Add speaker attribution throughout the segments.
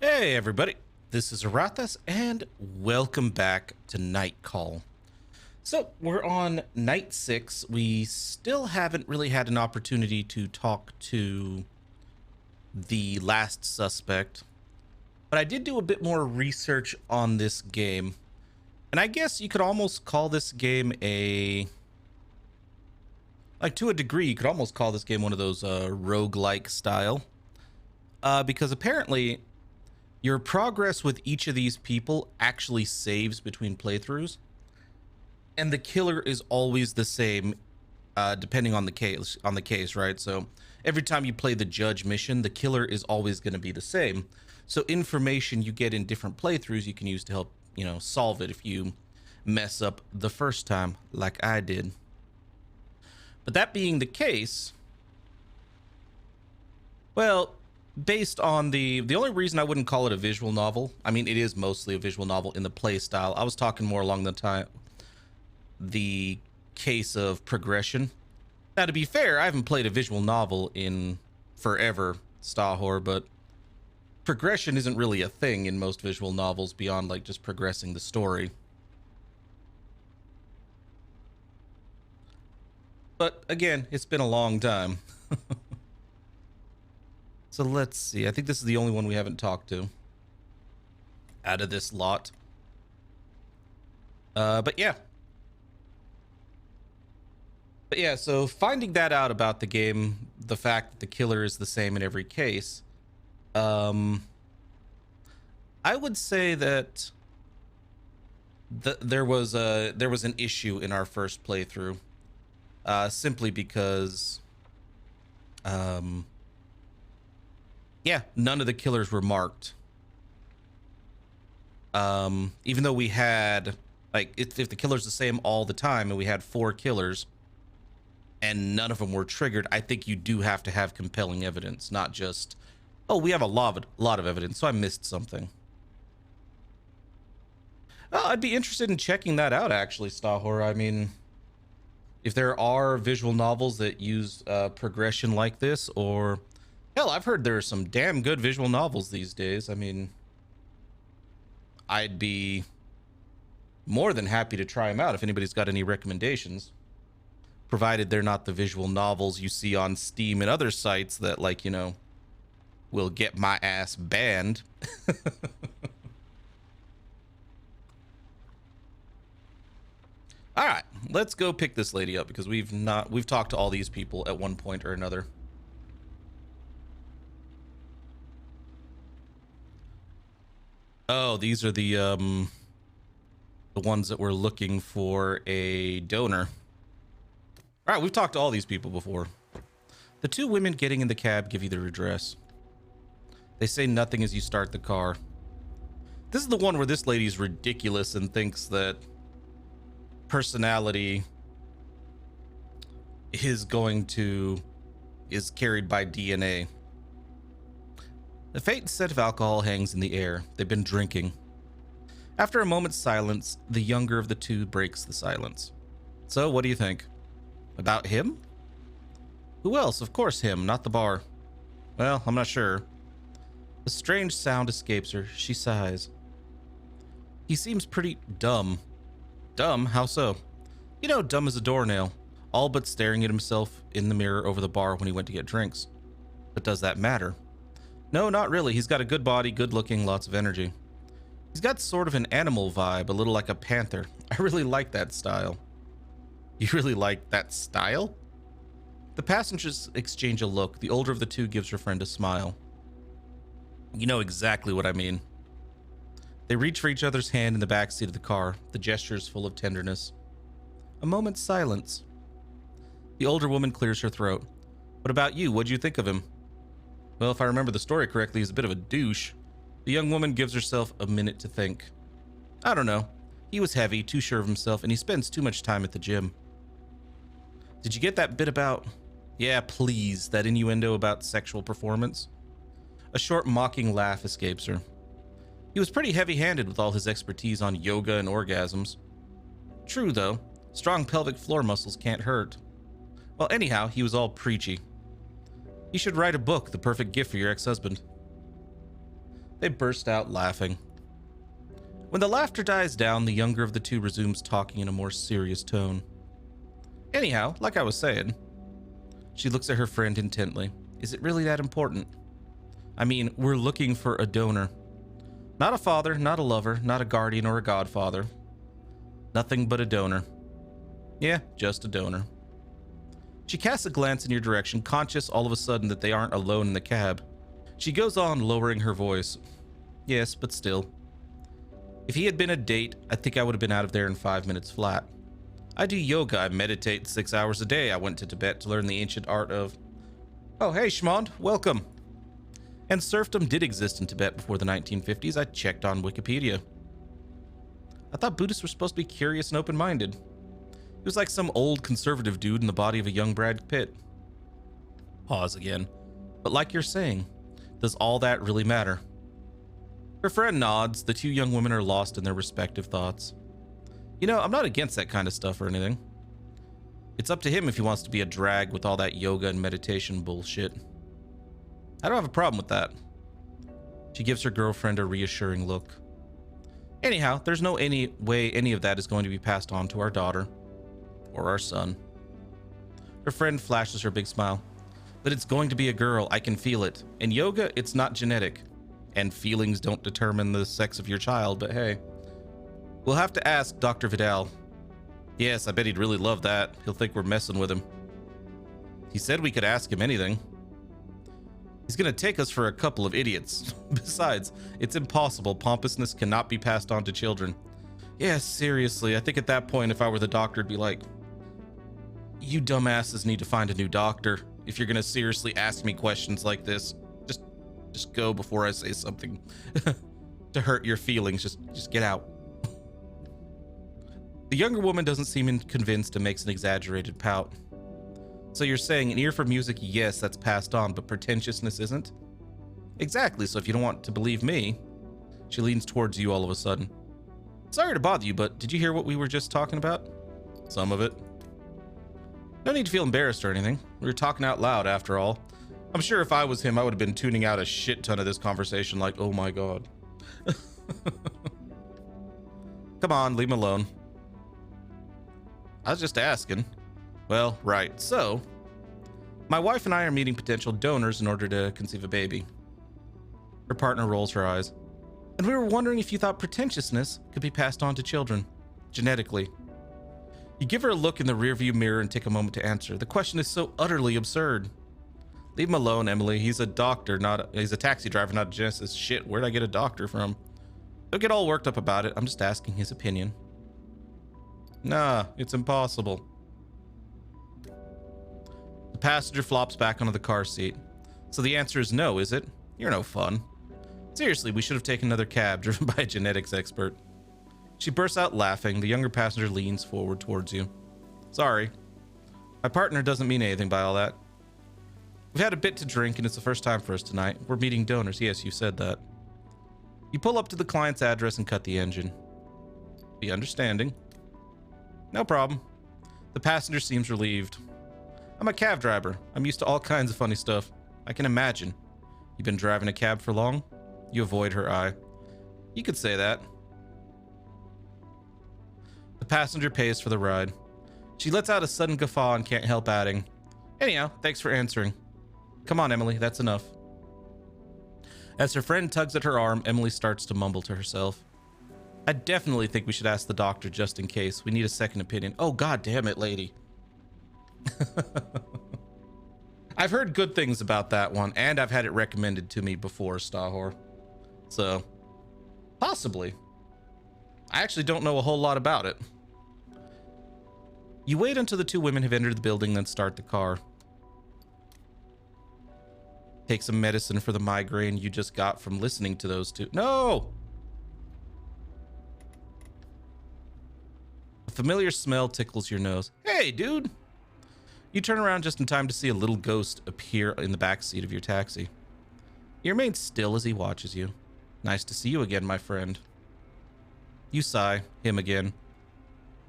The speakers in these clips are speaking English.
Speaker 1: Hey everybody, this is Arathas and welcome back to Night Call. So we're on night 6. We still haven't really had an opportunity to talk to the last suspect, but I did do a bit more research on this game. And I guess you could almost call this game to a degree, you could almost call this game one of those roguelike style. Because apparently your progress with each of these people actually saves between playthroughs, and the killer is always the same, depending on the case, right? So every time you play the judge mission, the killer is always going to be the same. So information you get in different playthroughs you can use to help, solve it if you mess up the first time, like I did. But that being the case, well, based on the only reason I wouldn't call it a visual novel, I mean, it is mostly a visual novel in the play style. I was talking more along the case of progression. Now, to be fair, I haven't played a visual novel in forever, Stahor, but progression isn't really a thing in most visual novels beyond like just progressing the story. But again, it's been a long time. So let's see. I think this is the only one we haven't talked to out of this lot. But yeah. So finding that out about the game, the fact that the killer is the same in every case, I would say that there was an issue in our first playthrough, simply because yeah, none of the killers were marked. Even though we had, like, if the killer's the same all the time and we had 4 killers and none of them were triggered, I think you do have to have compelling evidence, not just, oh, we have a lot of evidence, so I missed something. Well, I'd be interested in checking that out, actually, Stahor. I mean, if there are visual novels that use progression like this, or hell, I've heard there are some damn good visual novels these days. I mean, I'd be more than happy to try them out if anybody's got any recommendations, provided they're not the visual novels you see on Steam and other sites that, like, will get my ass banned. All right, let's go pick this lady up, because we've talked to all these people at one point or another. Oh, these are the ones that were looking for a donor. All right, we've talked to all these people before. The 2 women getting in the cab give you their address. They say nothing as you start the car. This is the one where this lady's ridiculous and thinks that personality is carried by DNA. The faint scent of alcohol hangs in the air. They've been drinking. After a moment's silence, the younger of the 2 breaks the silence. So, what do you think? About him? Who else? Of course him, not the bar. Well, I'm not sure. A strange sound escapes her. She sighs. He seems pretty dumb. Dumb? How so? Dumb as a doornail, all but staring at himself in the mirror over the bar when he went to get drinks. But does that matter? No, not really. He's got a good body, good looking, lots of energy. He's got sort of an animal vibe, a little like a panther. I really like that style. You really like that style? The passengers exchange a look. The older of the 2 gives her friend a smile. You know exactly what I mean. They reach for each other's hand in the back seat of the car. The gesture is full of tenderness. A moment's silence. The older woman clears her throat. What about you? What'd you think of him? Well, if I remember the story correctly, he's a bit of a douche. The young woman gives herself a minute to think. I don't know. He was heavy, too sure of himself, and he spends too much time at the gym. Did you get that bit about... Yeah, please, that innuendo about sexual performance? A short, mocking laugh escapes her. He was pretty heavy-handed with all his expertise on yoga and orgasms. True, though. Strong pelvic floor muscles can't hurt. Well, anyhow, he was all preachy. You should write a book, The Perfect Gift for Your Ex-Husband. They burst out laughing. When the laughter dies down, the younger of the two resumes talking in a more serious tone. Anyhow, like I was saying, she looks at her friend intently. Is it really that important? I mean, we're looking for a donor. Not a father, not a lover, not a guardian or a godfather. Nothing but a donor. Yeah, just a donor. She casts a glance in your direction, conscious all of a sudden that they aren't alone in the cab. She goes on, lowering her voice. Yes, but still. If he had been a date, I think I would have been out of there in 5 minutes flat. I do yoga, I meditate 6 hours a day. I went to Tibet to learn the ancient art of... Oh, hey, Schmond, welcome. And serfdom did exist in Tibet before the 1950s. I checked on Wikipedia. I thought Buddhists were supposed to be curious and open-minded. He was like some old conservative dude in the body of a young Brad Pitt. Pause again. But like you're saying, does all that really matter? Her friend nods. The two young women are lost in their respective thoughts. You know, I'm not against that kind of stuff or anything. It's up to him if he wants to be a drag with all that yoga and meditation bullshit. I don't have a problem with that. She gives her girlfriend a reassuring look. Anyhow, there's no any way any of that is going to be passed on to our daughter. Or our son. Her friend flashes her big smile. But it's going to be a girl, I can feel it. In yoga, it's not genetic. And feelings don't determine the sex of your child, but hey. We'll have to ask Dr. Vidal. Yes, I bet he'd really love that. He'll think we're messing with him. He said we could ask him anything. He's gonna take us for a couple of idiots. Besides, it's impossible. Pompousness cannot be passed on to children. Yeah, seriously, I think at that point, if I were the doctor, it'd be like, you dumbasses need to find a new doctor. If you're gonna seriously ask me questions like this, just go before I say something to hurt your feelings. Just get out. The younger woman doesn't seem convinced and makes an exaggerated pout. So you're saying an ear for music, yes, that's passed on, but pretentiousness isn't? Exactly, so if you don't want to believe me... She leans towards you all of a sudden. Sorry to bother you, but did you hear what we were just talking about? Some of it. No need to feel embarrassed or anything. We were talking out loud, after all. I'm sure if I was him, I would have been tuning out a shit ton of this conversation like, oh my god. Come on, leave him alone. I was just asking. Well, right. So, my wife and I are meeting potential donors in order to conceive a baby. Her partner rolls her eyes. And we were wondering if you thought pretentiousness could be passed on to children, genetically. You give her a look in the rearview mirror and take a moment to answer. The question is so utterly absurd. Leave him alone, Emily. He's a doctor, he's a taxi driver, not a geneticist. Shit, where'd I get a doctor from? Don't get all worked up about it. I'm just asking his opinion. Nah, it's impossible. The passenger flops back onto the car seat. So the answer is no, is it? You're no fun. Seriously, we should have taken another cab driven by a genetics expert. She bursts out laughing. The younger passenger leans forward towards you. Sorry. My partner doesn't mean anything by all that. We've had a bit to drink and it's the first time for us tonight. We're meeting donors. Yes, you said that. You pull up to the client's address and cut the engine. Be understanding. No problem. The passenger seems relieved. I'm a cab driver. I'm used to all kinds of funny stuff. I can imagine. You've been driving a cab for long? You avoid her eye. You could say that. The passenger pays for the ride. She lets out a sudden guffaw and can't help adding, anyhow, thanks for answering. Come on, Emily, that's enough. As her friend tugs at her arm, Emily starts to mumble to herself. I definitely think we should ask the doctor just in case. We need a second opinion. Oh, god damn it, lady. I've heard good things about that one, and I've had it recommended to me before, Stahor. So, possibly. I actually don't know a whole lot about it. You wait until the two women have entered the building, then start the car. Take some medicine for the migraine you just got from listening to those two. No! A familiar smell tickles your nose. Hey, dude! You turn around just in time to see a little ghost appear in the back seat of your taxi. He remains still as he watches you. Nice to see you again, my friend. You sigh, him again.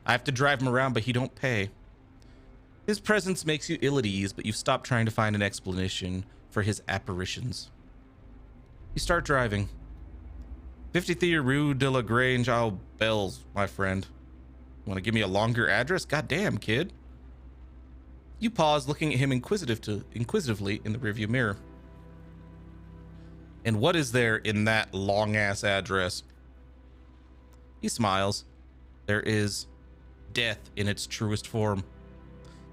Speaker 1: I have to drive him around, but he don't pay. His presence makes you ill at ease, but you've stopped trying to find an explanation for his apparitions. You start driving. 53 Rue de la Grange. Oh, bells, my friend. Want to give me a longer address? Goddamn, kid. You pause, looking at him inquisitively in the rearview mirror. And what is there in that long-ass address? He smiles. There is death in its truest form.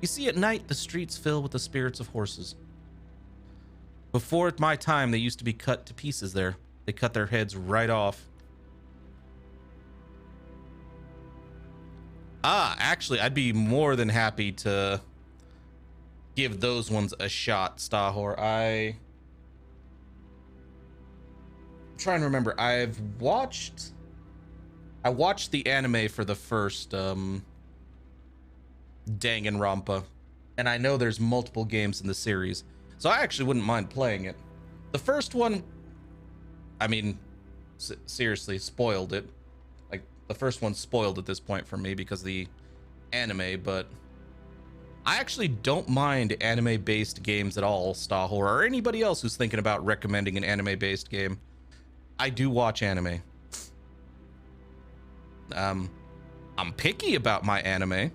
Speaker 1: You see, at night, the streets fill with the spirits of horses. Before my time, they used to be cut to pieces there. They cut their heads right off. Actually, I'd be more than happy to give those ones a shot, Stahor. I'm trying to remember. I watched the anime for the first Danganronpa, and I know there's multiple games in the series, so I actually wouldn't mind playing it. The first one, I mean, seriously, spoiled it. Like, the first one spoiled at this point for me because of the anime, but I actually don't mind anime-based games at all, Stahor, or anybody else who's thinking about recommending an anime-based game. I do watch anime. I'm picky about my anime,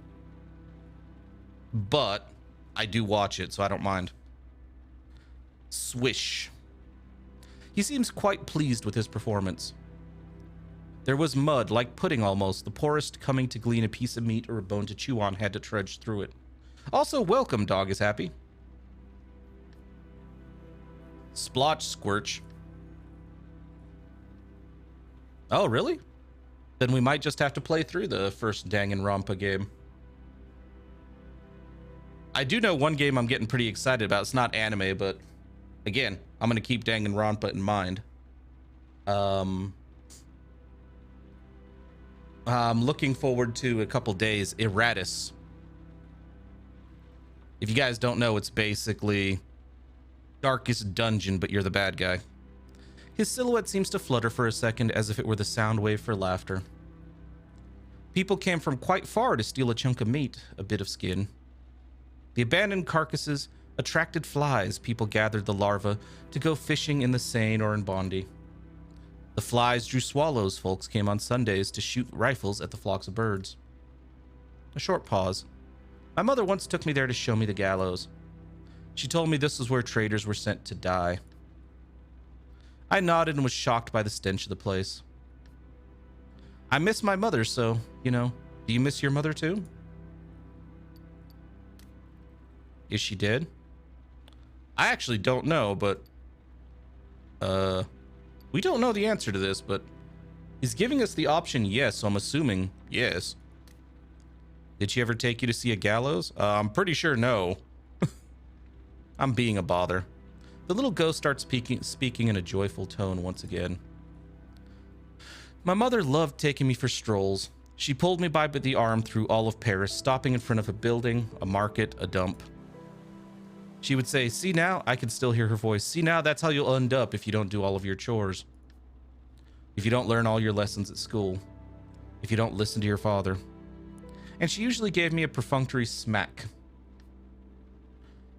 Speaker 1: but I do watch it, so I don't mind. Swish. He seems quite pleased with his performance. There was mud, like pudding almost. The poorest coming to glean a piece of meat or a bone to chew on had to trudge through it. Also, welcome, dog is happy. Splotch Squirch. Oh, really? Then we might just have to play through the first Danganronpa game. I do know one game I'm getting pretty excited about. It's not anime, but again, I'm going to keep Danganronpa in mind. I'm looking forward to a couple days. Iratus. If you guys don't know, it's basically Darkest Dungeon, but you're the bad guy. His silhouette seems to flutter for a second as if it were the sound wave for laughter. People came from quite far to steal a chunk of meat, a bit of skin. The abandoned carcasses attracted flies. People gathered the larvae to go fishing in the Seine or in Bondi. The flies drew swallows. Folks came on Sundays to shoot rifles at the flocks of birds. A short pause. My mother once took me there to show me the gallows. She told me this was where traitors were sent to die. I nodded and was shocked by the stench of the place. I miss my mother, so, you know, do you miss your mother too? Is she dead? I actually don't know, but we don't know the answer to this, but he's giving us the option yes, so I'm assuming yes. Did she ever take you to see a gallows? I'm pretty sure no. I'm being a bother. The little ghost starts speaking in a joyful tone once again. My mother loved taking me for strolls. She pulled me by the arm through all of Paris, stopping in front of a building, a market, a dump. She would say, "See now," I can still hear her voice, "See now, that's how you'll end up if you don't do all of your chores. If you don't learn all your lessons at school. If you don't listen to your father." And she usually gave me a perfunctory smack.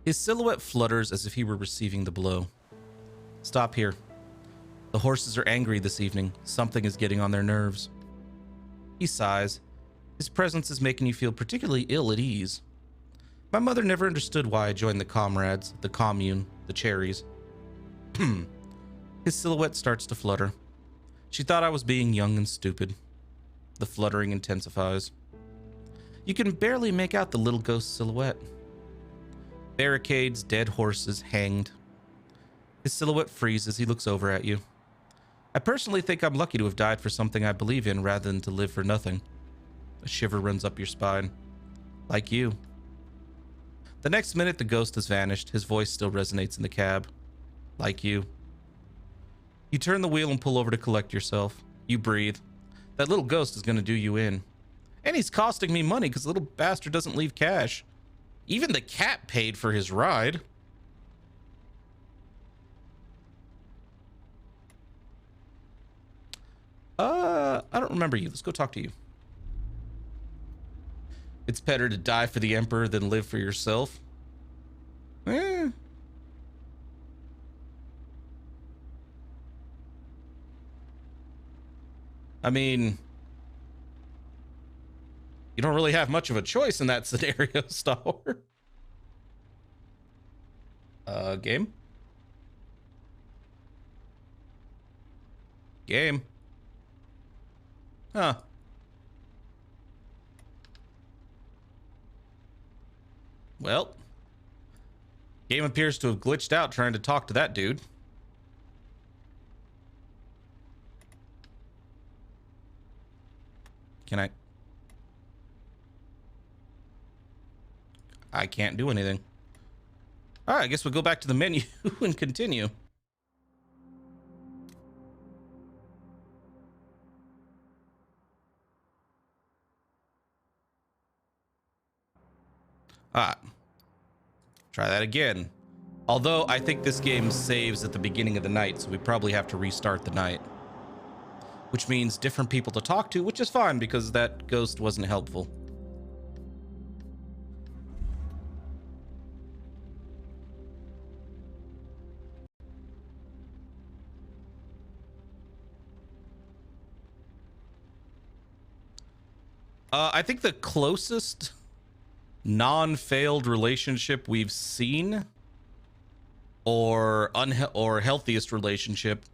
Speaker 1: His silhouette flutters as if he were receiving the blow. Stop here. The horses are angry this evening. Something is getting on their nerves. He sighs. His presence is making you feel particularly ill at ease. My mother never understood why I joined the comrades, the commune, the cherries. His silhouette starts to flutter. She thought I was being young and stupid. The fluttering intensifies. You can barely make out the little ghost silhouette. Barricades, dead horses, hanged. His silhouette freezes. He looks over at you. I personally think I'm lucky to have died for something I believe in rather than to live for nothing. A shiver runs up your spine. Like you. The next minute, the ghost has vanished. His voice still resonates in the cab. Like you. You turn the wheel and pull over to collect yourself. You breathe. That little ghost is going to do you in. And he's costing me money because the little bastard doesn't leave cash. Even the cat paid for his ride. I don't remember you. Let's go talk to you. It's better to die for the Emperor than live for yourself. Eh. I mean, you don't really have much of a choice in that scenario, Star. Game? Game. Huh. Well, game appears to have glitched out trying to talk to that dude. Can I can't do anything. All right, I guess we'll go back to the menu and continue. All right. Try that again. Although I think this game saves at the beginning of the night, so we probably have to restart the night. Which means different people to talk to, which is fine because that ghost wasn't helpful. I think the closest non-failed relationship we've seen, or healthiest relationship,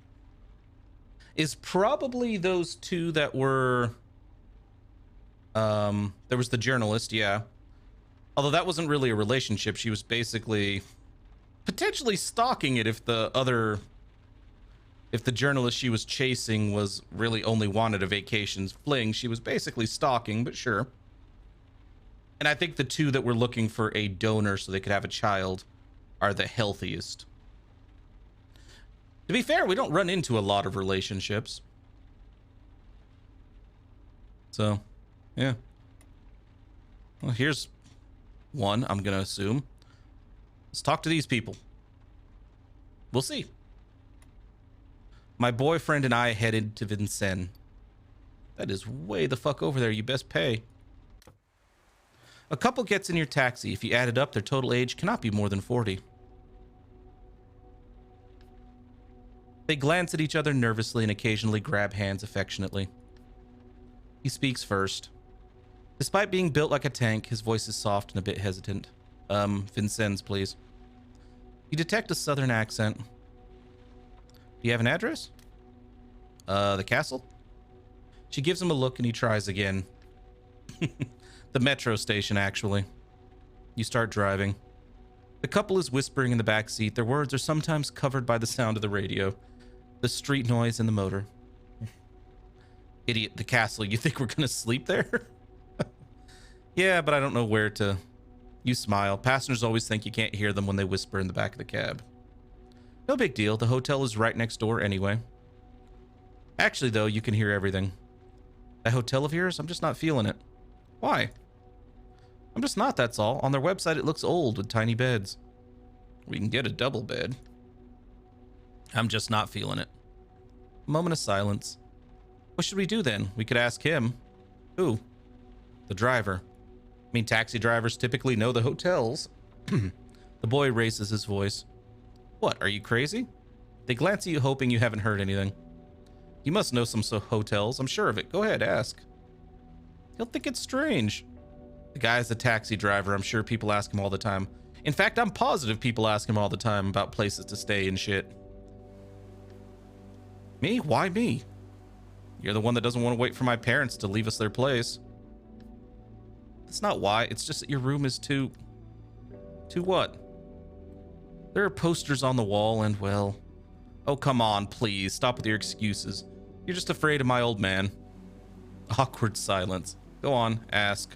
Speaker 1: is probably those two that were there was the journalist, yeah. Although that wasn't really a relationship. She was basically potentially stalking it if the journalist she was chasing was really only wanted a vacation's fling. She was basically stalking, but sure. And I think the two that were looking for a donor so they could have a child are the healthiest. To be fair, we don't run into a lot of relationships. So, yeah. Well, here's one, I'm going to assume. Let's talk to these people. We'll see. My boyfriend and I headed to Vincennes. That is way the fuck over there. You best pay. A couple gets in your taxi. If you add it up, their total age cannot be more than 40. They glance at each other nervously and occasionally grab hands affectionately. He speaks first. Despite being built like a tank, his voice is soft and a bit hesitant. Vincennes, please. You detect a southern accent. Do you have an address? The castle? She gives him a look and he tries again. The metro station, actually. You start driving. The couple is whispering in the back seat. Their words are sometimes covered by the sound of the radio, the street noise, and the motor. Idiot, the castle. You think we're gonna sleep there? Yeah, but I don't know where to. You smile. Passengers always think you can't hear them when they whisper in the back of the cab. No big deal. The hotel is right next door anyway. Actually, though, you can hear everything. That hotel of yours? I'm just not feeling it. Why? I'm just not, that's all. On their website, it looks old with tiny beds. We can get a double bed. I'm just not feeling it. A moment of silence. What should we do then? We could ask him. Who? The driver. I mean, taxi drivers typically know the hotels. The boy raises his voice. What, are you crazy? They glance at you hoping you haven't heard anything. You must know some hotels, I'm sure of it. Go ahead, ask. He'll think it's strange. The guy's a taxi driver. I'm sure people ask him all the time. In fact, I'm positive people ask him all the time about places to stay and shit. Me? Why me? You're the one that doesn't want to wait for my parents to leave us their place. That's not why. It's just that your room is too... Too what? There are posters on the wall and, well... Oh, come on, please. Stop with your excuses. You're just afraid of my old man. Awkward silence. Go on, ask.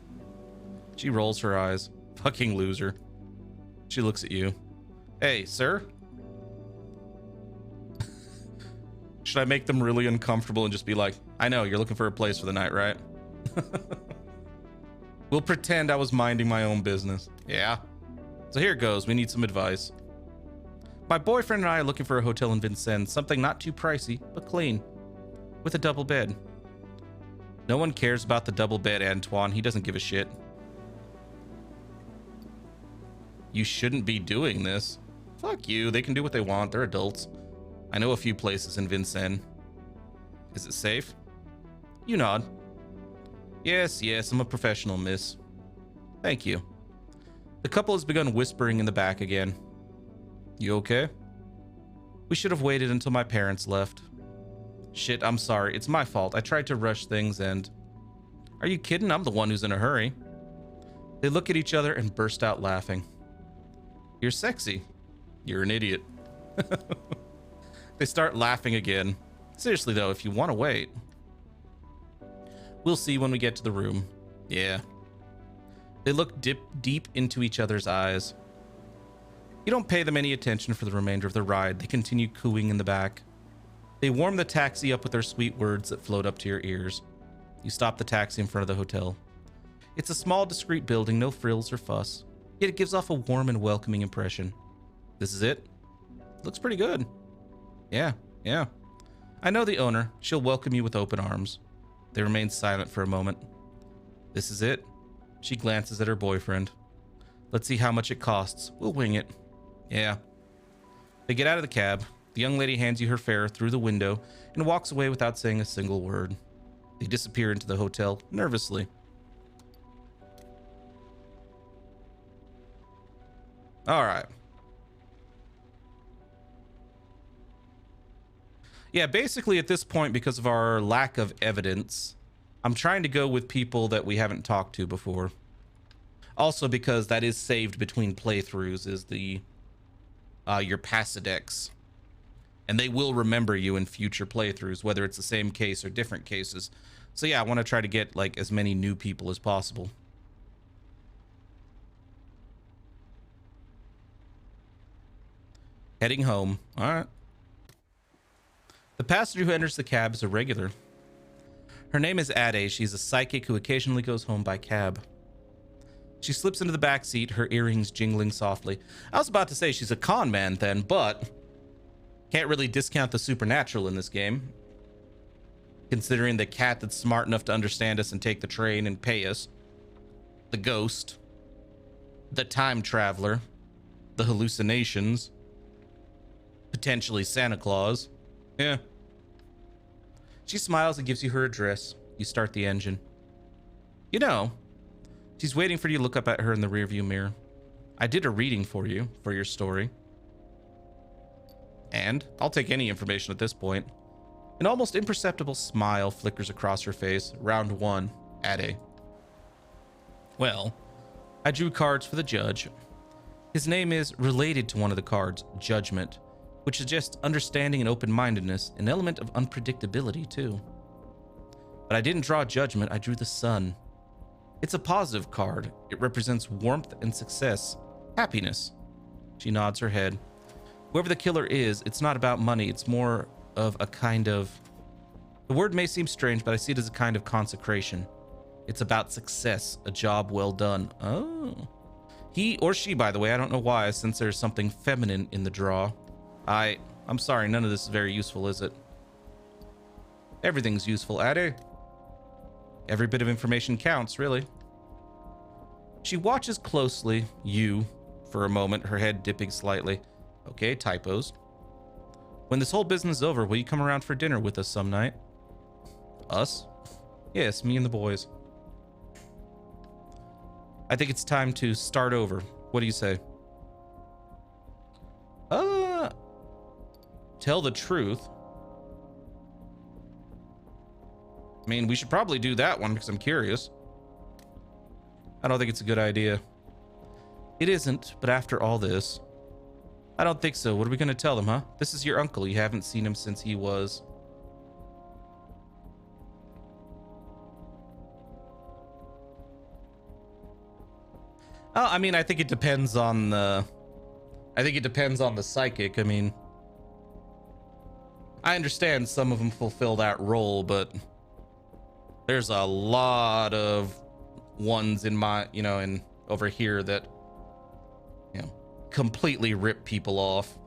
Speaker 1: She rolls her eyes. Fucking loser. She looks at you. Hey, sir? Should I make them really uncomfortable and just be like, I know, you're looking for a place for the night, right? We'll pretend I was minding my own business. Yeah. So here it goes. We need some advice. My boyfriend and I are looking for a hotel in Vincennes. Something not too pricey, but clean. With a double bed. No one cares about the double bed, Antoine. He doesn't give a shit. You shouldn't be doing this. Fuck you. They can do what they want. They're adults. I know a few places in Vincennes. Is it safe? You nod. Yes, I'm a professional, miss. Thank you. The couple has begun whispering in the back again. You okay? We should have waited until my parents left. Shit, I'm sorry. It's my fault. I tried to rush things and... Are you kidding? I'm the one who's in a hurry. They look at each other and burst out laughing. You're sexy. You're an idiot. They start laughing again. Seriously, though, if you want to wait. We'll see when we get to the room. Yeah. They look deep into each other's eyes. You don't pay them any attention for the remainder of the ride. They continue cooing in the back. They warm the taxi up with their sweet words that float up to your ears. You stop the taxi in front of the hotel. It's a small, discreet building, no frills or fuss. Yet it gives off a warm and welcoming impression. This is it? Looks pretty good. Yeah. I know the owner. She'll welcome you with open arms. They remain silent for a moment. This is it? She glances at her boyfriend. Let's see how much it costs. We'll wing it. Yeah. They get out of the cab. The young lady hands you her fare through the window and walks away without saying a single word. They disappear into the hotel nervously. All right. Yeah, basically at this point, because of our lack of evidence, I'm trying to go with people that we haven't talked to before. Also because that is saved between playthroughs, is the your Pasidex. And they will remember you in future playthroughs, whether it's the same case or different cases. So yeah, I want to try to get like as many new people as possible. Heading home. All right. The passenger who enters the cab is a regular. Her name is Ade. She's a psychic who occasionally goes home by cab. She slips into the back seat, her earrings jingling softly. I was about to say she's a con man then, but can't really discount the supernatural in this game. Considering the cat that's smart enough to understand us and take the train and pay us. The ghost. The time traveler. The hallucinations. Potentially Santa Claus. Yeah. She smiles and gives you her address. You start the engine. You know, she's waiting for you to look up at her in the rearview mirror. I did a reading for you, for your story. And I'll take any information at this point. An almost imperceptible smile flickers across her face. Round one, Ade. Well, I drew cards for the judge. His name is related to one of the cards, Judgment, which suggests understanding and open-mindedness, an element of unpredictability too. But I didn't draw Judgment, I drew the Sun. It's a positive card. It represents warmth and success, happiness. She nods her head. Whoever the killer is, it's not about money, it's more of a kind of... The word may seem strange, but I see it as a kind of consecration. It's about success, a job well done. Oh. He or she, by the way, I don't know why, since there's something feminine in the draw. I'm sorry, none of this is very useful, is it? Everything's useful, Ade. Every bit of information counts, really. She watches closely, you, for a moment, her head dipping slightly. Okay, typos. When this whole business is over, will you come around for dinner with us some night? Us? Yes, me and the boys. I think it's time to start over. What do you say? Tell the truth. I mean, we should probably do that one because I'm curious. I don't think it's a good idea. It isn't, but after all this... I don't think so. What are we going to tell them, huh? This is your uncle. You haven't seen him since he was... Oh, I mean, I think it depends on the... I think it depends on the psychic. I mean... I understand some of them fulfill that role, but... There's a lot of ones in my, you know, in over here that, you know, completely rip people off.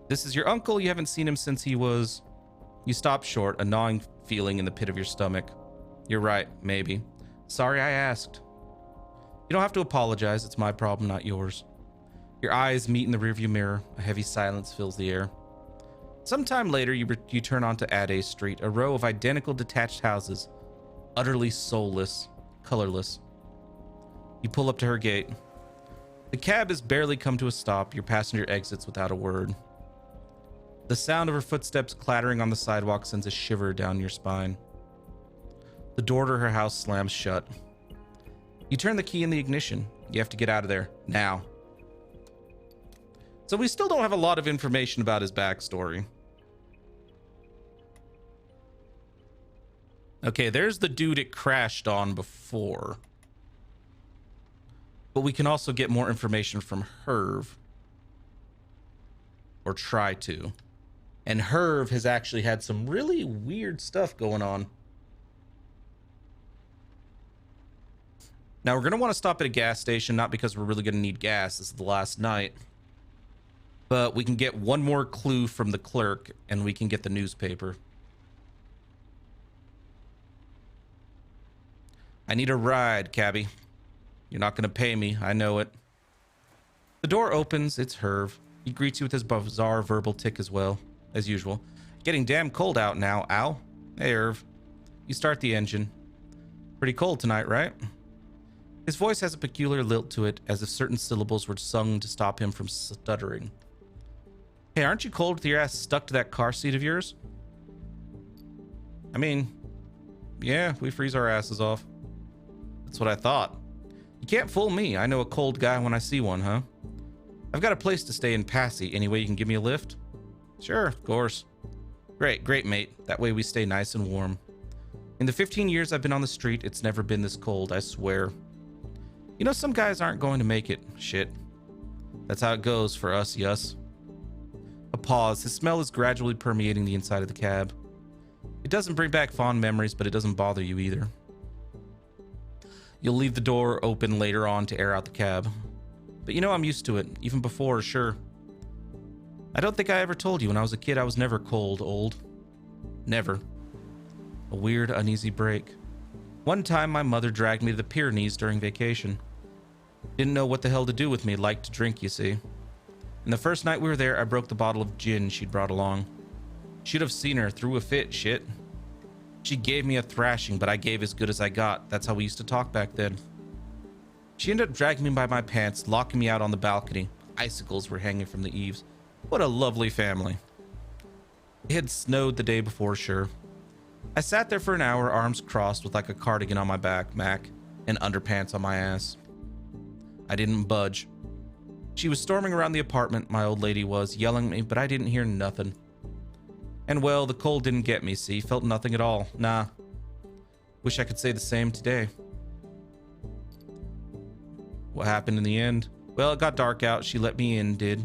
Speaker 1: This is your uncle. You haven't seen him since he was... You stop short, a gnawing feeling in the pit of your stomach. You're right, maybe. Sorry I asked. You don't have to apologize. It's my problem, not yours. Your eyes meet in the rearview mirror. A heavy silence fills the air. Sometime later, you turn onto Ade Street, a row of identical detached houses, utterly soulless, colorless. You pull up to her gate. The cab has barely come to a stop. Your passenger exits without a word. The sound of her footsteps clattering on the sidewalk sends a shiver down your spine. The door to her house slams shut. You turn the key in the ignition. You have to get out of there now. So we still don't have a lot of information about his backstory. Okay, there's the dude it crashed on before. But we can also get more information from Herv. Or try to. And Herv has actually had some really weird stuff going on. Now, we're going to want to stop at a gas station, not because we're really going to need gas. This is the last night. But we can get one more clue from the clerk, and we can get the newspaper. I need a ride, cabbie. You're not going to pay me. I know it. The door opens. It's Herv. He greets you with his bizarre verbal tick as well, as usual. Getting damn cold out now. Ow. Hey, Herv. You start the engine. Pretty cold tonight, right? His voice has a peculiar lilt to it, as if certain syllables were sung to stop him from stuttering. Hey, aren't you cold with your ass stuck to that car seat of yours? I mean, yeah, we freeze our asses off. That's what I thought. You can't fool me. I know a cold guy when I see one, huh? I've got a place to stay in Passy. Any way you can give me a lift? Sure, of course. Great, mate. That way we stay nice and warm. In the 15 years I've been on the street, it's never been this cold, I swear. You know, some guys aren't going to make it. Shit. That's how it goes for us, yes. A pause. His smell is gradually permeating the inside of the cab. It doesn't bring back fond memories, but it doesn't bother you either. You'll leave the door open later on to air out the cab. But you know, I'm used to it, even before, sure. I don't think I ever told you when I was a kid I was never cold, old. Never. A weird, uneasy break. One time my mother dragged me to the Pyrenees during vacation. Didn't know what the hell to do with me, liked to drink, you see. And the first night we were there, I broke the bottle of gin she'd brought along. Should have seen her, threw a fit, shit. She gave me a thrashing, but I gave as good as I got. That's how we used to talk back then. She ended up dragging me by my pants, locking me out on the balcony. Icicles were hanging from the eaves. What a lovely family. It had snowed the day before, sure. I sat there for an hour, arms crossed with like a cardigan on my back, Mac, and underpants on my ass. I didn't budge. She was storming around the apartment, my old lady was, yelling at me, but I didn't hear nothing. And well, the cold didn't get me, see? Felt nothing at all. Nah. Wish I could say the same today. What happened in the end? Well, it got dark out. She let me in, did.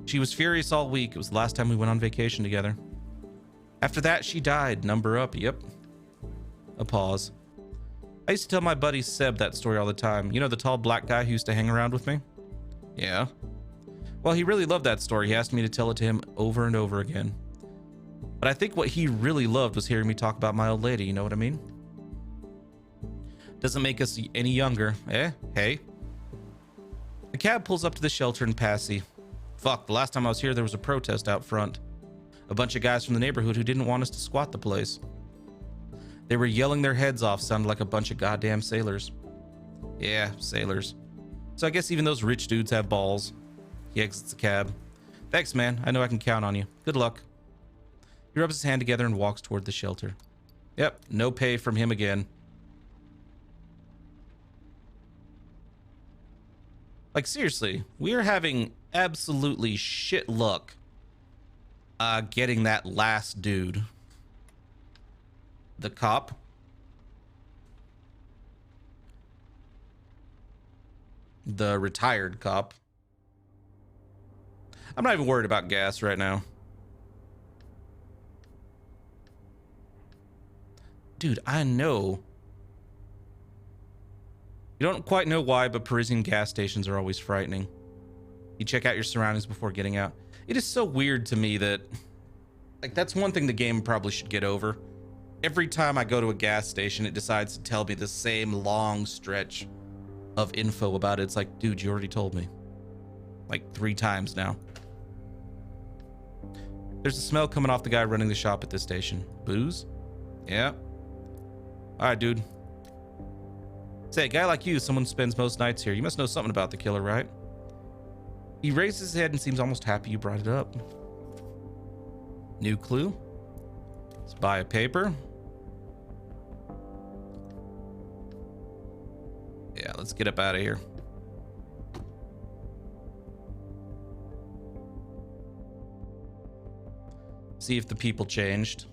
Speaker 1: She was furious all week. It was the last time we went on vacation together. After that, she died. Number up. Yep. A pause. I used to tell my buddy Seb that story all the time. You know, the tall black guy who used to hang around with me? Yeah. Well, he really loved that story. He asked me to tell it to him over and over again. But I think what he really loved was hearing me talk about my old lady. You know what I mean? Doesn't make us any younger. Hey. The cab pulls up to the shelter in Passy. Fuck, the last time I was here, there was a protest out front. A bunch of guys from the neighborhood who didn't want us to squat the place. They were yelling their heads off, sounded like a bunch of goddamn sailors. Yeah, sailors. So I guess even those rich dudes have balls. He exits the cab. Thanks, man. I know I can count on you. Good luck. He rubs his hand together and walks toward the shelter. Yep, no pay from him again. Like, seriously, we are having absolutely shit luck getting that last dude. The cop. The retired cop. I'm not even worried about gas right now. Dude, I know. You don't quite know why, but Parisian gas stations are always frightening. You check out your surroundings before getting out. It is so weird to me that, like, that's one thing the game probably should get over. Every time I go to a gas station, it decides to tell me the same long stretch of info about it. It's like, dude, you already told me. Like 3 times now. There's a smell coming off the guy running the shop at this station. Booze? Yeah. All right, dude. Say, a guy like you, someone spends most nights here. You must know something about the killer, right? He raises his head and seems almost happy you brought it up. New clue? Let's buy a paper. Yeah, let's get up out of here. See if the people changed.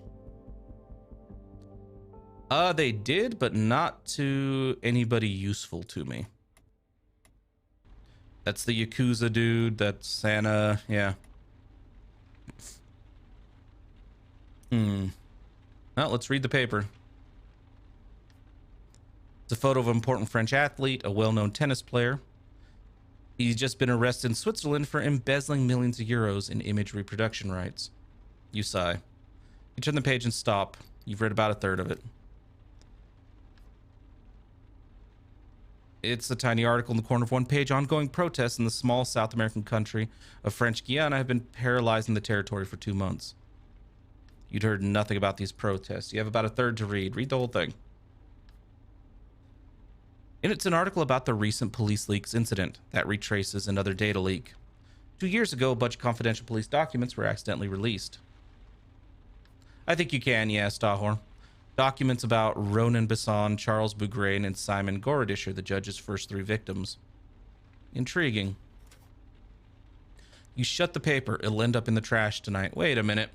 Speaker 1: They did, but not to anybody useful to me. That's the Yakuza dude. That's Santa. Yeah. Well, let's read the paper. It's a photo of an important French athlete, a well-known tennis player. He's just been arrested in Switzerland for embezzling millions of euros in image reproduction rights. You sigh. You turn the page and stop. You've read about a third of it. It's a tiny article in the corner of one page. Ongoing protests in the small South American country of French Guiana have been paralyzing the territory for 2 months. You'd heard nothing about these protests. You have about a third to read. Read the whole thing. And it's an article about the recent police leaks incident that retraces another data leak. 2 years ago, a bunch of confidential police documents were accidentally released. I think you can, yeah, Stahor. Documents about Ronan Besson, Charles Bougrain, and Simon Gorodish are the judge's first 3 victims. Intriguing. You shut the paper. It'll end up in the trash tonight. Wait a minute.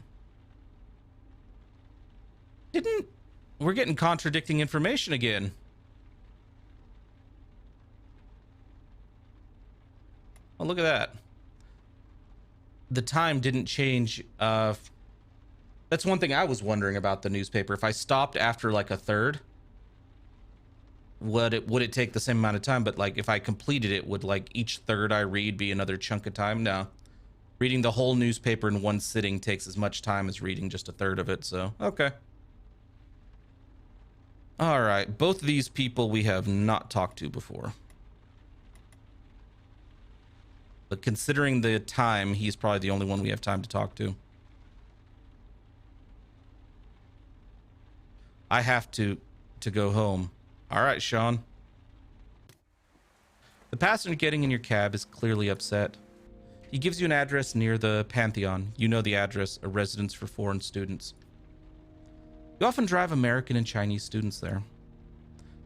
Speaker 1: We're getting contradicting information again. Oh, look at that. The time didn't change. That's one thing I was wondering about the newspaper. If I stopped after like a third, would it take the same amount of time? But like if I completed it, would like each third I read be another chunk of time? No. Reading the whole newspaper in one sitting takes as much time as reading just a third of it. So, okay. All right. Both of these people we have not talked to before. But considering the time, he's probably the only one we have time to talk to. I have to go home. All right, Sean. The passenger getting in your cab is clearly upset. He gives you an address near the Pantheon. You know the address, a residence for foreign students. You often drive American and Chinese students there.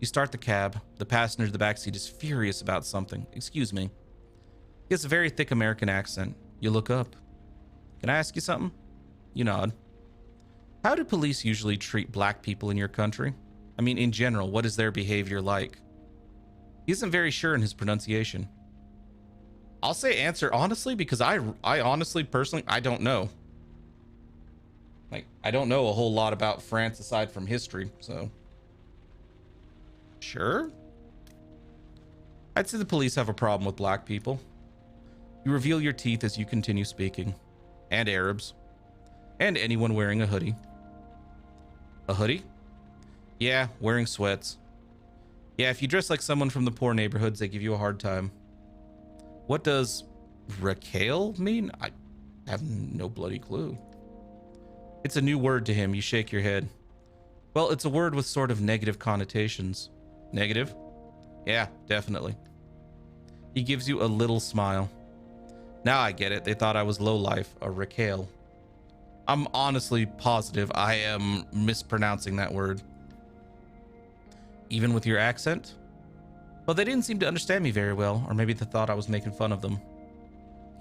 Speaker 1: You start the cab. The passenger in the backseat is furious about something. Excuse me. He has a very thick American accent. You look up. Can I ask you something? You nod. How do police usually treat black people in your country? I mean, in general, what is their behavior like? He isn't very sure in his pronunciation. I'll say answer honestly because I honestly, personally, I don't know. Like, I don't know a whole lot about France aside from history, so. Sure. I'd say the police have a problem with black people. You reveal your teeth as you continue speaking. And Arabs. And anyone wearing a hoodie. A hoodie? Yeah, wearing sweats. Yeah, if you dress like someone from the poor neighborhoods, they give you a hard time. What does Raquel mean? I have no bloody clue. It's a new word to him. You shake your head. Well, it's a word with sort of negative connotations. Negative? Yeah, definitely. He gives you a little smile. Now I get it. They thought I was lowlife, a Raquel. I'm honestly positive I am mispronouncing that word. Even with your accent? Well, they didn't seem to understand me very well, or maybe they thought I was making fun of them.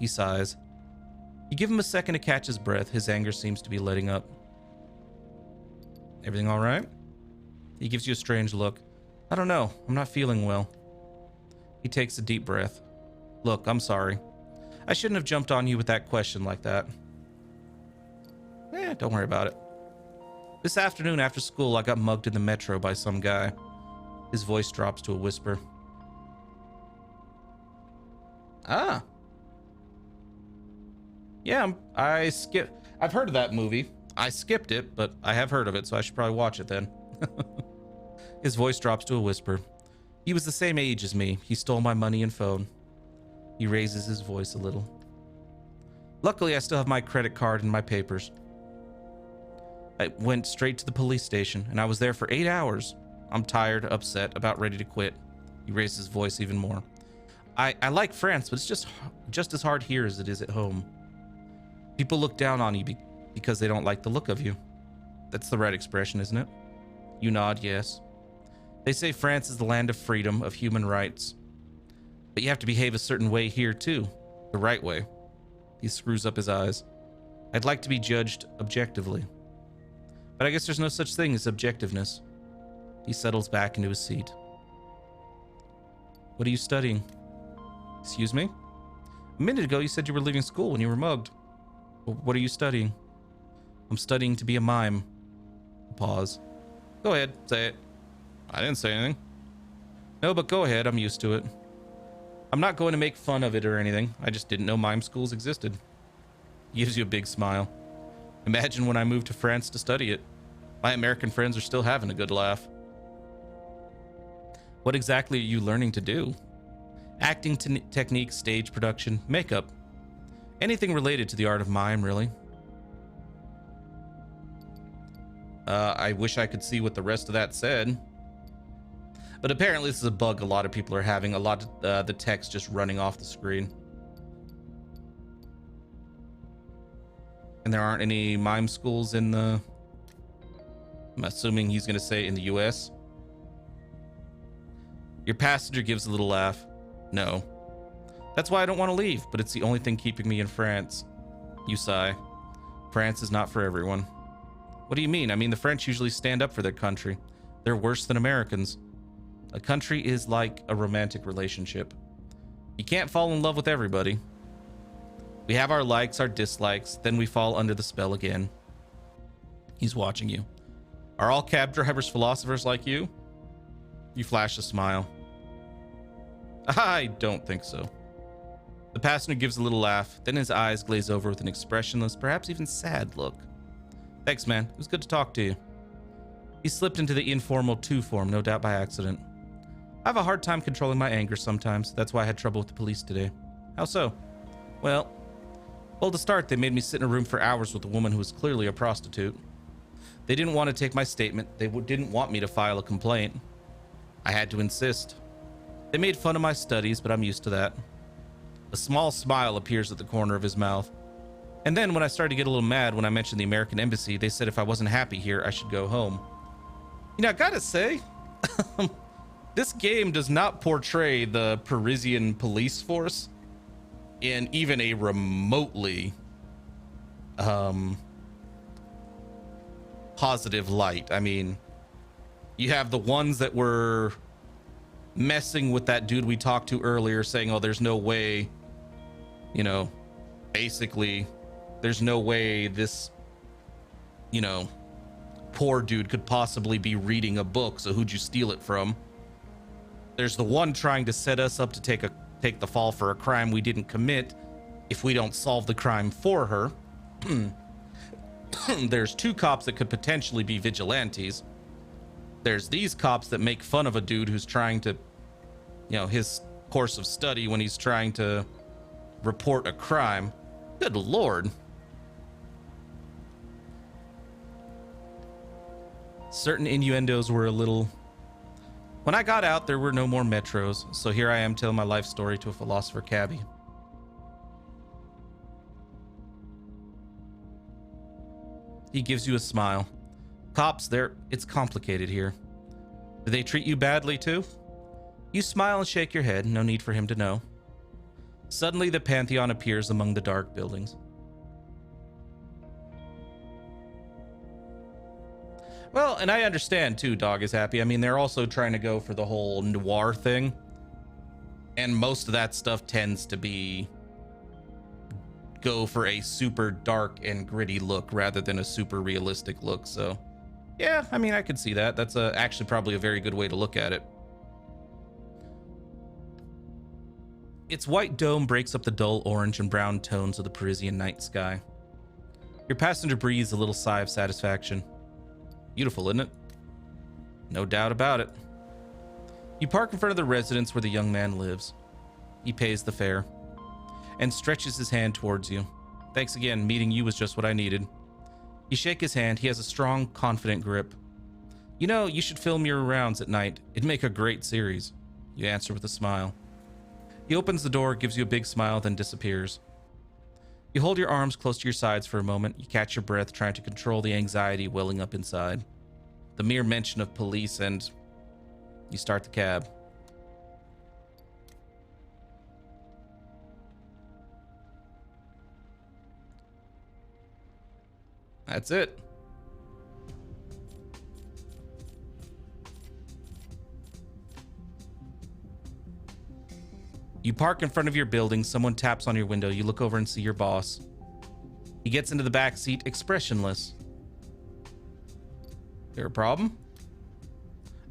Speaker 1: He sighs. You give him a second to catch his breath. His anger seems to be letting up. Everything all right? He gives you a strange look. I don't know. I'm not feeling well. He takes a deep breath. Look, I'm sorry. I shouldn't have jumped on you with that question like that. Don't worry about it. This afternoon after school, I got mugged in the metro by some guy. His voice drops to a whisper. Ah. Yeah, I've heard of that movie. I skipped it, but I have heard of it, so I should probably watch it then. His voice drops to a whisper. He was the same age as me. He stole my money and phone. He raises his voice a little. Luckily, I still have my credit card and my papers. I went straight to the police station, and I was there for 8 hours. I'm tired, upset, about ready to quit. He raised his voice even more. I like France, but it's just as hard here as it is at home. People look down on you because they don't like the look of you. That's the right expression, isn't it? You nod, yes. They say France is the land of freedom, of human rights. But you have to behave a certain way here, too. The right way. He screws up his eyes. I'd like to be judged objectively. But I guess there's no such thing as objectiveness. He settles back into his seat. What are you studying? Excuse me? A minute ago you said you were leaving school when you were mugged. What are you studying? I'm studying to be a mime. Pause. Go ahead, say it. I didn't say anything. No, but go ahead, I'm used to it. I'm not going to make fun of it or anything. I just didn't know mime schools existed. He gives you a big smile. Imagine when I moved to France to study it. My American friends are still having a good laugh. What exactly are you learning to do? Acting technique, stage production, makeup. Anything related to the art of mime, really. I wish I could see what the rest of that said. But apparently this is a bug a lot of people are having. A lot of the text just running off the screen. And there aren't any mime schools in the... I'm assuming he's going to say in the US. Your passenger gives a little laugh. No. That's why I don't want to leave, but it's the only thing keeping me in France. You sigh. France is not for everyone. What do you mean? I mean, the French usually stand up for their country. They're worse than Americans. A country is like a romantic relationship. You can't fall in love with everybody. We have our likes, our dislikes, then we fall under the spell again. He's watching you. Are all cab drivers philosophers like you? You flash a smile. I don't think so. The passenger gives a little laugh, then his eyes glaze over with an expressionless, perhaps even sad look. Thanks, man. It was good to talk to you. He slipped into the informal two form, no doubt by accident. I have a hard time controlling my anger sometimes. That's why I had trouble with the police today. How so? Well, to start, they made me sit in a room for hours with a woman who was clearly a prostitute. They didn't want to take my statement. They didn't want me to file a complaint. I had to insist. They made fun of my studies, but I'm used to that. A small smile appears at the corner of his mouth. And then when I started to get a little mad when I mentioned the American embassy, they said if I wasn't happy here, I should go home. You know, I gotta say, this game does not portray the Parisian police force in even a remotely positive light. I mean, you have the ones that were messing with that dude we talked to earlier, saying, oh, there's no way, you know, basically, there's no way this, you know, poor dude could possibly be reading a book, so who'd you steal it from? There's the one trying to set us up to take the fall for a crime we didn't commit if we don't solve the crime for her. There's two cops that could potentially be vigilantes. There's these cops that make fun of a dude who's trying to, you know, his course of study when he's trying to report a crime. Good Lord. Certain innuendos were a little... When I got out, there were no more metros, so here I am telling my life story to a philosopher cabbie. He gives you a smile. Cops, it's complicated here. Do they treat you badly too? You smile and shake your head, no need for him to know. Suddenly the Pantheon appears among the dark buildings. Well, and I understand too, Dog is happy. I mean, they're also trying to go for the whole noir thing. And most of that stuff tends to go for a super dark and gritty look rather than a super realistic look. So yeah, I mean, I could see that. That's actually probably a very good way to look at it. Its white dome breaks up the dull orange and brown tones of the Parisian night sky. Your passenger breathes a little sigh of satisfaction. Beautiful, isn't it? No doubt about it. You park in front of the residence where the young man lives. He pays the fare and stretches his hand towards you. Thanks again. Meeting you was just what I needed. You shake his hand. He has a strong, confident grip. You know, you should film your rounds at night. It'd make a great series. You answer with a smile. He opens the door, gives you a big smile, then disappears. You hold your arms close to your sides for a moment. You catch your breath, trying to control the anxiety welling up inside. The mere mention of police, and you start the cab. That's it. You park in front of your building. Someone taps on your window. You look over and see your boss. He gets into the back seat, expressionless. There a problem?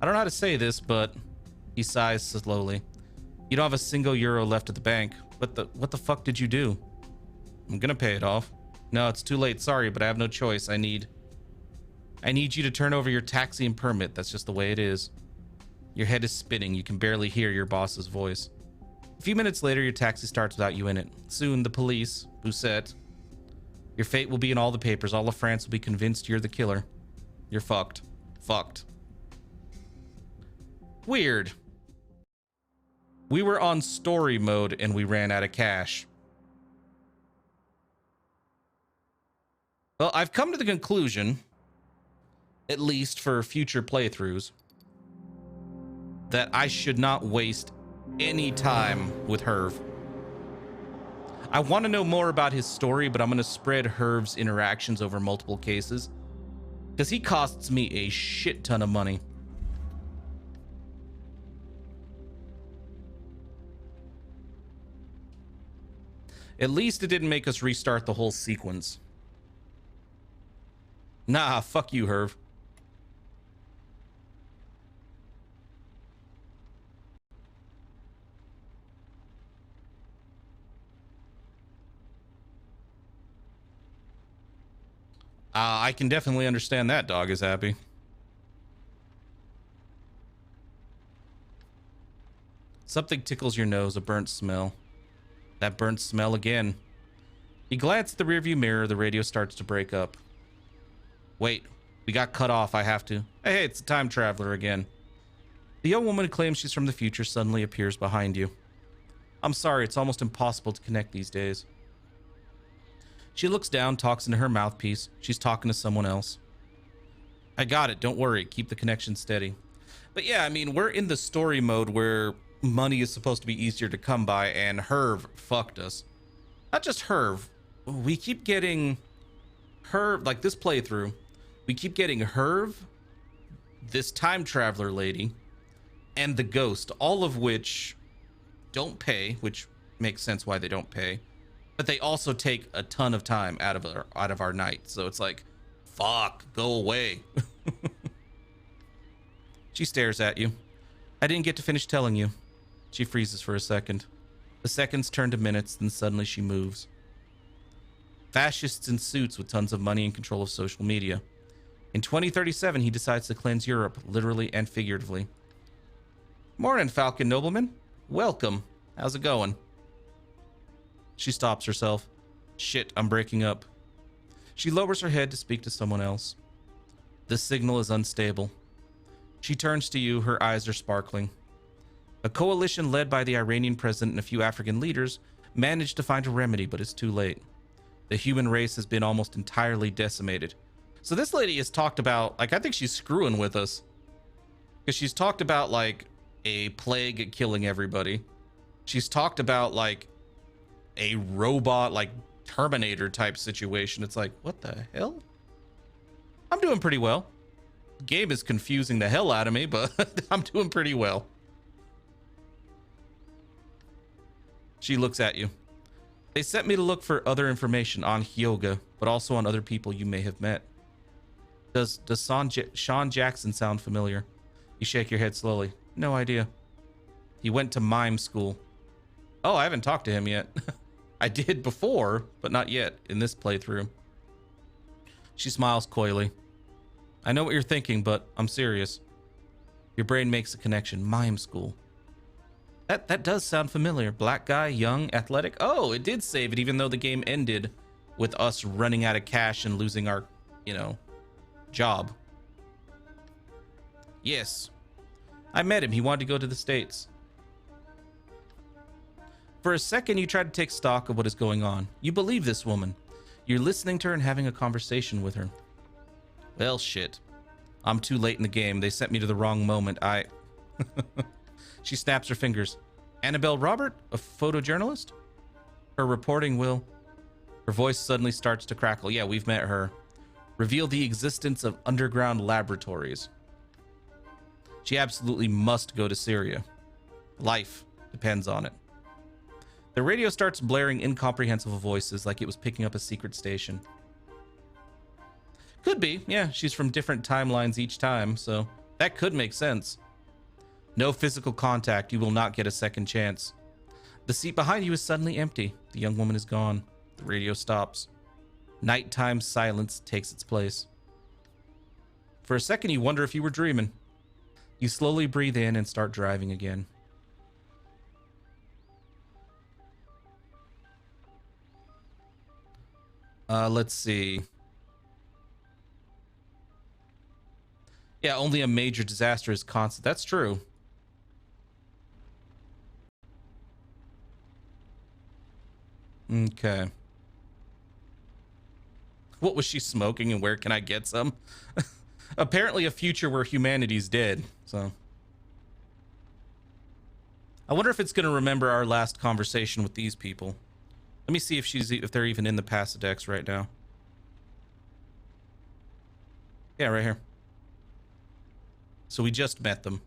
Speaker 1: I don't know how to say this, but he sighs slowly. You don't have a single euro left at the bank. What the fuck did you do? I'm gonna pay it off. No, it's too late. Sorry, but I have no choice. I need you to turn over your taxi and permit. That's just the way it is. Your head is spinning. You can barely hear your boss's voice. A few minutes later, your taxi starts without you in it. Soon, the police, Bousset. Your fate will be in all the papers. All of France will be convinced you're the killer. You're fucked. Fucked. Weird. We were on story mode and we ran out of cash. Well, I've come to the conclusion, at least for future playthroughs, that I should not waste any time with Herve. I want to know more about his story, but I'm going to spread Herve's interactions over multiple cases, because he costs me a shit ton of money. At least it didn't make us restart the whole sequence. Nah, fuck you, Herve. I can definitely understand that dog is happy. Something tickles your nose, a burnt smell. That burnt smell again. You glance at the rearview mirror, the radio starts to break up. Wait, we got cut off, I have to. Hey, it's a time traveler again. The young woman who claims she's from the future suddenly appears behind you. I'm sorry, it's almost impossible to connect these days. She looks down, talks into her mouthpiece. She's talking to someone else. I got it, don't worry, keep the connection steady. But yeah, I mean, we're in the story mode where money is supposed to be easier to come by, and Herve fucked us. Not just Herve. We keep getting Herve, like this playthrough, we keep getting Herve, this time traveler lady, and the ghost, all of which don't pay, which makes sense why they don't pay, but they also take a ton of time out of our night. So it's like, fuck, go away. She stares at you. I didn't get to finish telling you. She freezes for a second. The seconds turn to minutes, then suddenly she moves. Fascists in suits with tons of money and control of social media. In 2037, he decides to cleanse Europe, literally and figuratively. Morning, Falcon Nobleman. Welcome. How's it going? She stops herself. Shit, I'm breaking up. She lowers her head to speak to someone else. The signal is unstable. She turns to you, her eyes are sparkling. A coalition led by the Iranian president and a few African leaders managed to find a remedy, but it's too late. The human race has been almost entirely decimated. So this lady has talked about, like, I think she's screwing with us. Because she's talked about, like, a plague killing everybody. She's talked about, like, a robot, like, Terminator type situation. It's like, what the hell? I'm doing pretty well. The game is confusing the hell out of me, but I'm doing pretty well. She looks at you. They sent me to look for other information on Hyoga, but also on other people you may have met. Does Sean Jackson sound familiar? You shake your head slowly. No idea. He went to mime school. Oh, I haven't talked to him yet. I did before, but not yet in this playthrough. She smiles coyly. I know what you're thinking, but I'm serious. Your brain makes a connection. Mime school. That does sound familiar. Black guy, young, athletic. Oh, it did save it even though the game ended with us running out of cash and losing our, job. Yes. I met him. He wanted to go to the States. For a second, you try to take stock of what is going on. You believe this woman. You're listening to her and having a conversation with her. Well, shit. I'm too late in the game. They sent me to the wrong moment. She snaps her fingers. Annabelle Robert, a photojournalist? Her reporting will... Her voice suddenly starts to crackle. Yeah, we've met her. Reveal the existence of underground laboratories. She absolutely must go to Syria. Life depends on it. The radio starts blaring incomprehensible voices like it was picking up a secret station. Could be, yeah, she's from different timelines each time, so that could make sense. No physical contact, you will not get a second chance. The seat behind you is suddenly empty. The young woman is gone. The radio stops. Nighttime silence takes its place. For a second, you wonder if you were dreaming. You slowly breathe in and start driving again. Let's see. Yeah, only a major disaster is constant. That's true. Okay. What was she smoking and where can I get some? Apparently a future where humanity's dead, so. I wonder if it's going to remember our last conversation with these people. Let me see if they're even in the Passadex right now. Yeah, right here. So we just met them.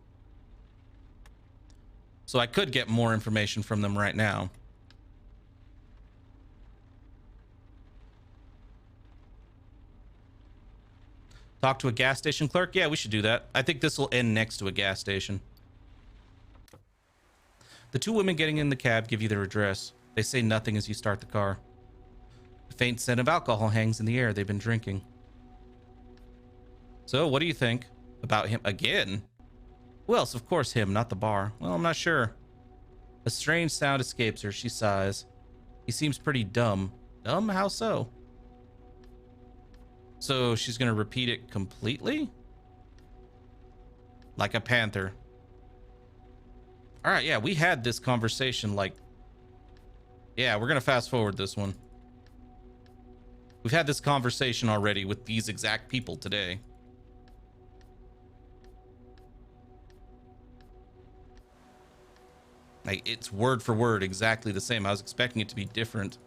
Speaker 1: So I could get more information from them right now. Talk to a gas station clerk? Yeah, we should do that. I think this will end next to a gas station. The two women getting in the cab give you their address. They say nothing as you start the car. A faint scent of alcohol hangs in the air. They've been drinking. So, what do you think about him again? Who else? Of course him, not the bar. Well, I'm not sure. A strange sound escapes her. She sighs. He seems pretty dumb. Dumb? How so? So she's going to repeat it completely? Like a panther. All right, yeah, we had this conversation like... Yeah, we're going to fast forward this one. We've had this conversation already with these exact people today. Like, it's word for word exactly the same. I was expecting it to be different.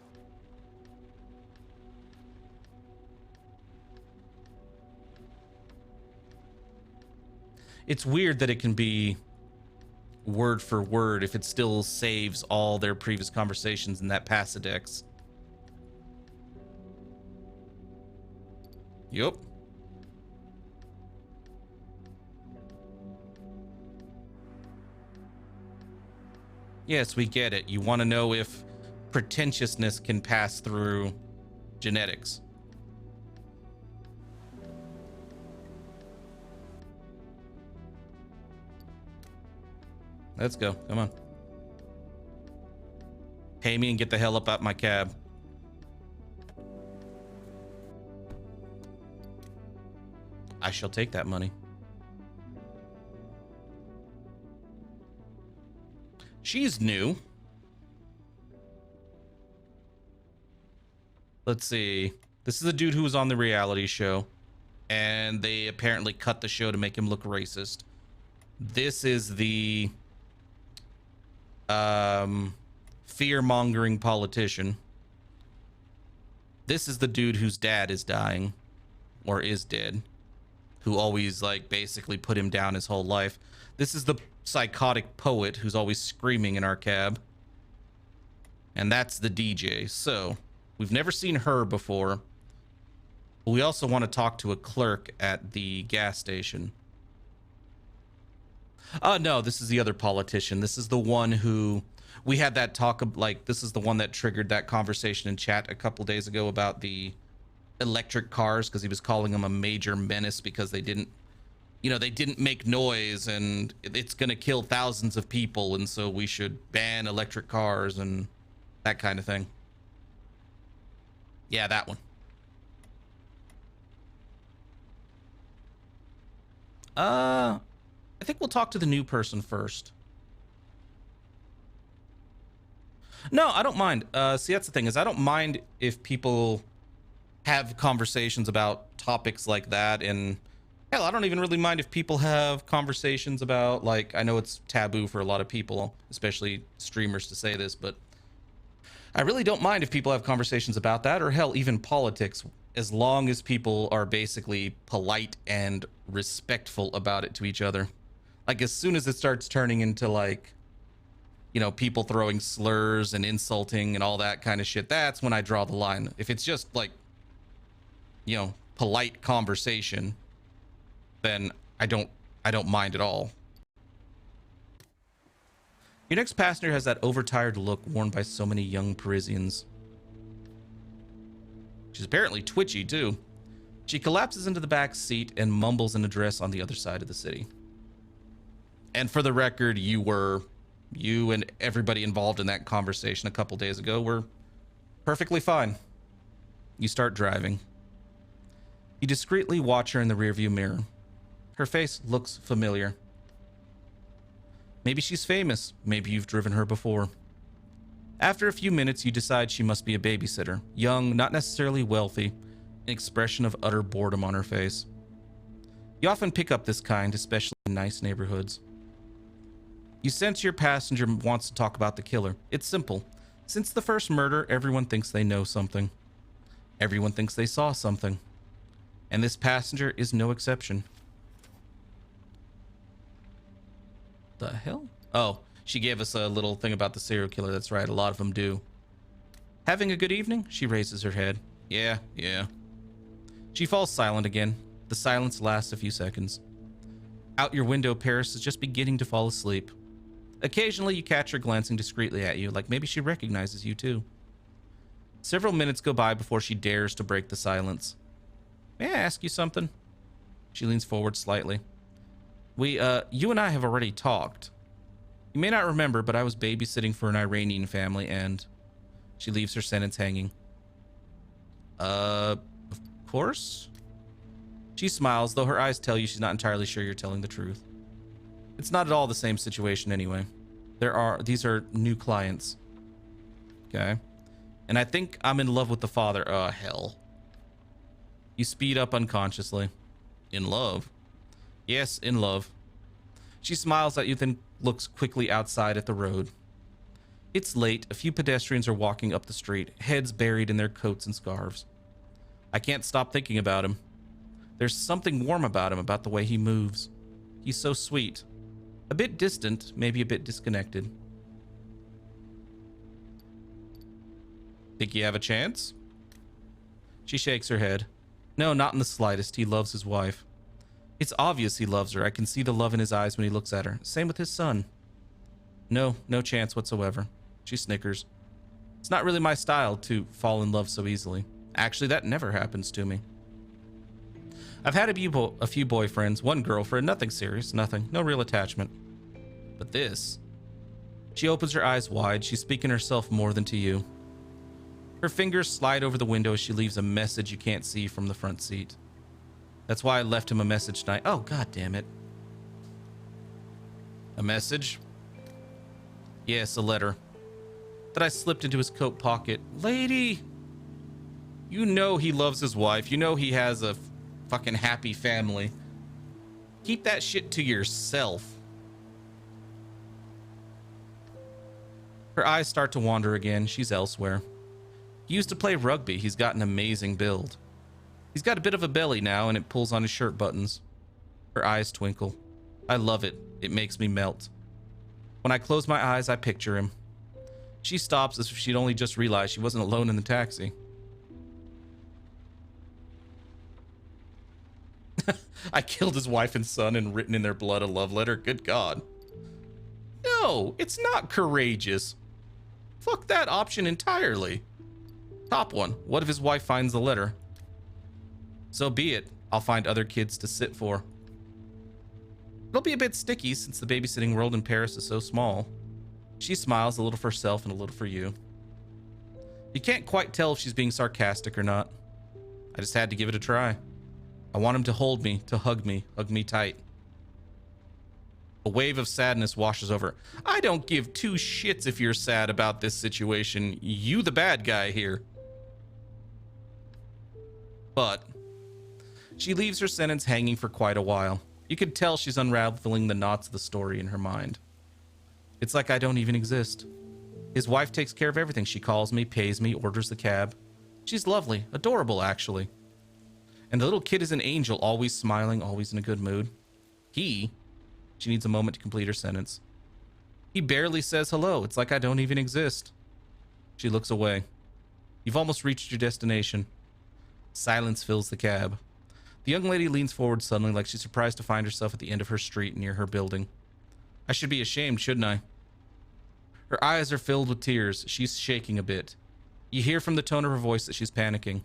Speaker 1: It's weird that it can be word for word if it still saves all their previous conversations in that Passadex. Yup. Yes, we get it. You want to know if pretentiousness can pass through genetics. Let's go. Come on. Pay me and get the hell up out my cab. I shall take that money. She's new. Let's see. This is a dude who was on the reality show, and they apparently cut the show to make him look racist. This is the fear-mongering politician. This is the dude whose dad is dying, or is dead, who always like basically put him down his whole life. This is the psychotic poet who's always screaming in our cab. And that's the DJ. So we've never seen her before. But we also want to talk to a clerk at the gas station. No, this is the other politician. This is the one who we had that talk of, like, this is the one that triggered that conversation in chat a couple days ago about the electric cars, because he was calling them a major menace because they didn't, you know, they didn't make noise and it's going to kill thousands of people. And so we should ban electric cars and that kind of thing. Yeah, that one. I think we'll talk to the new person first. No, I don't mind. See, that's the thing, is I don't mind if people have conversations about topics like that. And hell, I don't even really mind if people have conversations about, like, I know it's taboo for a lot of people, especially streamers, to say this, but I really don't mind if people have conversations about that, or hell, even politics, as long as people are basically polite and respectful about it to each other. Like, as soon as it starts turning into, like, you know, people throwing slurs and insulting and all that kind of shit, that's when I draw the line. If it's just like, you know, polite conversation, then I don't mind at all. Your next passenger has that overtired look worn by so many young Parisians. She's apparently twitchy too. She collapses into the back seat and mumbles an address on the other side of the city. And for the record, you and everybody involved in that conversation a couple days ago were perfectly fine. You start driving. You discreetly watch her in the rearview mirror. Her face looks familiar. Maybe she's famous. Maybe you've driven her before. After a few minutes, you decide she must be a babysitter. Young, not necessarily wealthy, an expression of utter boredom on her face. You often pick up this kind, especially in nice neighborhoods. You sense your passenger wants to talk about the killer. It's simple. Since the first murder, everyone thinks they know something. Everyone thinks they saw something. And this passenger is no exception. The hell? Oh, she gave us a little thing about the serial killer. That's right, a lot of them do. Having a good evening? She raises her head. Yeah. She falls silent again. The silence lasts a few seconds. Out your window, Paris is just beginning to fall asleep. Occasionally, you catch her glancing discreetly at you, like maybe she recognizes you too. Several minutes go by before she dares to break the silence. May I ask you something? She leans forward slightly. You and I have already talked. You may not remember, but I was babysitting for an Iranian family, and she leaves her sentence hanging. Of course? She smiles, though her eyes tell you she's not entirely sure you're telling the truth. It's not at all the same situation anyway. These are new clients. Okay. And I think I'm in love with the father. Oh, hell. You speed up unconsciously. In love? Yes, in love. She smiles at you, then looks quickly outside at the road. It's late. A few pedestrians are walking up the street, heads buried in their coats and scarves. I can't stop thinking about him. There's something warm about him, about the way he moves. He's so sweet. A bit distant, maybe a bit disconnected. Think you have a chance? She shakes her head. No, not in the slightest. He loves his wife. It's obvious he loves her. I can see the love in his eyes when he looks at her. Same with his son. No chance whatsoever. She snickers. It's not really my style to fall in love so easily. Actually, that never happens to me. I've had a few boyfriends, one girlfriend, nothing serious, nothing, no real attachment. But this... She opens her eyes wide. She's speaking herself more than to you. Her fingers slide over the window as she leaves a message you can't see from the front seat. That's why I left him a message tonight. Oh, god damn it. A message? Yes, a letter. That I slipped into his coat pocket. Lady! You know he loves his wife. You know he has a fucking happy family. Keep that shit to yourself. Her eyes start to wander again. She's elsewhere. He used to play rugby. He's got an amazing build. He's got a bit of a belly now, and it pulls on his shirt buttons. Her eyes twinkle. I love it. It makes me melt. When I close my eyes, I picture him. She stops as if she'd only just realized she wasn't alone in the taxi. I killed his wife and son and written in their blood a love letter. Good God. No, it's not courageous. Fuck that option entirely. Top one. What if his wife finds the letter? So be it. I'll find other kids to sit for. It'll be a bit sticky since the babysitting world in Paris is so small. She smiles, a little for herself and a little for you. You can't quite tell if she's being sarcastic or not. I just had to give it a try. I want him to hold me, to hug me tight. A wave of sadness washes over. I don't give two shits if you're sad about this situation. You the bad guy here. But she leaves her sentence hanging for quite a while. You can tell she's unraveling the knots of the story in her mind. It's like I don't even exist. His wife takes care of everything. She calls me, pays me, orders the cab. She's lovely, adorable actually. And the little kid is an angel, always smiling, always in a good mood. She needs a moment to complete her sentence. He barely says hello. It's like I don't even exist. She looks away. You've almost reached your destination. Silence fills the cab. The young lady leans forward suddenly, like she's surprised to find herself at the end of her street near her building. I should be ashamed, shouldn't I? Her eyes are filled with tears. She's shaking a bit. You hear from the tone of her voice that she's panicking.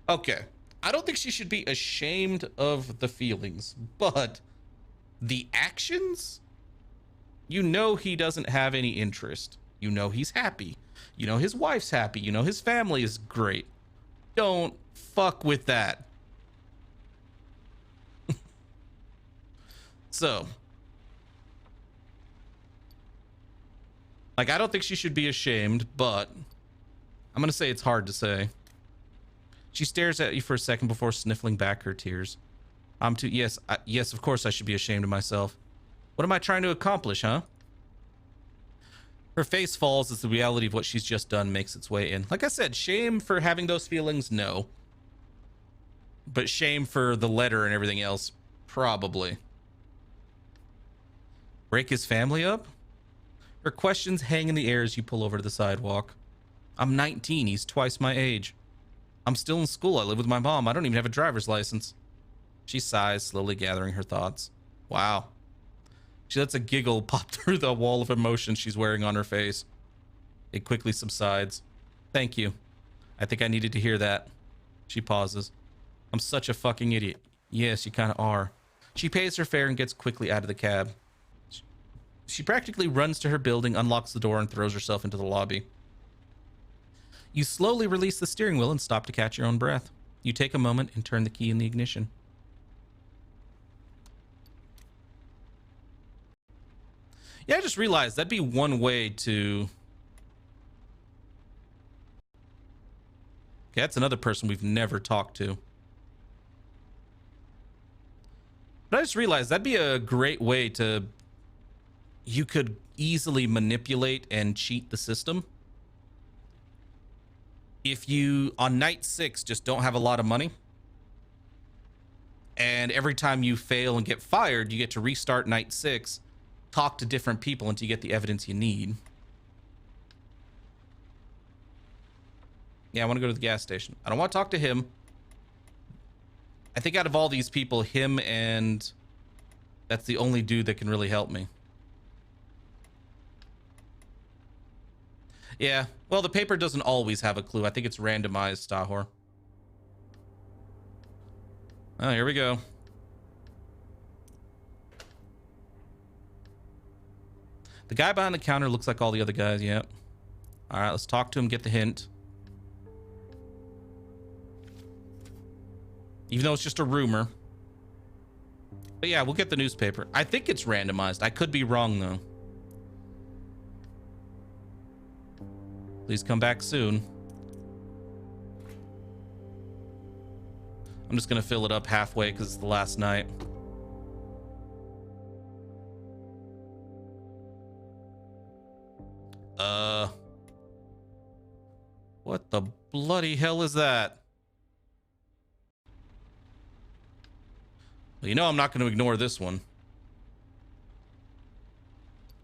Speaker 1: Okay. I don't think she should be ashamed of the feelings, but the actions? You know he doesn't have any interest. You know he's happy. You know his wife's happy. You know his family is great. Don't fuck with that. So, like, I don't think she should be ashamed, but I'm gonna say it's hard to say. She stares at you for a second before sniffling back her tears. Yes, of course I should be ashamed of myself. What am I trying to accomplish, huh? Her face falls as the reality of what she's just done makes its way in. Like I said, shame for having those feelings, no. But shame for the letter and everything else, probably. Break his family up? Her questions hang in the air as you pull over to the sidewalk. I'm 19, he's twice my age. I'm still in school, I live with my mom, I don't even have a driver's license. She sighs, slowly gathering her thoughts. Wow. She lets a giggle pop through the wall of emotion she's wearing on her face. It quickly subsides. Thank you. I think I needed to hear that. She pauses. I'm such a fucking idiot. Yes, you kind of are. She pays her fare and gets quickly out of the cab. She practically runs to her building, unlocks the door, and throws herself into the lobby. You slowly release the steering wheel and stop to catch your own breath. You take a moment and turn the key in the ignition. Yeah, I just realized that'd be one way to... Okay, that's another person we've never talked to. But I just realized that'd be a great way to... You could easily manipulate and cheat the system. If you, on night 6, just don't have a lot of money, and every time you fail and get fired, you get to restart night 6, talk to different people until you get the evidence you need. Yeah, I want to go to the gas station. I don't want to talk to him. I think out of all these people, him and... That's the only dude that can really help me. Yeah, well, the paper doesn't always have a clue. I think it's randomized, Stahor. Oh, here we go. The guy behind the counter looks like all the other guys, yep. All right, let's talk to him, get the hint. Even though it's just a rumor. But yeah, we'll get the newspaper. I think it's randomized. I could be wrong, though. Please come back soon. I'm just gonna fill it up halfway because it's the last night. What the bloody hell is that? Well, you know I'm not going to ignore this one.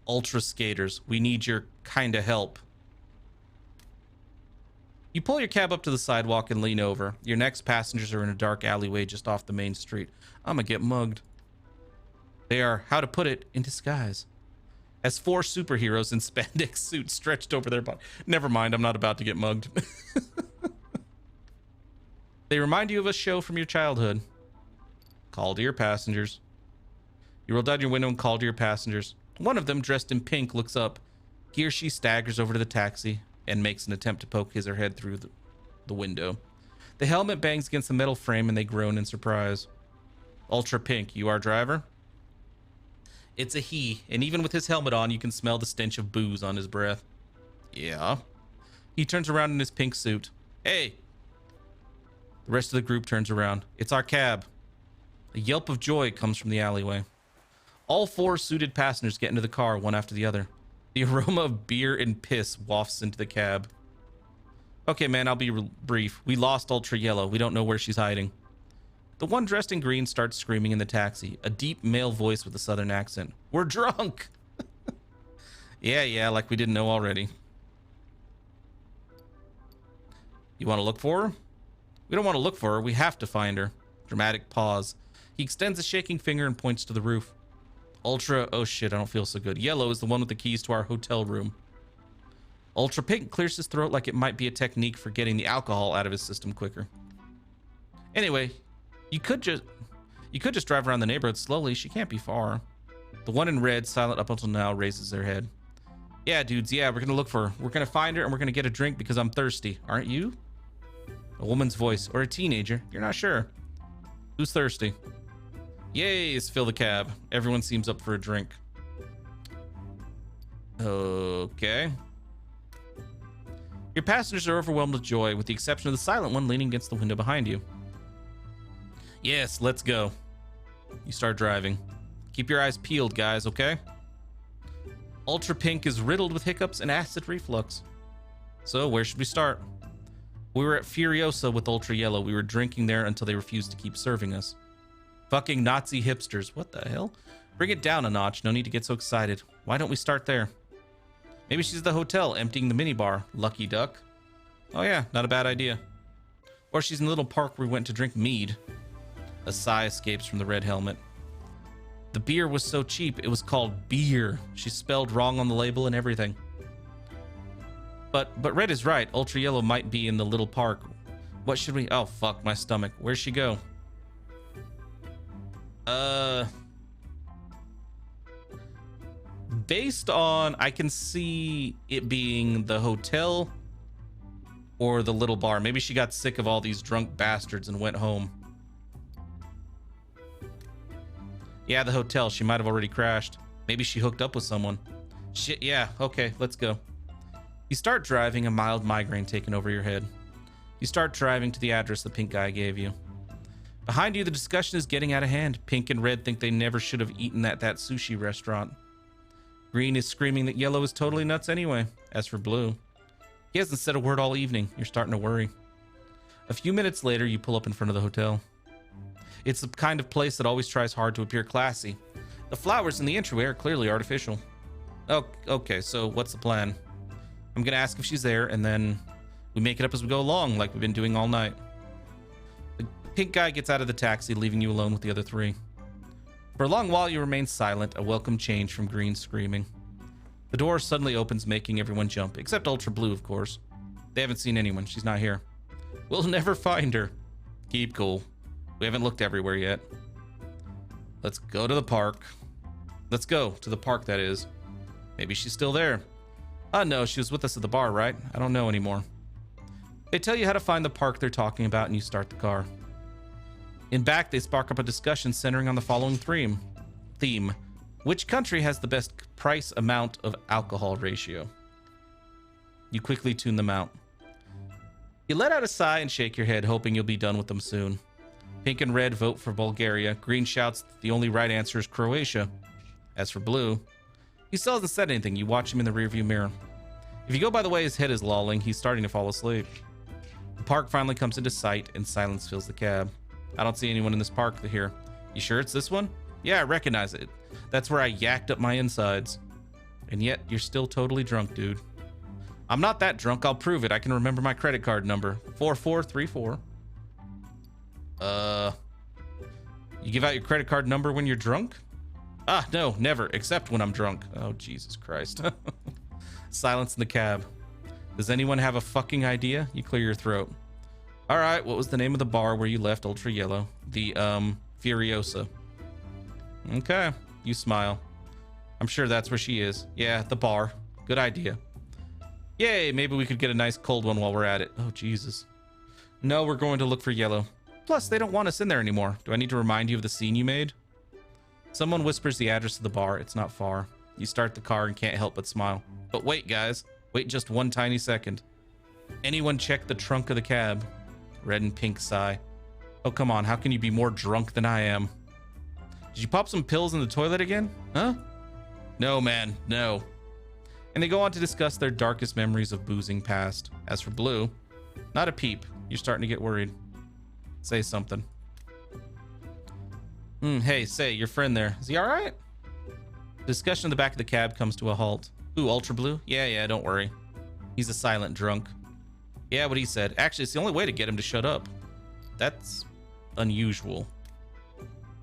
Speaker 1: Ultra skaters, we need your kind of help. You pull your cab up to the sidewalk and lean over. Your next passengers are in a dark alleyway just off the main street. I'm gonna get mugged. They are, how to put it, in disguise. As 4 superheroes in spandex suits stretched over their body. Never mind, I'm not about to get mugged. They remind you of a show from your childhood. Call to your passengers. You roll down your window and call to your passengers. One of them, dressed in pink, looks up. He or she staggers over to the taxi. and makes an attempt to poke his or her head through the window. The helmet bangs against the metal frame and they groan in surprise. Ultra Pink, you our driver? It's a he, and even with his helmet on, you can smell the stench of booze on his breath. Yeah. He turns around in his pink suit. Hey! The rest of the group turns around. It's our cab. A yelp of joy comes from the alleyway. All 4 suited passengers get into the car, one after the other. The aroma of beer and piss wafts into the cab. Okay, man, I'll be brief. We lost Ultra Yellow. We don't know where she's hiding. The one dressed in green starts screaming in the taxi, a deep male voice with a southern accent. We're drunk! Yeah, like we didn't know already. You want to look for her? We don't want to look for her. We have to find her. Dramatic pause. He extends a shaking finger and points to the roof. Ultra, oh shit, I don't feel so good. Yellow is the one with the keys to our hotel room. Ultra Pink clears his throat like it might be a technique for getting the alcohol out of his system quicker. Anyway, you could just drive around the neighborhood slowly. She can't be far. The one in red, silent up until now, raises their head. Yeah, dudes, yeah, we're gonna look for her. We're gonna find her and we're gonna get a drink because I'm thirsty. Aren't you? A woman's voice, or a teenager. You're not sure. Who's thirsty? Yays, fill the cab. Everyone seems up for a drink. Okay. Your passengers are overwhelmed with joy, with the exception of the silent one leaning against the window behind you. Yes, let's go. You start driving. Keep your eyes peeled, guys, okay? Ultra Pink is riddled with hiccups and acid reflux. So, where should we start? We were at Furiosa with Ultra Yellow. We were drinking there until they refused to keep serving us. Fucking Nazi hipsters. What the hell? Bring it down a notch. No need to get so excited. Why don't we start there? Maybe she's at the hotel emptying the minibar. Lucky duck. Oh yeah, not a bad idea. Or she's in the little park where we went to drink mead. A sigh escapes from the red helmet. The beer was so cheap, it was called beer. She spelled wrong on the label and everything. But Red is right. Ultra Yellow might be in the little park. What should we... Oh, fuck, my stomach. Where'd she go? Based on... I can see it being the hotel or the little bar. Maybe she got sick of all these drunk bastards and went home. Yeah, the hotel. She might have already crashed. Maybe she hooked up with someone. Shit, yeah. Okay, let's go. You start driving, a mild migraine taking over your head. You start driving to the address the pink guy gave you. Behind you, the discussion is getting out of hand. Pink and red think they never should have eaten at that sushi restaurant. Green is screaming that yellow is totally nuts anyway. As for blue, he hasn't said a word all evening. You're starting to worry. A few minutes later, you pull up in front of the hotel. It's the kind of place that always tries hard to appear classy. The flowers in the entryway are clearly artificial. Oh, okay, so what's the plan? I'm gonna ask if she's there, and then we make it up as we go along, like we've been doing all night. The pink guy gets out of the taxi, leaving you alone with the other 3. For a long while, you remain silent, a welcome change from Green screaming. The door suddenly opens, making everyone jump, except Ultra Blue, of course. They haven't seen anyone. She's not here. We'll never find her. Keep cool. We haven't looked everywhere yet. Let's go to the park. Let's go to the park, that is. Maybe she's still there. No, she was with us at the bar, right? I don't know anymore. They tell you how to find the park they're talking about, and you start the car. In back, they spark up a discussion centering on the following theme. Which country has the best price amount of alcohol ratio? You quickly tune them out. You let out a sigh and shake your head, hoping you'll be done with them soon. Pink and red vote for Bulgaria. Green shouts that the only right answer is Croatia. As for Blue, he still hasn't said anything. You watch him in the rearview mirror. If you go by the way his head is lolling, he's starting to fall asleep. The park finally comes into sight and silence fills the cab. I don't see anyone in this park here. You sure it's this one? Yeah, I recognize it. That's where I yacked up my insides. And yet, you're still totally drunk, dude. I'm not that drunk. I'll prove it. I can remember my credit card number. 4434. You give out your credit card number when you're drunk? Ah, no, never, except when I'm drunk. Oh, Jesus Christ. Silence in the cab. Does anyone have a fucking idea? You clear your throat. All right, what was the name of the bar where you left Ultra Yellow? The, Furiosa. Okay, you smile. I'm sure that's where she is. Yeah, the bar. Good idea. Yay, maybe we could get a nice cold one while we're at it. Oh, Jesus. No, we're going to look for yellow. Plus, they don't want us in there anymore. Do I need to remind you of the scene you made? Someone whispers the address of the bar. It's not far. You start the car and can't help but smile. But wait, guys. Wait just one tiny second. Anyone check the trunk of the cab? Red and pink sigh. Oh, come on. How can you be more drunk than I am? Did you pop some pills in the toilet again? Huh? No, man. No. And they go on to discuss their darkest memories of boozing past. As for Blue, not a peep. You're starting to get worried. Say something. Hey, say, your friend there. Is he all right? Discussion in the back of the cab comes to a halt. Ooh, Ultra Blue? Yeah, don't worry. He's a silent drunk. Yeah, what he said. Actually, it's the only way to get him to shut up. That's unusual.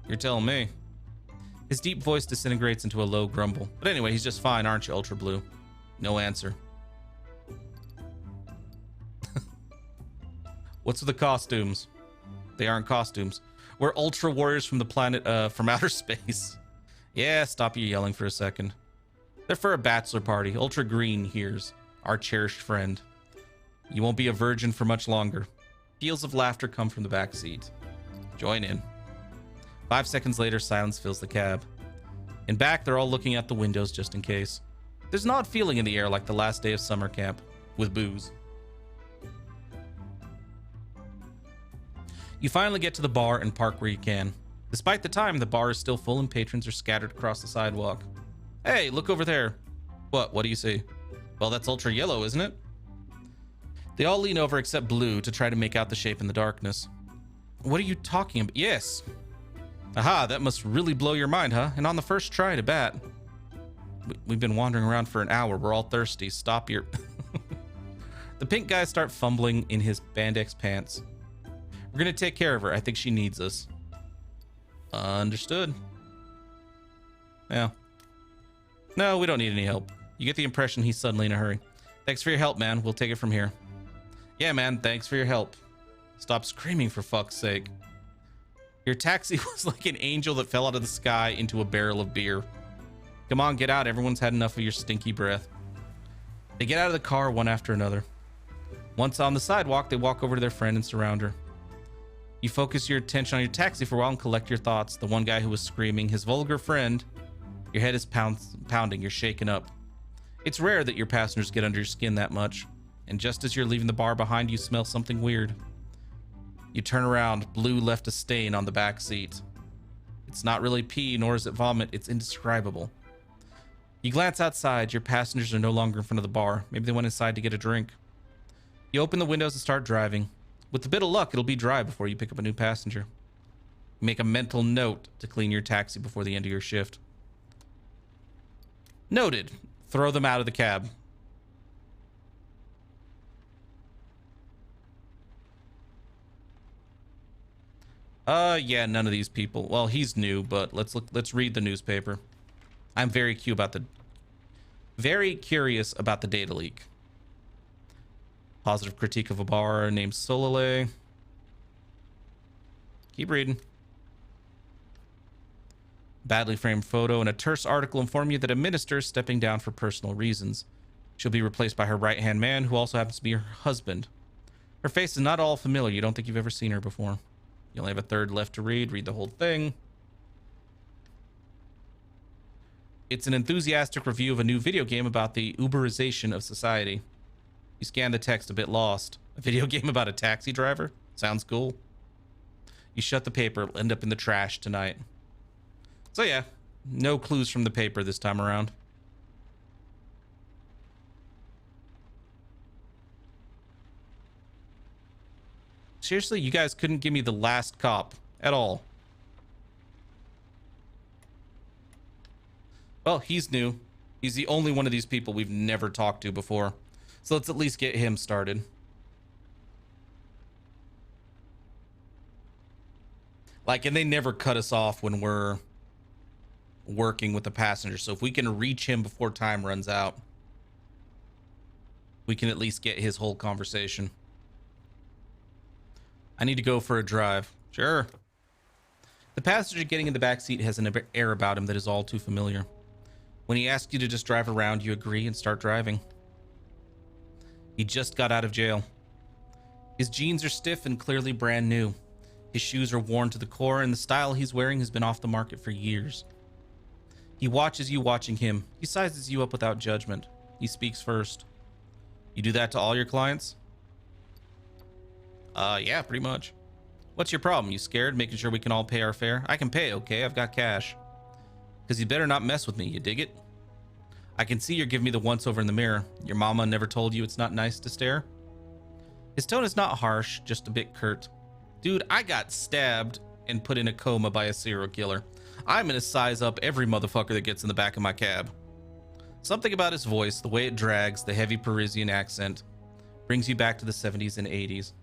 Speaker 1: You're telling me. His deep voice disintegrates into a low grumble. But anyway, he's just fine, aren't you, Ultra Blue? No answer. What's with the costumes? They aren't costumes. We're ultra warriors from the planet, from outer space. Yeah, stop your yelling for a second. They're for a bachelor party. Ultra Green here's our cherished friend. You won't be a virgin for much longer. Peals of laughter come from the back seat. Join in. 5 seconds later, silence fills the cab. In back, they're all looking out the windows just in case. There's an odd feeling in the air like the last day of summer camp, with booze. You finally get to the bar and park where you can. Despite the time, the bar is still full and patrons are scattered across the sidewalk. Hey, look over there. What do you see? Well, that's ultra yellow, isn't it? They all lean over except Blue to try to make out the shape in the darkness. What are you talking about? Yes. Aha, that must really blow your mind, huh? And on the first try to bat. We've been wandering around for an hour. We're all thirsty. Stop your... The pink guys start fumbling in his Bandex pants. We're gonna take care of her. I think she needs us. Understood. Yeah. No, we don't need any help. You get the impression he's suddenly in a hurry. Thanks for your help, man. We'll take it from here. Yeah, man. Thanks for your help. Stop screaming, for fuck's sake. Your taxi was like an angel that fell out of the sky into a barrel of beer. Come on, get out. Everyone's had enough of your stinky breath. They get out of the car one after another. Once on the sidewalk, they walk over to their friend and surround her. You focus your attention on your taxi for a while and collect your thoughts. The one guy who was screaming, his vulgar friend. Your head is pounding. You're shaken up. It's rare that your passengers get under your skin that much. And just as you're leaving the bar behind, you smell something weird. You turn around. Blue left a stain on the back seat. It's not really pee, nor is it vomit. It's indescribable. You glance outside. Your passengers are no longer in front of the bar. Maybe they went inside to get a drink. You open the windows and start driving. With a bit of luck, it'll be dry before you pick up a new passenger. Make a mental note to clean your taxi before the end of your shift. Noted. Throw them out of the cab. Yeah, none of these people. Well, he's new, but let's read the newspaper. I'm very curious about the data leak. Positive critique of a bar named Solale. Keep reading. Badly framed photo and a terse article inform you that a minister is stepping down for personal reasons. She'll be replaced by her right-hand man, who also happens to be her husband. Her face is not all familiar. You don't think you've ever seen her before. You only have a third left to read. Read the whole thing. It's an enthusiastic review of a new video game about the Uberization of society. You scan the text a bit lost. A video game about a taxi driver? Sounds cool. You shut the paper. It'll end up in the trash tonight. So yeah, no clues from the paper this time around. Seriously, you guys couldn't give me the last cop at all. Well, he's new. He's the only one of these people we've never talked to before. So let's at least get him started. Like, and they never cut us off when we're working with the passenger. So if we can reach him before time runs out, we can at least get his whole conversation. I need to go for a drive. Sure. The passenger getting in the back seat has an air about him that is all too familiar. When he asks you to just drive around, you agree and start driving. He just got out of jail. His jeans are stiff and clearly brand new. His shoes are worn to the core, and the style he's wearing has been off the market for years. He watches you watching him. He sizes you up without judgment. He speaks first. You do that to all your clients? Yeah, pretty much. What's your problem? You scared? Making sure we can all pay our fare? I can pay, okay? I've got cash. Because you better not mess with me, you dig it? I can see you're giving me the once over in the mirror. Your mama never told you it's not nice to stare? His tone is not harsh, just a bit curt. Dude, I got stabbed and put in a coma by a serial killer. I'm gonna size up every motherfucker that gets in the back of my cab. Something about his voice, the way it drags, the heavy Parisian accent, brings you back to the 70s and 80s.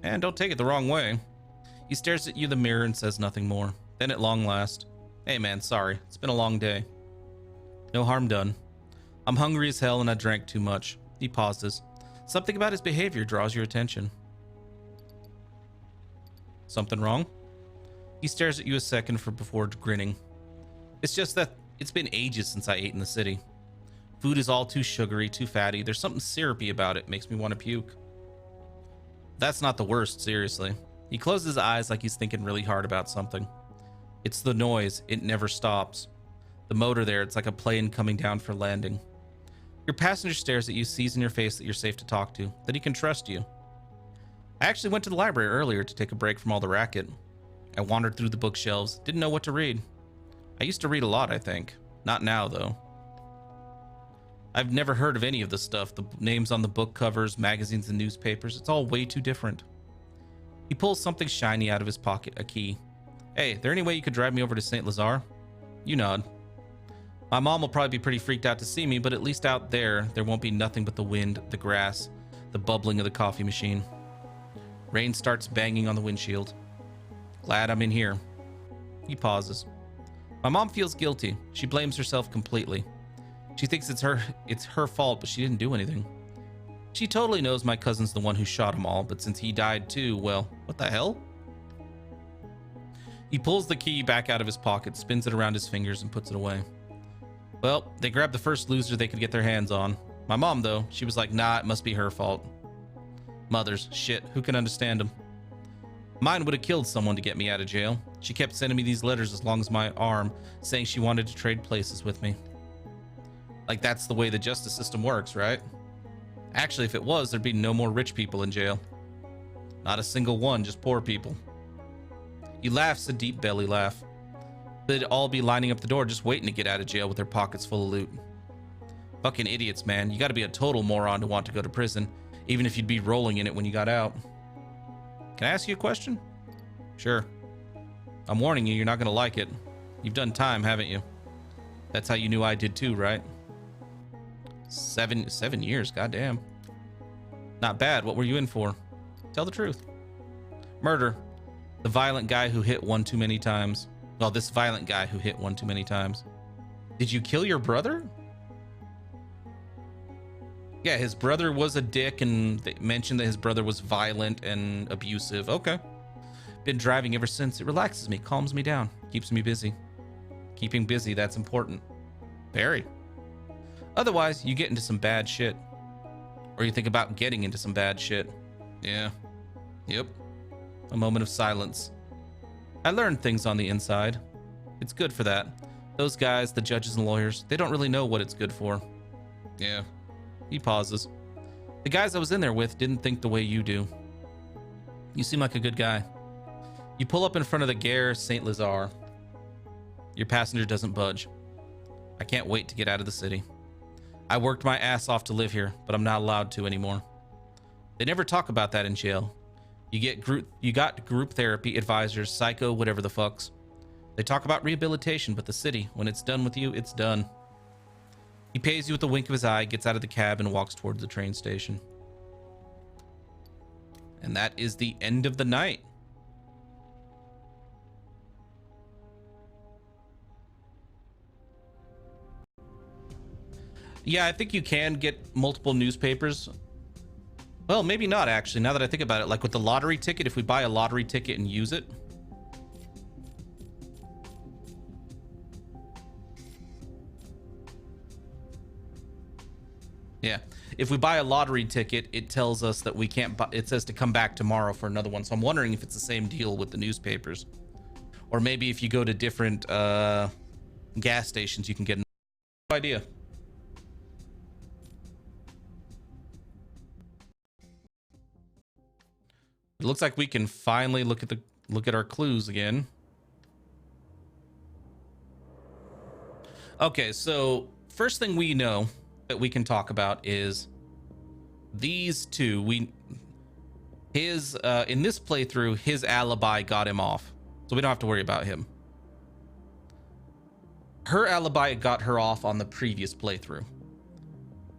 Speaker 1: And don't take it the wrong way. He stares at you in the mirror and says nothing more. Then at long last, hey man, sorry. It's been a long day. No harm done. I'm hungry as hell and I drank too much. He pauses. Something about his behavior draws your attention. Something wrong? He stares at you a second before grinning. It's just that it's been ages since I ate in the city. Food is all too sugary, too fatty. There's something syrupy about it. Makes me want to puke. That's not the worst, seriously. He closes his eyes like he's thinking really hard about something. It's the noise. It never stops. The motor there, it's like a plane coming down for landing. Your passenger stares at you, sees in your face that you're safe to talk to, that he can trust you. I actually went to the library earlier to take a break from all the racket. I wandered through the bookshelves, didn't know what to read. I used to read a lot, I think. Not now, though. I've never heard of any of this stuff. The names on the book covers, magazines and newspapers, it's all way too different. He pulls something shiny out of his pocket, a key. Hey, there any way you could drive me over to St. Lazare? You nod. My mom will probably be pretty freaked out to see me, but at least out there won't be nothing but the wind, the grass, the bubbling of the coffee machine. Rain starts banging on the windshield. Glad I'm in here. He pauses. My mom feels guilty. She blames herself completely. She thinks it's her fault, but she didn't do anything. She totally knows my cousin's the one who shot them all, but since he died too, well, what the hell? He pulls the key back out of his pocket, spins it around his fingers, and puts it away. Well, they grabbed the first loser they could get their hands on. My mom, though, she was like, nah, it must be her fault. Mothers, shit, who can understand them? Mine would have killed someone to get me out of jail. She kept sending me these letters as long as my arm, saying she wanted to trade places with me. Like, that's the way the justice system works, right? Actually, if it was, there'd be no more rich people in jail. Not a single one, just poor people. He laughs a deep belly laugh. They'd all be lining up the door just waiting to get out of jail with their pockets full of loot. Fucking idiots, man. You gotta be a total moron to want to go to prison, even if you'd be rolling in it when you got out. Can I ask you a question? Sure. I'm warning you, you're not gonna like it. You've done time, haven't you? That's how you knew I did too, right? 7 years, goddamn. Not bad. What were you in for? Tell the truth. Murder. The violent guy who hit one too many times. Well, this violent guy who hit one too many times. Did you kill your brother? Yeah, his brother was a dick, and they mentioned that his brother was violent and abusive. Okay. Been driving ever since. It relaxes me, calms me down, keeps me busy. Keeping busy, that's important. Very. Otherwise, you get into some bad shit. Or you think about getting into some bad shit. Yeah. Yep. A moment of silence. I learned things on the inside. It's good for that. Those guys, the judges and lawyers, they don't really know what it's good for. Yeah. He pauses. The guys I was in there with didn't think the way you do. You seem like a good guy. You pull up in front of the Gare St. Lazare. Your passenger doesn't budge. I can't wait to get out of the city. I worked my ass off to live here, but I'm not allowed to anymore. They never talk about that in jail. You got group therapy, advisors, psycho, whatever the fucks. They talk about rehabilitation, but the city, when it's done with you, it's done. He pays you with a wink of his eye, gets out of the cab, and walks towards the train station. And that is the end of the night. Yeah, I think you can get multiple newspapers. Well, maybe not, actually, now that I think about it. Like with the lottery ticket, if we buy a lottery ticket and use it. Yeah. If we buy a lottery ticket, it tells us that we can't buy, it says to come back tomorrow for another one. So I'm wondering if it's the same deal with the newspapers. Or maybe if you go to different gas stations, you can get no idea. It looks like we can finally look at our clues again. Okay, so first thing we know that we can talk about is these two. In this playthrough, his alibi got him off, so we don't have to worry about him. Her alibi got her off on the previous playthrough,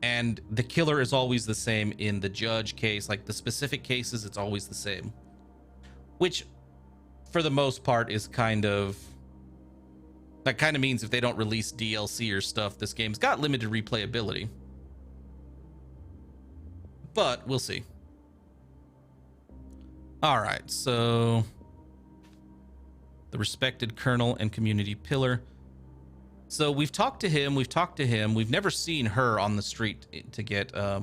Speaker 1: and the killer is always the same in the judge case. Like the specific cases, it's always the same, which for the most part is kind of means if they don't release DLC or stuff, this game's got limited replayability, but we'll see. All right, so the respected colonel and community pillar. So we've talked to him. We've never seen her on the street to get a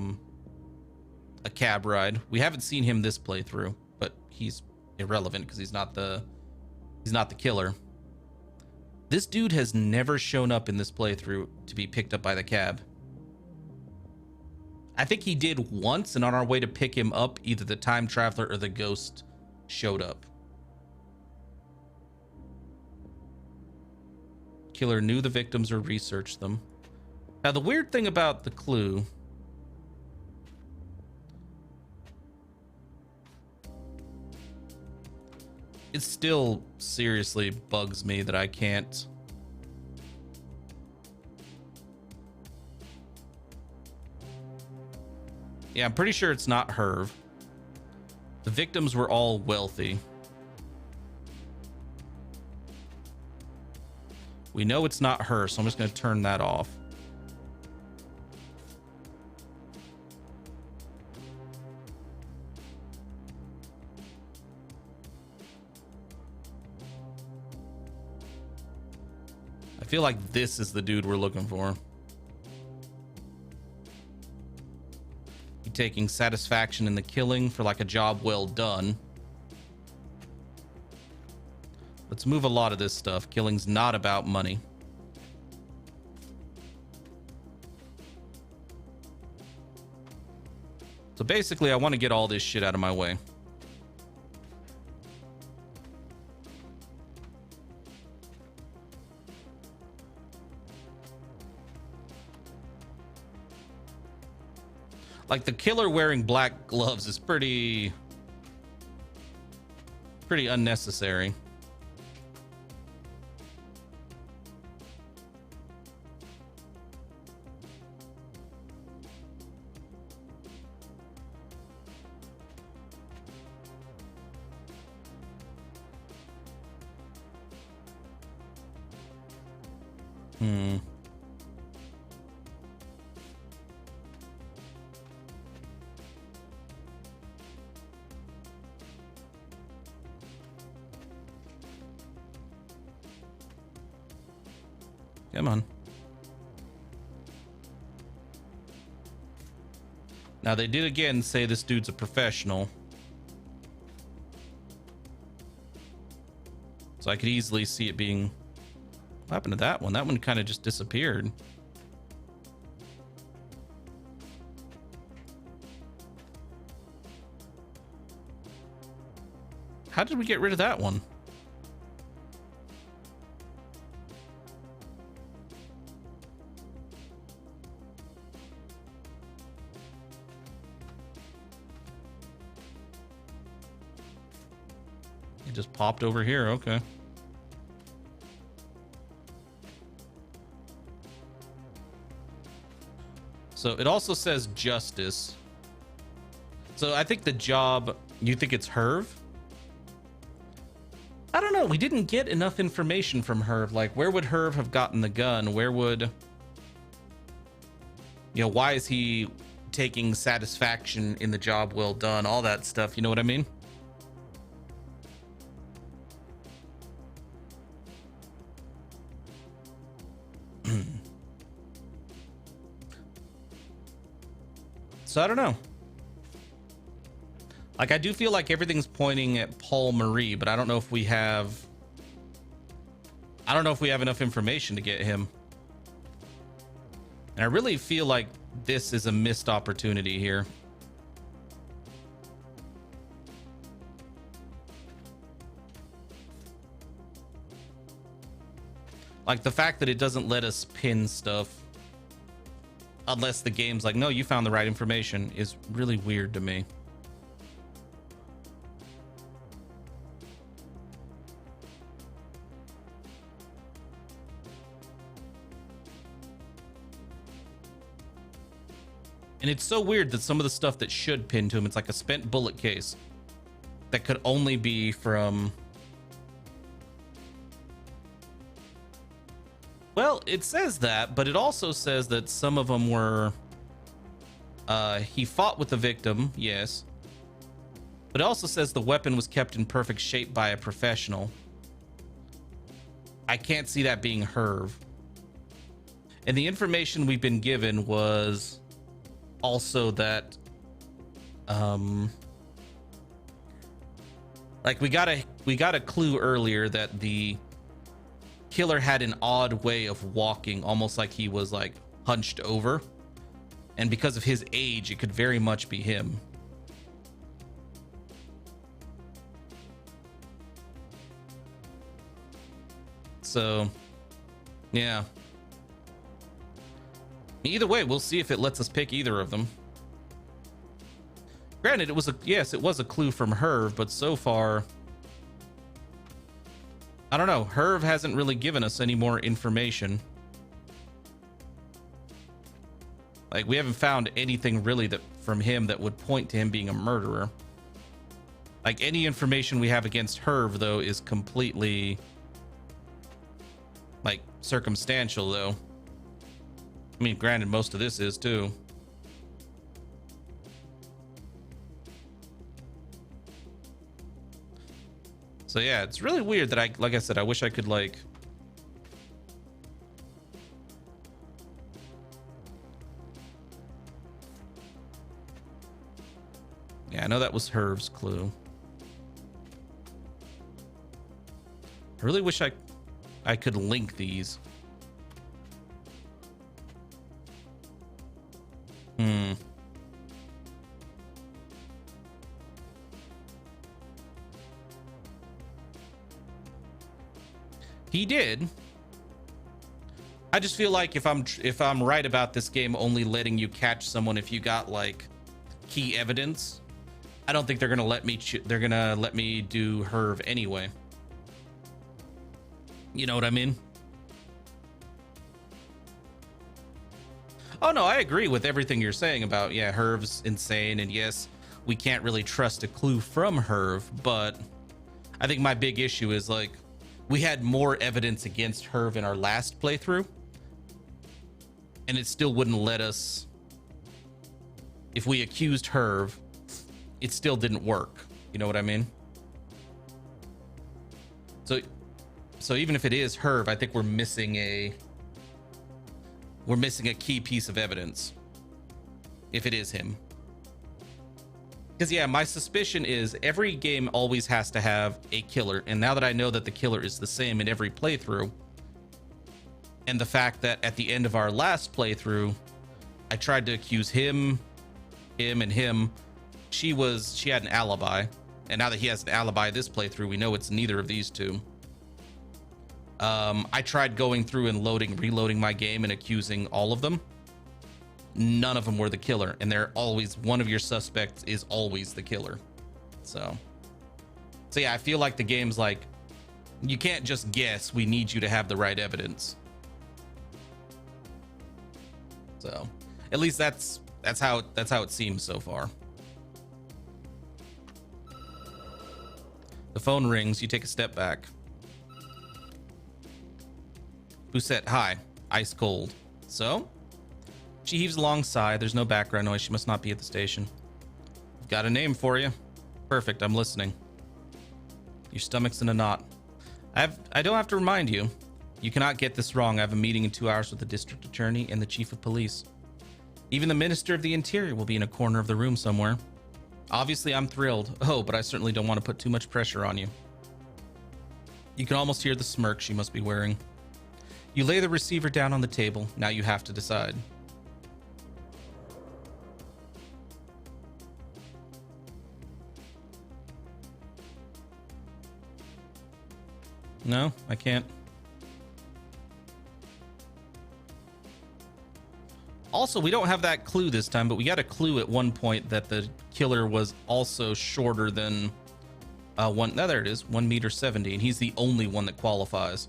Speaker 1: cab ride. We haven't seen him this playthrough, but he's irrelevant because he's not the killer. This dude has never shown up in this playthrough to be picked up by the cab. I think he did once, and on our way to pick him up, either the time traveler or the ghost showed up. Killer knew the victims or researched them. Now, the weird thing about the clue, it still seriously bugs me that I can't. Yeah, I'm pretty sure it's not Herv. The victims were all wealthy. We know it's not her, so I'm just going to turn that off. I feel like this is the dude we're looking for. Taking satisfaction in the killing for like a job well done. Let's move a lot of this stuff. Killing's not about money. So basically, I want to get all this shit out of my way. Like the killer wearing black gloves is pretty unnecessary. Come on. Now they did again say this dude's a professional. So I could easily see it being... What happened to that one? That one kind of just disappeared. How did we get rid of that one? It just popped over here. Okay. So it also says justice. So I think the job, you think it's Herv? I don't know. We didn't get enough information from Herv. Like, where would Herv have gotten the gun? Where would, you know, why is he taking satisfaction in the job well done? All that stuff. You know what I mean? So I don't know. Like, I do feel like everything's pointing at Paul Marie, but I don't know if we have enough information to get him. And I really feel like this is a missed opportunity here. Like, the fact that it doesn't let us pin stuff unless the game's like, no, you found the right information, is really weird to me. And it's so weird that some of the stuff that should pin to him, it's like a spent bullet case that could only be from... Well, it says that, but it also says that some of them were... he fought with the victim, yes. But it also says the weapon was kept in perfect shape by a professional. I can't see that being Herv. And the information we've been given was also that... like, we got a clue earlier that the killer had an odd way of walking, almost like he was like hunched over, and because of his age, it could very much be him. So yeah, either way, we'll see if it lets us pick either of them. Granted, it was a clue from Herv, but so far, I don't know. Herv hasn't really given us any more information. Like, we haven't found anything really that from him that would point to him being a murderer. Like, any information we have against Herv, though, is completely, like, circumstantial, though. I mean, granted, most of this is, too. So yeah, it's really weird that like I said, I wish I could, like... Yeah, I know that was Herv's clue. I really wish I could link these. He did. I just feel like if I'm right about this game only letting you catch someone if you got like key evidence, I don't think they're gonna let me do Herv anyway. You know what I mean? Oh no, I agree with everything you're saying about, yeah, Herv's insane, and yes, we can't really trust a clue from Herv, but I think my big issue is, like, we had more evidence against Herv in our last playthrough, and it still wouldn't let us. If we accused Herv, it still didn't work. You know what I mean? So even if it is Herv, I think we're missing a key piece of evidence. If it is him. Because yeah, my suspicion is every game always has to have a killer, and now that I know that the killer is the same in every playthrough, and the fact that at the end of our last playthrough, I tried to accuse him, and him, she had an alibi, and now that he has an alibi this playthrough, we know it's neither of these two. I tried going through and reloading my game and accusing all of them. None of them were the killer, and they're always, one of your suspects is always the killer. So yeah, I feel like the game's like, you can't just guess, we need you to have the right evidence. So at least that's how it seems so far. The phone rings, you take a step back. Bousette, hi. Ice cold. So? She heaves a long sigh. There's no background noise. She must not be at the station. I've got a name for you. Perfect. I'm listening. Your stomach's in a knot. I don't have to remind you. You cannot get this wrong. I have a meeting in 2 hours with the district attorney and the chief of police. Even the Minister of the Interior will be in a corner of the room somewhere. Obviously, I'm thrilled. Oh, but I certainly don't want to put too much pressure on you. You can almost hear the smirk she must be wearing. You lay the receiver down on the table. Now you have to decide. No, I can't. Also, we don't have that clue this time, but we got a clue at one point that the killer was also shorter than one. No, there it is, 1.70 meters, and he's the only one that qualifies.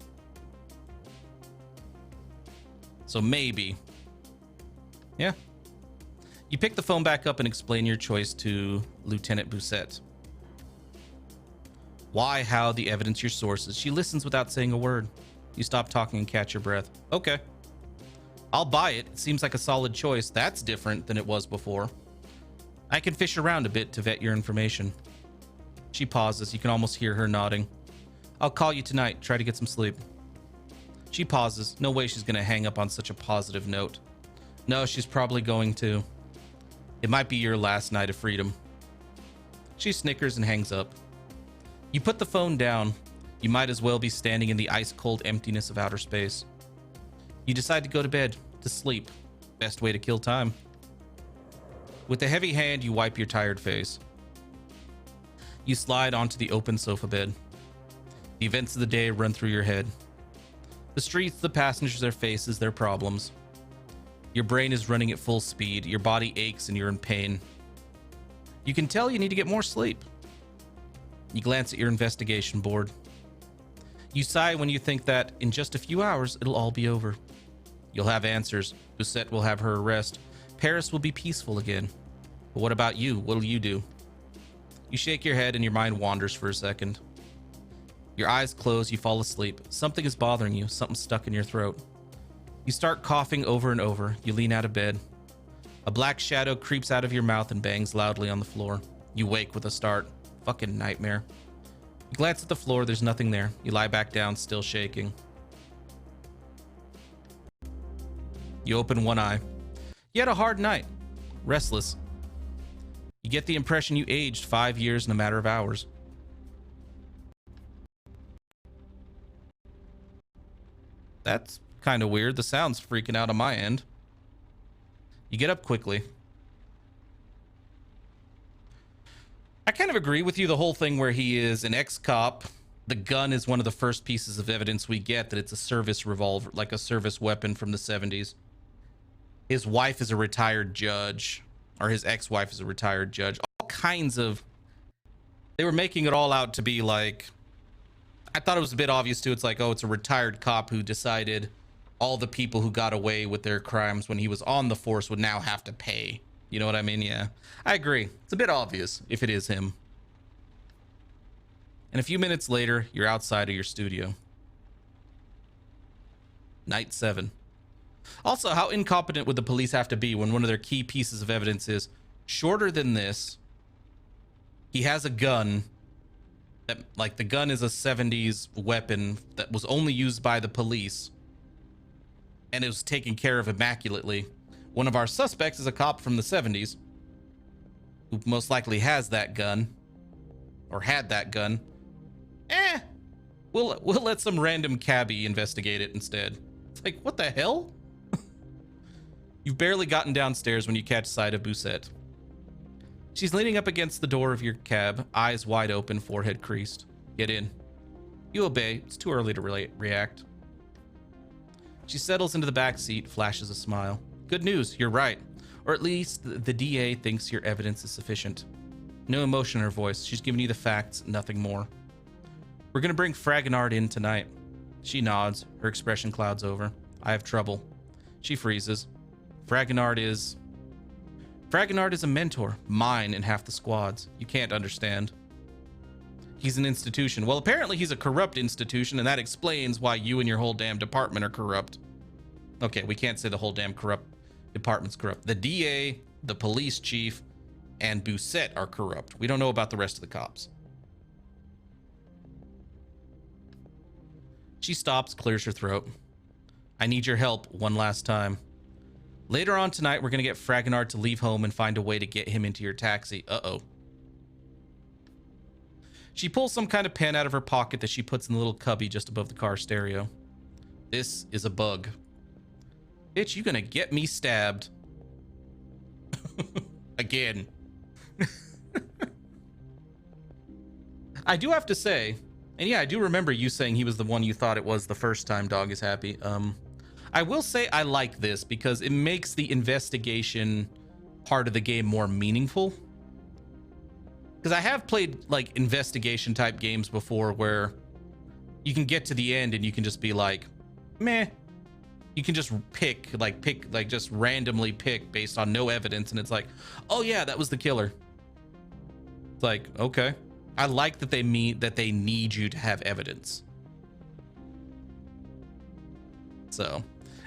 Speaker 1: So maybe. Yeah. You pick the phone back up and explain your choice to Lieutenant Bousset. Why, how, the evidence, your sources. She listens without saying a word. You stop talking and catch your breath. Okay. I'll buy it. It seems like a solid choice. That's different than it was before. I can fish around a bit to vet your information. She pauses. You can almost hear her nodding. I'll call you tonight. Try to get some sleep. She pauses. No way she's going to hang up on such a positive note. No, she's probably going to. It might be your last night of freedom. She snickers and hangs up. You put the phone down. You might as well be standing in the ice-cold emptiness of outer space. You decide to go to bed, to sleep. Best way to kill time. With a heavy hand, you wipe your tired face. You slide onto the open sofa bed. The events of the day run through your head. The streets, the passengers, their faces, their problems. Your brain is running at full speed. Your body aches and you're in pain. You can tell you need to get more sleep. You glance at your investigation board. You sigh when you think that in just a few hours, it'll all be over. You'll have answers. Bousset will have her arrest. Paris will be peaceful again. But what about you? What'll you do? You shake your head and your mind wanders for a second. Your eyes close, you fall asleep. Something is bothering you, something stuck in your throat. You start coughing over and over. You lean out of bed. A black shadow creeps out of your mouth and bangs loudly on the floor. You wake with a start. Fucking nightmare. You glance at the floor, there's nothing there. You lie back down, still shaking. You open one eye. You had a hard night. Restless. You get the impression you aged 5 years in a matter of hours. That's kind of weird. The sound's freaking out on my end. You get up quickly. I kind of agree with you, the whole thing where he is an ex-cop. The gun is one of the first pieces of evidence we get that it's a service revolver, like a service weapon from the 70s. His wife is a retired judge, or his ex-wife is a retired judge. All kinds of... They were making it all out to be like... I thought it was a bit obvious too. It's like, oh, it's a retired cop who decided all the people who got away with their crimes when he was on the force would now have to pay. You know what I mean? Yeah, I agree. It's a bit obvious if it is him. And a few minutes later, you're outside of your studio. Night 7. Also, how incompetent would the police have to be when one of their key pieces of evidence is shorter than this? He has a gun. That, like, the gun is a 70s weapon that was only used by the police. And it was taken care of immaculately. One of our suspects is a cop from the 70s who most likely has that gun, or had that gun. We'll let some random cabbie investigate it instead. It's like, what the hell? You've barely gotten downstairs when you catch sight of Bousset. She's leaning up against the door of your cab, eyes wide open, forehead creased. Get in. You obey. It's too early to react. She settles into the back seat, flashes a smile. Good news, you're right. Or at least the DA thinks your evidence is sufficient. No emotion in her voice. She's giving you the facts, nothing more. We're gonna bring Fragonard in tonight. She nods. Her expression clouds over. I have trouble. She freezes. Fragonard is a mentor. Mine and half the squad's. You can't understand. He's an institution. Well, apparently he's a corrupt institution, and that explains why you and your whole damn department are corrupt. Okay, we can't say the whole damn department's corrupt. The DA, the police chief, and Bousset are corrupt. We don't know about the rest of the cops. She stops, clears her throat. I need your help one last time. Later on tonight, we're going to get Fragonard to leave home and find a way to get him into your taxi. Uh-oh. She pulls some kind of pen out of her pocket that she puts in the little cubby just above the car stereo. This is a bug. Bitch, you gonna get me stabbed. Again. I do have to say, and yeah, I do remember you saying he was the one you thought it was the first time Dog is Happy. I will say I like this because it makes the investigation part of the game more meaningful. Because I have played like investigation type games before where you can get to the end and you can just be like, meh. You can just pick, just randomly pick based on no evidence. And it's like, oh yeah, that was the killer. It's like, okay. I like that they need you to have evidence. So,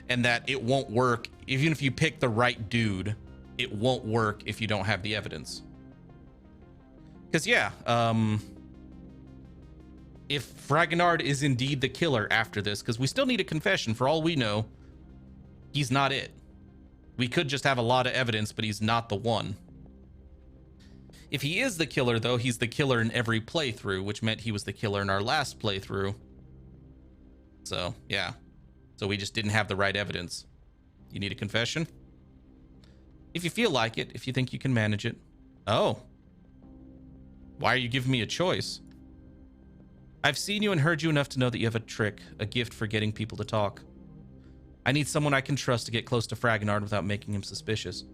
Speaker 1: and that it won't work. Even if you pick the right dude, it won't work if you don't have the evidence. Because yeah, if Fragonard is indeed the killer after this, because we still need a confession, for all we know, he's not it. We could just have a lot of evidence, but he's not the one. If he is the killer, though, he's the killer in every playthrough, which meant he was the killer in our last playthrough. So, yeah. So we just didn't have the right evidence. You need a confession? If you feel like it, if you think you can manage it. Oh. Why are you giving me a choice? I've seen you and heard you enough to know that you have a trick, a gift for getting people to talk. I need someone I can trust to get close to Fragonard without making him suspicious.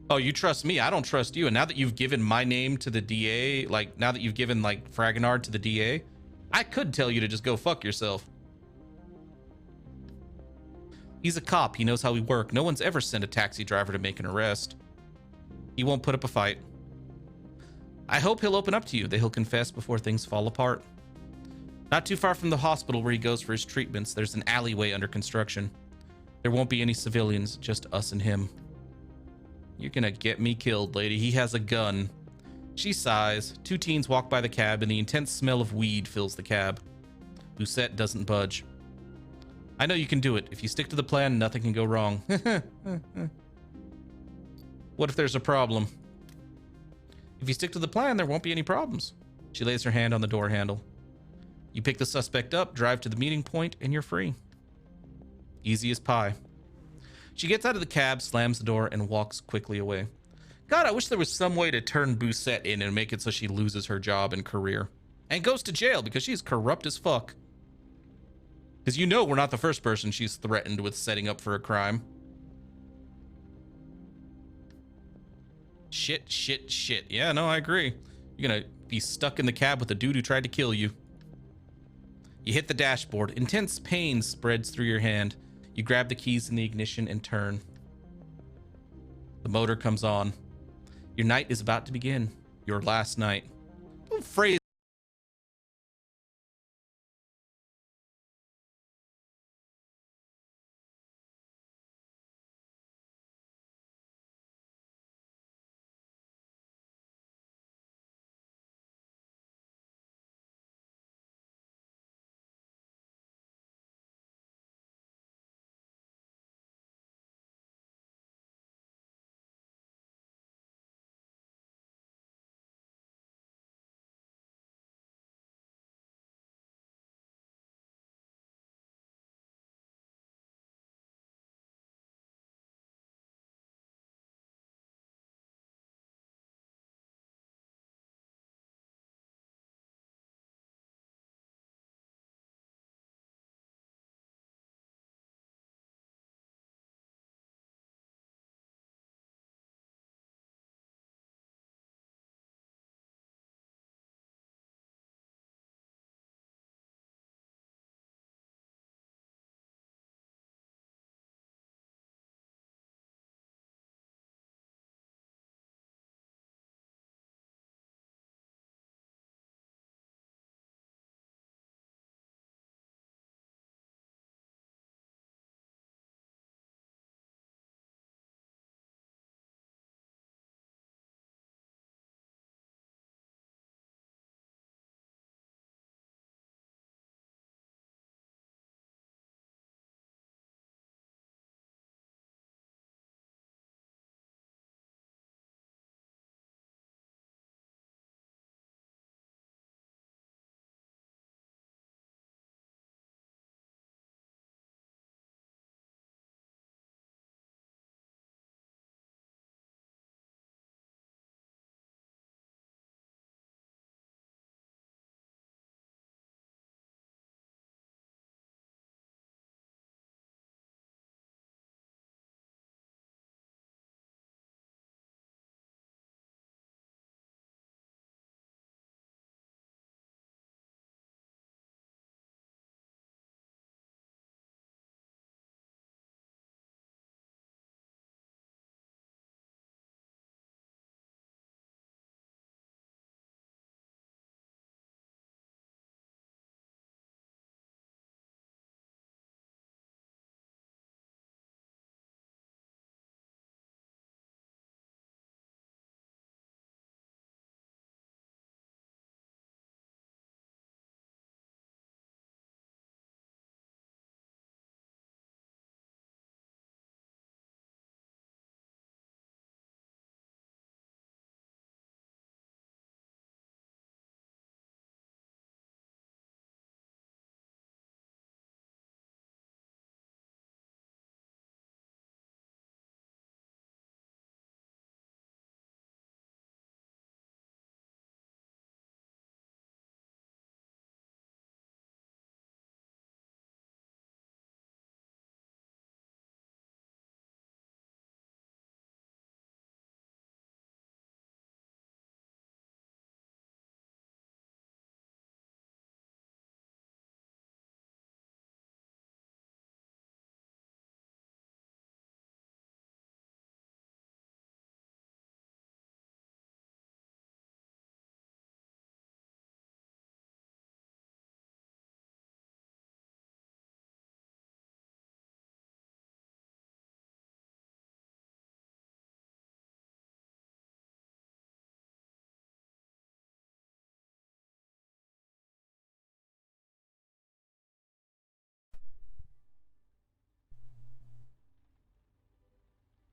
Speaker 1: Oh, you trust me? I don't trust you. And now that you've given my name to the DA, like now that you've given like Fragonard to the DA, I could tell you to just go fuck yourself. He's a cop. He knows how we work. No one's ever sent a taxi driver to make an arrest. He won't put up a fight. I hope he'll open up to you, that he'll confess before things fall apart. Not too far from the hospital where he goes for his treatments, there's an alleyway under construction. There won't be any civilians, just us and him. You're gonna get me killed, lady. He has a gun. She sighs. Two teens walk by the cab and the intense smell of weed fills the cab. Lucette doesn't budge. I know you can do it. If you stick to the plan, nothing can go wrong. What if there's a problem? If you stick to the plan, there won't be any problems. She lays her hand on the door handle. You pick the suspect up, drive to the meeting point, and you're free. Easy as pie. She gets out of the cab, slams the door, and walks quickly away. God, I wish there was some way to turn Busette in and make it so she loses her job and career. And goes to jail because she's corrupt as fuck. Because you know we're not the first person she's threatened with setting up for a crime. Shit. Yeah, no, I agree. You're gonna be stuck in the cab with the dude who tried to kill you. You hit the dashboard. Intense pain spreads through your hand. You grab the keys in the ignition and turn. The motor comes on. Your night is about to begin. Your last night. Don't phrase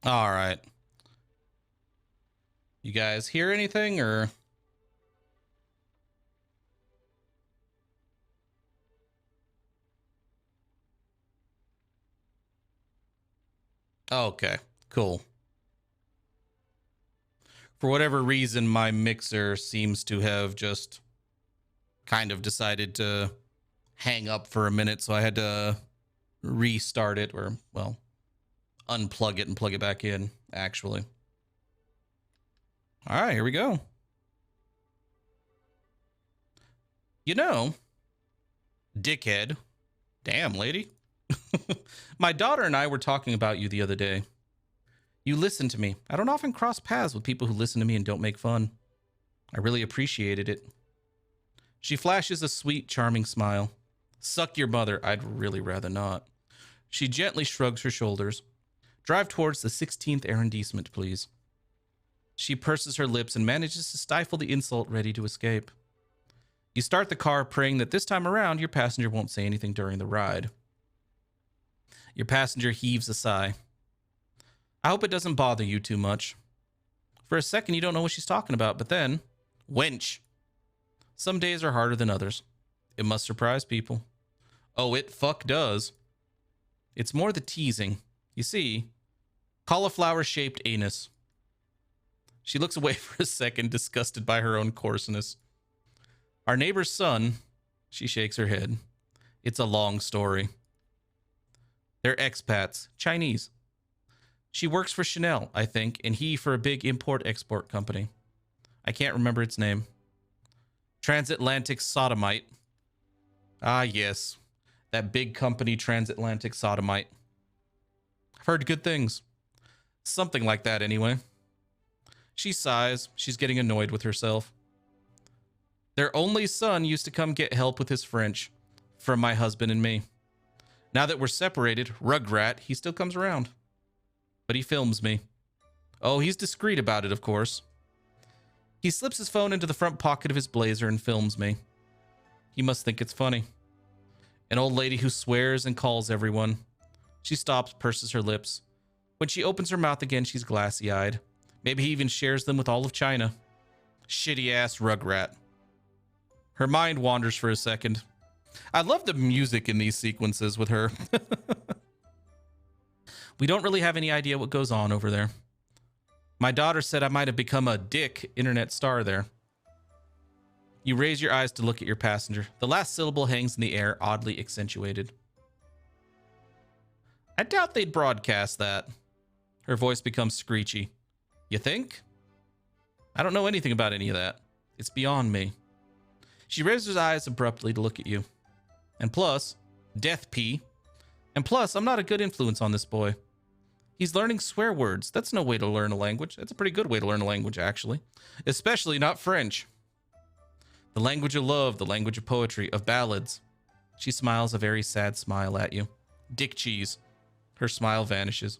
Speaker 1: All right. You guys hear anything or? Okay, cool. For whatever reason, my mixer seems to have just kind of decided to hang up for a minute, so I had to restart it, or, well, unplug it and plug it back in, actually. All right, here we go. You know, dickhead. Damn, lady. My daughter and I were talking about you the other day. You listen to me. I don't often cross paths with people who listen to me and don't make fun. I really appreciated it. She flashes a sweet, charming smile. Suck your mother. I'd really rather not. She gently shrugs her shoulders. Drive towards the 16th arrondissement, please. She purses her lips and manages to stifle the insult ready to escape. You start the car praying that this time around your passenger won't say anything during the ride. Your passenger heaves a sigh. I hope it doesn't bother you too much. For a second, you don't know what she's talking about, but then, wench. Some days are harder than others. It must surprise people. Oh, it fuck does. It's more the teasing. You see, cauliflower-shaped anus. She looks away for a second, disgusted by her own coarseness. Our neighbor's son, she shakes her head. It's a long story. They're expats, Chinese. She works for Chanel, I think, and he for a big import-export company. I can't remember its name. Transatlantic Sodomite. Ah, yes. That big company, Transatlantic Sodomite. I've heard good things. Something like that, anyway. She sighs. She's getting annoyed with herself. Their only son used to come get help with his French from my husband and me. Now that we're separated, Rugrat, he still comes around. But he films me. Oh, he's discreet about it, of course. He slips his phone into the front pocket of his blazer and films me. He must think it's funny. An old lady who swears and calls everyone. She stops, purses her lips. When she opens her mouth again, she's glassy-eyed. Maybe he even shares them with all of China. Shitty-ass Rugrat. Her mind wanders for a second. I love the music in these sequences with her. We don't really have any idea what goes on over there. My daughter said I might have become a dick internet star there. You raise your eyes to look at your passenger. The last syllable hangs in the air, oddly accentuated. I doubt they'd broadcast that. Her voice becomes screechy. You think? I don't know anything about any of that. It's beyond me. She raises her eyes abruptly to look at you. And plus, death pee. And plus, I'm not a good influence on this boy. He's learning swear words. That's no way to learn a language. That's a pretty good way to learn a language, actually. Especially not French. The language of love, the language of poetry, of ballads. She smiles a very sad smile at you. Dick cheese. Her smile vanishes.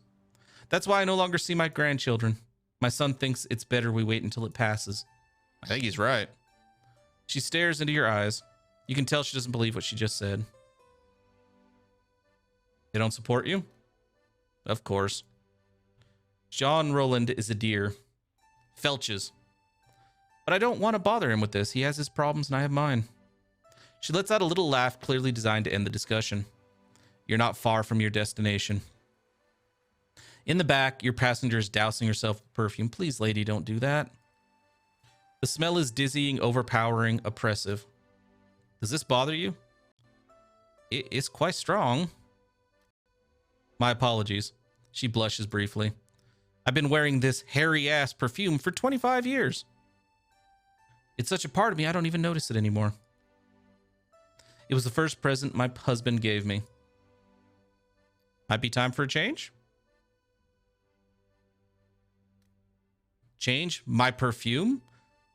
Speaker 1: That's why I no longer see my grandchildren. My son thinks it's better we wait until it passes. I think he's right. She stares into your eyes. You can tell she doesn't believe what she just said. They don't support you? Of course. Jean Roland is a dear. Felches. But I don't want to bother him with this. He has his problems and I have mine. She lets out a little laugh clearly designed to end the discussion. You're not far from your destination. In the back, your passenger is dousing herself with perfume. Please, lady, don't do that. The smell is dizzying, overpowering, oppressive. Does this bother you? It is quite strong. My apologies. She blushes briefly. I've been wearing this hairy-ass perfume for 25 years. It's such a part of me, I don't even notice it anymore. It was the first present my husband gave me. Might be time for a change? Change? My perfume?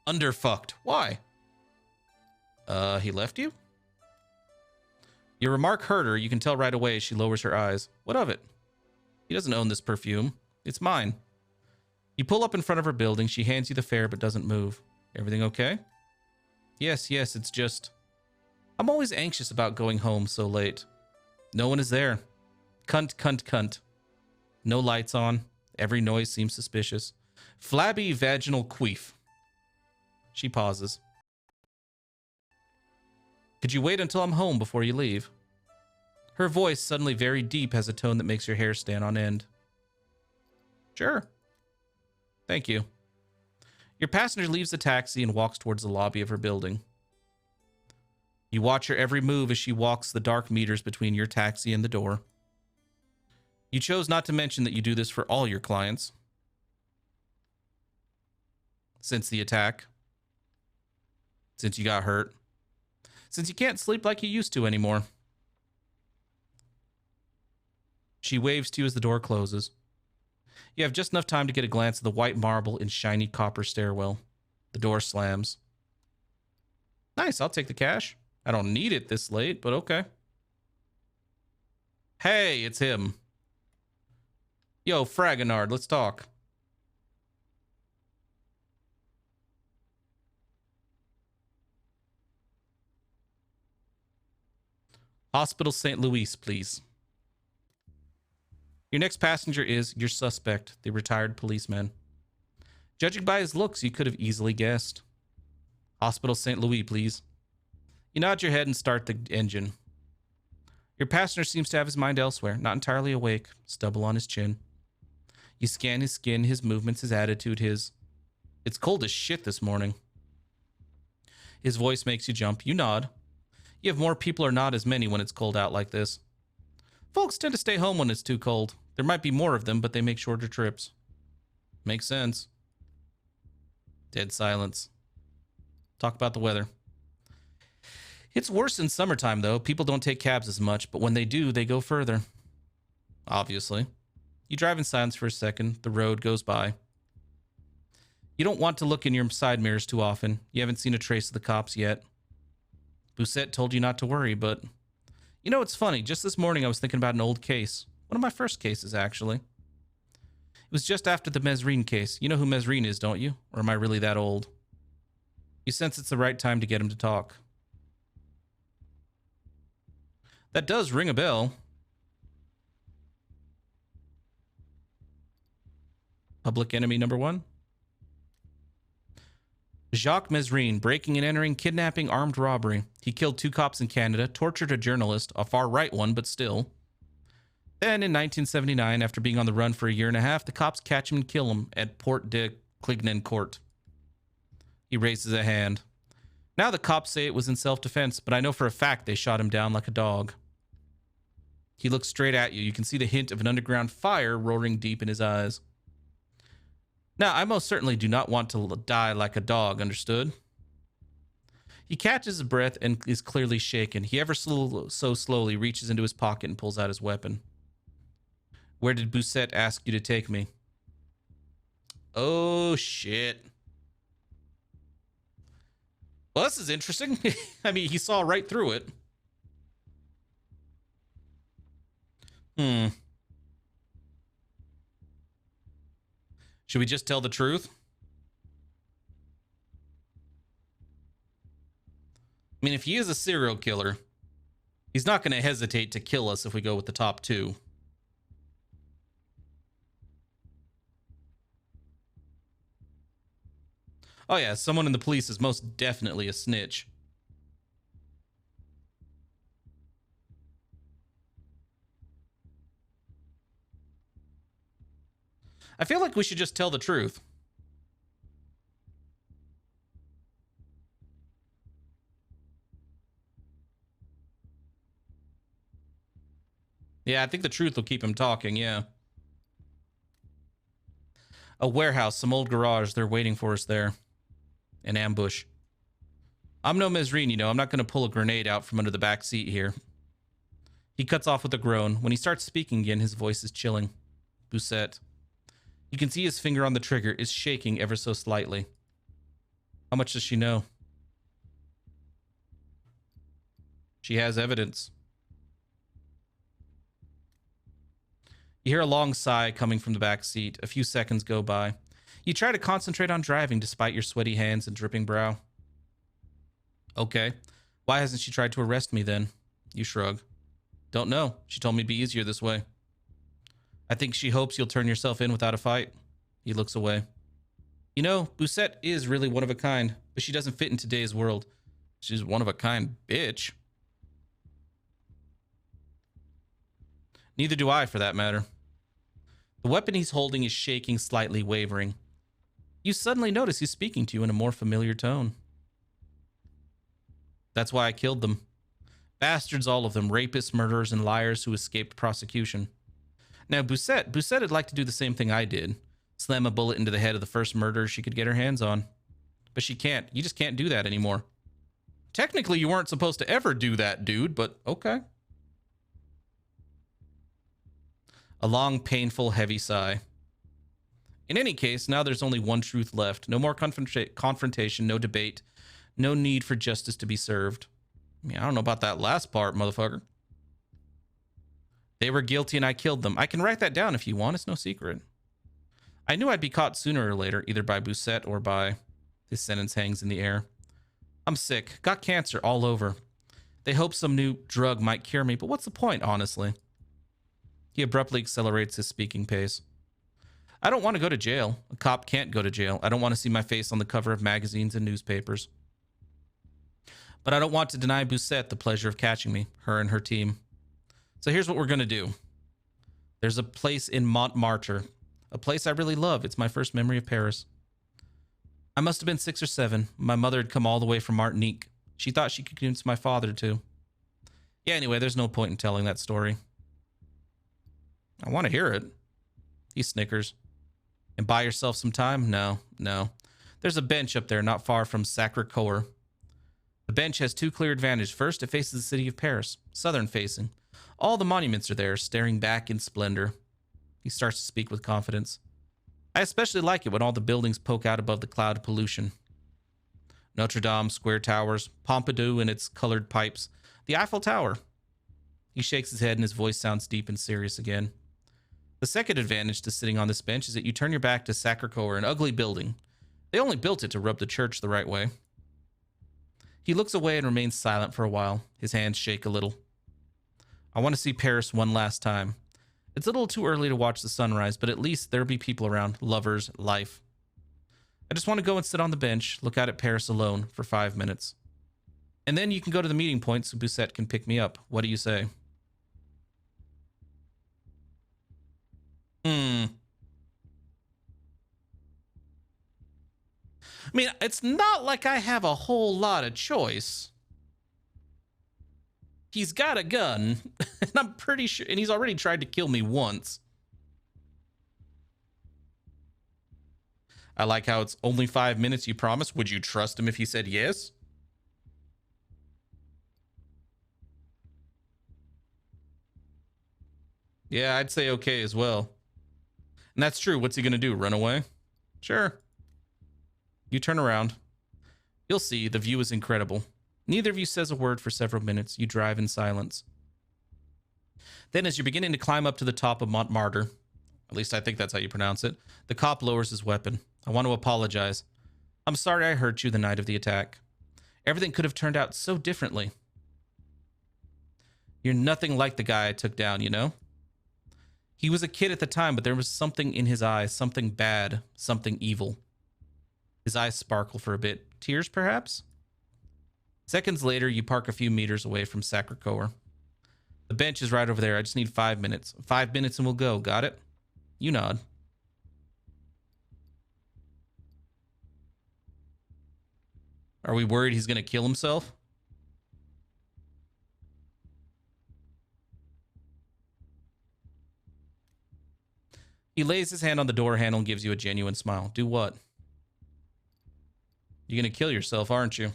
Speaker 1: Underfucked. Why? He left you? Your remark hurt her. You can tell right away as she lowers her eyes. What of it? He doesn't own this perfume. It's mine. You pull up in front of her building. She hands you the fare but doesn't move. Everything okay? Yes, it's just... I'm always anxious about going home so late. No one is there. Cunt. No lights on. Every noise seems suspicious. Flabby vaginal queef. She pauses. Could you wait until I'm home before you leave? Her voice, suddenly very deep, has a tone that makes your hair stand on end. Sure. Thank you. Your passenger leaves the taxi and walks towards the lobby of her building. You watch her every move as she walks the dark meters between your taxi and the door. You chose not to mention that you do this for all your clients. Since the attack. Since you got hurt. Since you can't sleep like you used to anymore. She waves to you as the door closes. You have just enough time to get a glance at the white marble and shiny copper stairwell. The door slams. Nice, I'll take the cash. I don't need it this late, but okay. Hey, it's him. Yo, Fragonard, let's talk. Hospital St. Louis, please. Your next passenger is your suspect, the retired policeman. Judging by his looks, you could have easily guessed. Hospital St. Louis, please. You nod your head and start the engine. Your passenger seems to have his mind elsewhere, not entirely awake, stubble on his chin. You scan his skin, his movements, his attitude, It's cold as shit this morning. His voice makes you jump. You nod. You have more people or not as many when it's cold out like this. Folks tend to stay home when it's too cold. There might be more of them, but they make shorter trips. Makes sense. Dead silence. Talk about the weather. It's worse in summertime, though. People don't take cabs as much, but when they do, they go further. Obviously. You drive in silence for a second. The road goes by. You don't want to look in your side mirrors too often. You haven't seen a trace of the cops yet. Bousset told you not to worry, but... You know, it's funny. Just this morning, I was thinking about an old case. One of my first cases, actually. It was just after the Mesrine case. You know who Mesrine is, don't you? Or am I really that old? You sense it's the right time to get him to talk. That does ring a bell. Public enemy number one? Jacques Mesrine, breaking and entering, kidnapping, armed robbery. He killed 2 cops in Canada, tortured a journalist, a far-right one, but still. Then, in 1979, after being on the run for a year and a half, the cops catch him and kill him at Port de Clignancourt. He raises a hand. Now the cops say it was in self-defense, but I know for a fact they shot him down like a dog. He looks straight at you. You can see the hint of an underground fire roaring deep in his eyes. Now, I most certainly do not want to die like a dog, understood? He catches his breath and is clearly shaken. He ever so slowly reaches into his pocket and pulls out his weapon. Where did Bousset ask you to take me? Oh, shit. Well, this is interesting. I mean, he saw right through it. Should we just tell the truth? I mean, if he is a serial killer, he's not going to hesitate to kill us if we go with the top 2. Oh yeah, someone in the police is most definitely a snitch. I feel like we should just tell the truth. Yeah, I think the truth will keep him talking, yeah. A warehouse, some old garage. They're waiting for us there. An ambush. I'm no Mesrine, you know. I'm not going to pull a grenade out from under the back seat here. He cuts off with a groan. When he starts speaking again, his voice is chilling. Bousset. You can see his finger on the trigger is shaking ever so slightly. How much does she know? She has evidence. You hear a long sigh coming from the back seat. A few seconds go by. You try to concentrate on driving despite your sweaty hands and dripping brow. Okay. Why hasn't she tried to arrest me then? You shrug. Don't know. She told me it'd be easier this way. I think she hopes you'll turn yourself in without a fight. He looks away. You know, Busette is really one of a kind, but she doesn't fit in today's world. She's one of a kind bitch. Neither do I, for that matter. The weapon he's holding is shaking, slightly wavering. You suddenly notice he's speaking to you in a more familiar tone. That's why I killed them. Bastards, all of them. Rapists, murderers, and liars who escaped prosecution. Now, Busette would like to do the same thing I did. Slam a bullet into the head of the first murderer she could get her hands on. But she can't. You just can't do that anymore. Technically, you weren't supposed to ever do that, dude, but okay. A long, painful, heavy sigh. In any case, now there's only one truth left. No more confrontation, no debate. No need for justice to be served. I mean, I don't know about that last part, motherfucker. They were guilty and I killed them. I can write that down if you want. It's no secret. I knew I'd be caught sooner or later, either by Busette or by... His sentence hangs in the air. I'm sick. Got cancer all over. They hope some new drug might cure me, but what's the point, honestly? He abruptly accelerates his speaking pace. I don't want to go to jail. A cop can't go to jail. I don't want to see my face on the cover of magazines and newspapers. But I don't want to deny Busette the pleasure of catching me, her and her team. So here's what we're going to do. There's a place in Montmartre, a place I really love. It's my first memory of Paris. I must have been 6 or 7. My mother had come all the way from Martinique. She thought she could convince my father to. Yeah, anyway, there's no point in telling that story. I want to hear it. He snickers. And buy yourself some time? No. There's a bench up there not far from Sacré-Cœur. The bench has 2 clear advantages. First, it faces the city of Paris, southern facing. All the monuments are there, staring back in splendor. He starts to speak with confidence. I especially like it when all the buildings poke out above the cloud of pollution. Notre Dame, square towers, Pompidou and its colored pipes, the Eiffel Tower. He shakes his head and his voice sounds deep and serious again. The second advantage to sitting on this bench is that you turn your back to Sacré-Cœur, an ugly building. They only built it to rub the church the right way. He looks away and remains silent for a while. His hands shake a little. I want to see Paris one last time. It's a little too early to watch the sunrise, but at least there'll be people around, lovers, life. I just want to go and sit on the bench, look out at Paris alone for 5 minutes. And then you can go to the meeting point so Busette can pick me up. What do you say? I mean, it's not like I have a whole lot of choice. He's got a gun, and I'm pretty sure, and he's already tried to kill me once. I like how it's only 5 minutes, you promise. Would you trust him if he said yes? Yeah, I'd say okay as well. And that's true. What's he gonna do? Run away? Sure. You turn around. You'll see, the view is incredible. Neither of you says a word for several minutes. You drive in silence. Then, as you're beginning to climb up to the top of Montmartre, at least I think that's how you pronounce it, the cop lowers his weapon. I want to apologize. I'm sorry I hurt you the night of the attack. Everything could have turned out so differently. You're nothing like the guy I took down, you know? He was a kid at the time, but there was something in his eyes, something bad, something evil. His eyes sparkle for a bit. Tears, perhaps? Seconds later, you park a few meters away from Sacré-Cœur. The bench is right over there. I just need 5 minutes. 5 minutes and we'll go. Got it? You nod. Are we worried he's going to kill himself? He lays his hand on the door handle and gives you a genuine smile. Do what? You're going to kill yourself, aren't you?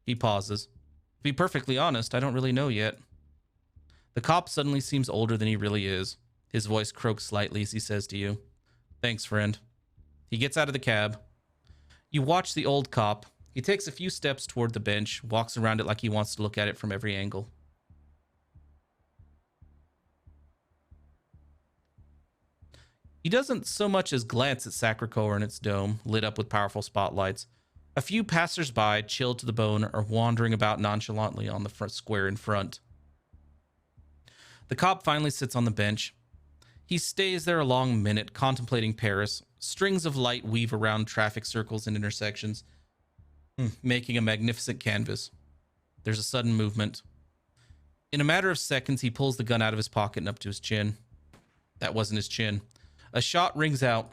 Speaker 1: He pauses. To be perfectly honest, I don't really know yet. The cop suddenly seems older than he really is. His voice croaks slightly as he says to you, "Thanks, friend." He gets out of the cab. You watch the old cop. He takes a few steps toward the bench, walks around it like he wants to look at it from every angle. He doesn't so much as glance at Sacré-Cœur and its dome, lit up with powerful spotlights. A few passers-by, chilled to the bone, are wandering about nonchalantly on the front square in front. The cop finally sits on the bench. He stays there a long minute, contemplating Paris. Strings of light weave around traffic circles and intersections, making a magnificent canvas. There's a sudden movement. In a matter of seconds, he pulls the gun out of his pocket and up to his chin. That wasn't his chin. A shot rings out.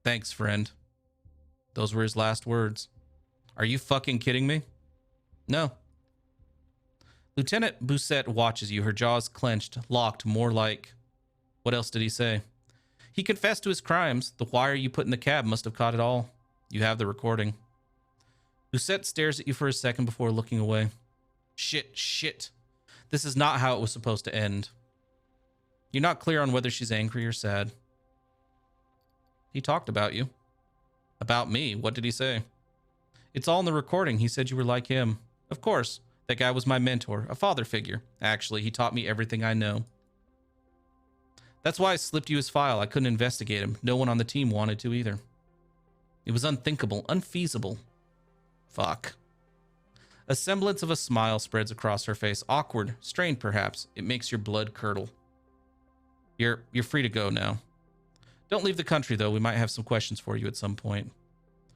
Speaker 1: Thanks, friend. Those were his last words. Are you fucking kidding me? No. Lieutenant Bousset watches you, her jaws clenched, locked, more like... What else did he say? He confessed to his crimes. The wire you put in the cab must have caught it all. You have the recording. Bousset stares at you for a second before looking away. Shit. This is not how it was supposed to end. You're not clear on whether she's angry or sad. He talked about you. About me? What did he say? It's all in the recording. He said you were like him. Of course. That guy was my mentor, a father figure. Actually, he taught me everything I know. That's why I slipped you his file. I couldn't investigate him. No one on the team wanted to either. It was unthinkable, unfeasible. Fuck. A semblance of a smile spreads across her face. Awkward, strained perhaps. It makes your blood curdle. You're free to go now. Don't leave the country, though. We might have some questions for you at some point.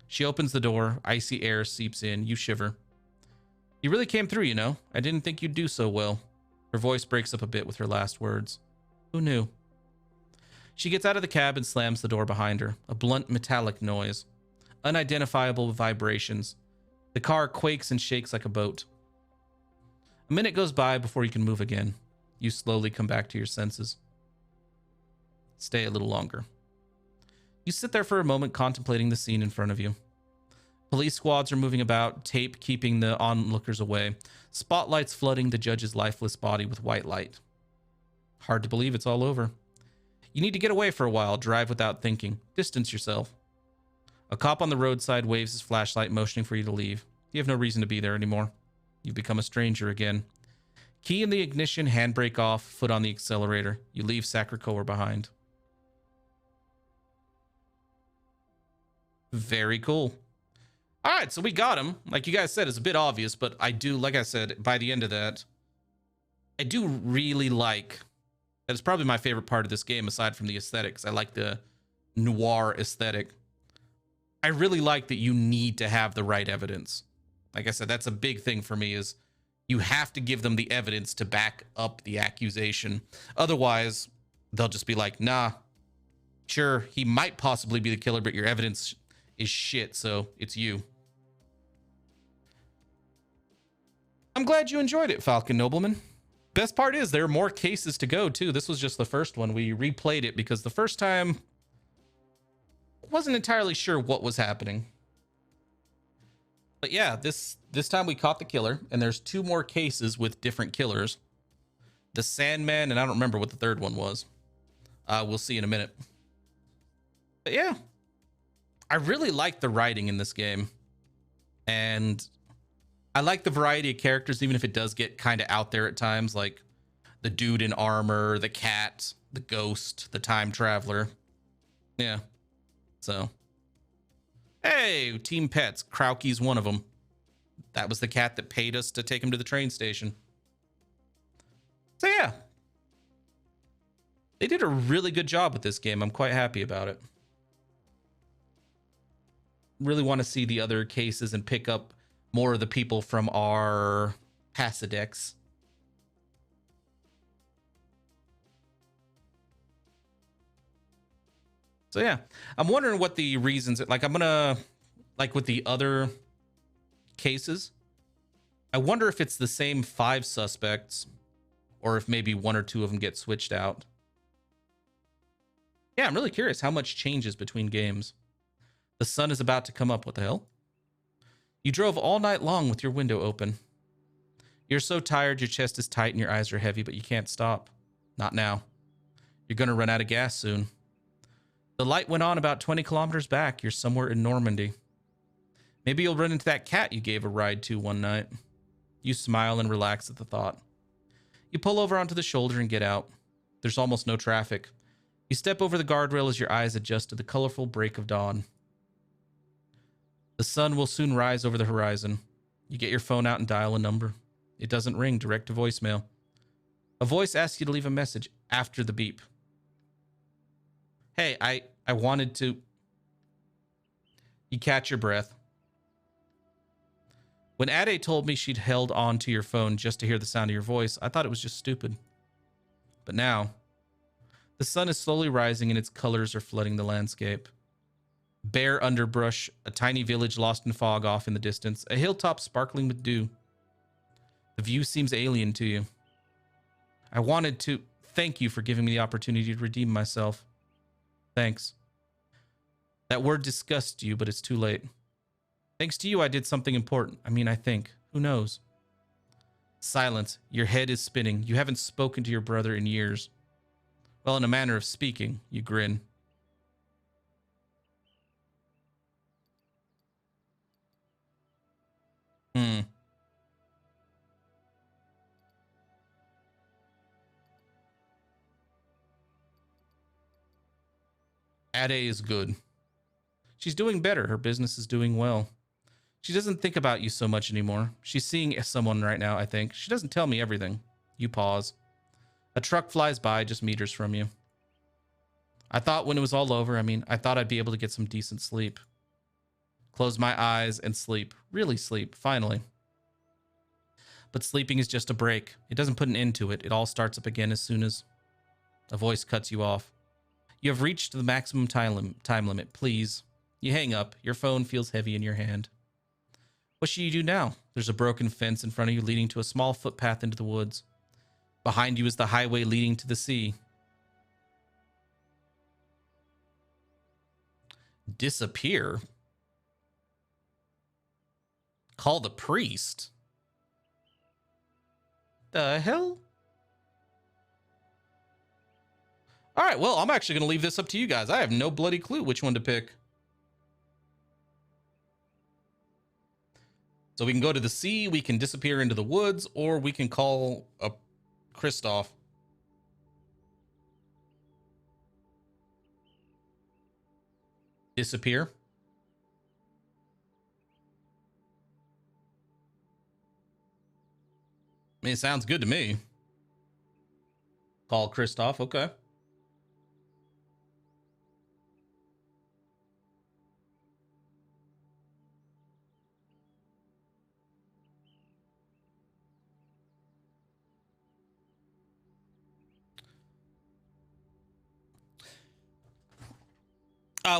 Speaker 1: She opens the door. Icy air seeps in. You shiver. You really came through, you know. I didn't think you'd do so well. Her voice breaks up a bit with her last words. Who knew? She gets out of the cab and slams the door behind her. A blunt metallic noise. Unidentifiable vibrations. The car quakes and shakes like a boat. A minute goes by before you can move again. You slowly come back to your senses. Stay a little longer. You sit there for a moment contemplating the scene in front of you. Police squads are moving about, tape keeping the onlookers away, spotlights flooding the judge's lifeless body with white light. Hard to believe it's all over. You need to get away for a while, drive without thinking, distance yourself. A cop on the roadside waves his flashlight, motioning for you to leave. You have no reason to be there anymore. You've become a stranger again. Key in the ignition, handbrake off, foot on the accelerator. You leave Sacré-Cœur behind. Very cool. All right, so we got him. Like you guys said, it's a bit obvious, but I do, like I said, by the end of that, I do really like, that is probably my favorite part of this game, aside from the aesthetics. I like the noir aesthetic. I really like that you need to have the right evidence. Like I said, that's a big thing for me, is you have to give them the evidence to back up the accusation. Otherwise, they'll just be like, nah, sure, he might possibly be the killer, but your evidence is shit, so it's you. I'm glad you enjoyed it, Falcon Nobleman. Best part is there are more cases to go, too. This was just the first one. We replayed it because the first time I wasn't entirely sure what was happening. But yeah, this time we caught the killer, and there's 2 more cases with different killers. The Sandman, and I don't remember what the third one was. We'll see in a minute. But yeah, I really like the writing in this game. And I like the variety of characters, even if it does get kind of out there at times, like the dude in armor, the cat, the ghost, the time traveler. Yeah. So, hey, Team Pets. Krauke's one of them. That was the cat that paid us to take him to the train station. So yeah, they did a really good job with this game. I'm quite happy about it. Really want to see the other cases and pick up more of the people from our Passadex. So yeah, I'm wondering what the reasons, like I'm gonna, like with the other cases, I wonder if it's the same 5 suspects or if maybe 1 or 2 of them get switched out. Yeah, I'm really curious how much changes between games. The sun is about to come up. What the hell? You drove all night long with your window open. You're so tired, your chest is tight and your eyes are heavy, but you can't stop. Not now. You're going to run out of gas soon. The light went on about 20 kilometers back. You're somewhere in Normandy. Maybe you'll run into that cat you gave a ride to one night. You smile and relax at the thought. You pull over onto the shoulder and get out. There's almost no traffic. You step over the guardrail as your eyes adjust to the colorful break of dawn. The sun will soon rise over the horizon. You get your phone out and dial a number. It doesn't ring, direct to voicemail. A voice asks you to leave a message after the beep. Hey, I wanted to... You catch your breath. When Ade told me she'd held on to your phone just to hear the sound of your voice, I thought it was just stupid. But now, the sun is slowly rising and its colors are flooding the landscape. Bare underbrush, a tiny village lost in fog off in the distance, a hilltop sparkling with dew. The view seems alien to you. I wanted to thank you for giving me the opportunity to redeem myself. Thanks. That word disgusts you, but it's too late. Thanks to you, I did something important. I think. Who knows? Silence. Your head is spinning. You haven't spoken to your brother in years. Well, in a manner of speaking, you grin. Ade is good. She's doing better. Her business is doing well. She doesn't think about you so much anymore. She's seeing someone right now, I think. She doesn't tell me everything. You pause. A truck flies by just meters from you. I thought when it was all over, I thought I'd be able to get some decent sleep. Close my eyes and sleep. Really sleep, finally. But sleeping is just a break. It doesn't put an end to it. It all starts up again as soon as a voice cuts you off. You have reached the maximum time limit. Please. You hang up. Your phone feels heavy in your hand. What should you do now? There's a broken fence in front of you leading to a small footpath into the woods. Behind you is the highway leading to the sea. Disappear? Call the priest? The hell? All right, well, I'm actually going to leave this up to you guys. I have no bloody clue which one to pick. So we can go to the sea, we can disappear into the woods, or we can call a Kristoff. Disappear. It sounds good to me. Call Kristoff, okay.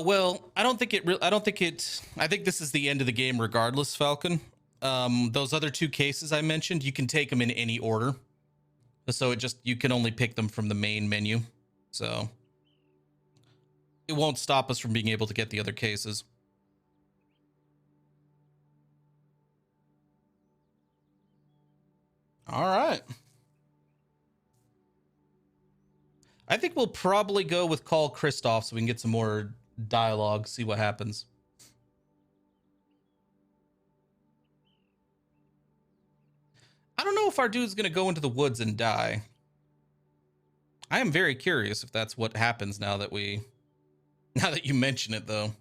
Speaker 1: Well, I don't think I think this is the end of the game regardless, Falcon. Those other two cases I mentioned, you can take them in any order. So you can only pick them from the main menu. So it won't stop us from being able to get the other cases. All right. I think we'll probably go with Call Kristoff so we can get some more dialogue, see what happens. I don't know if our dude's going to go into the woods and die. I am very curious if that's what happens now that you mention it, though.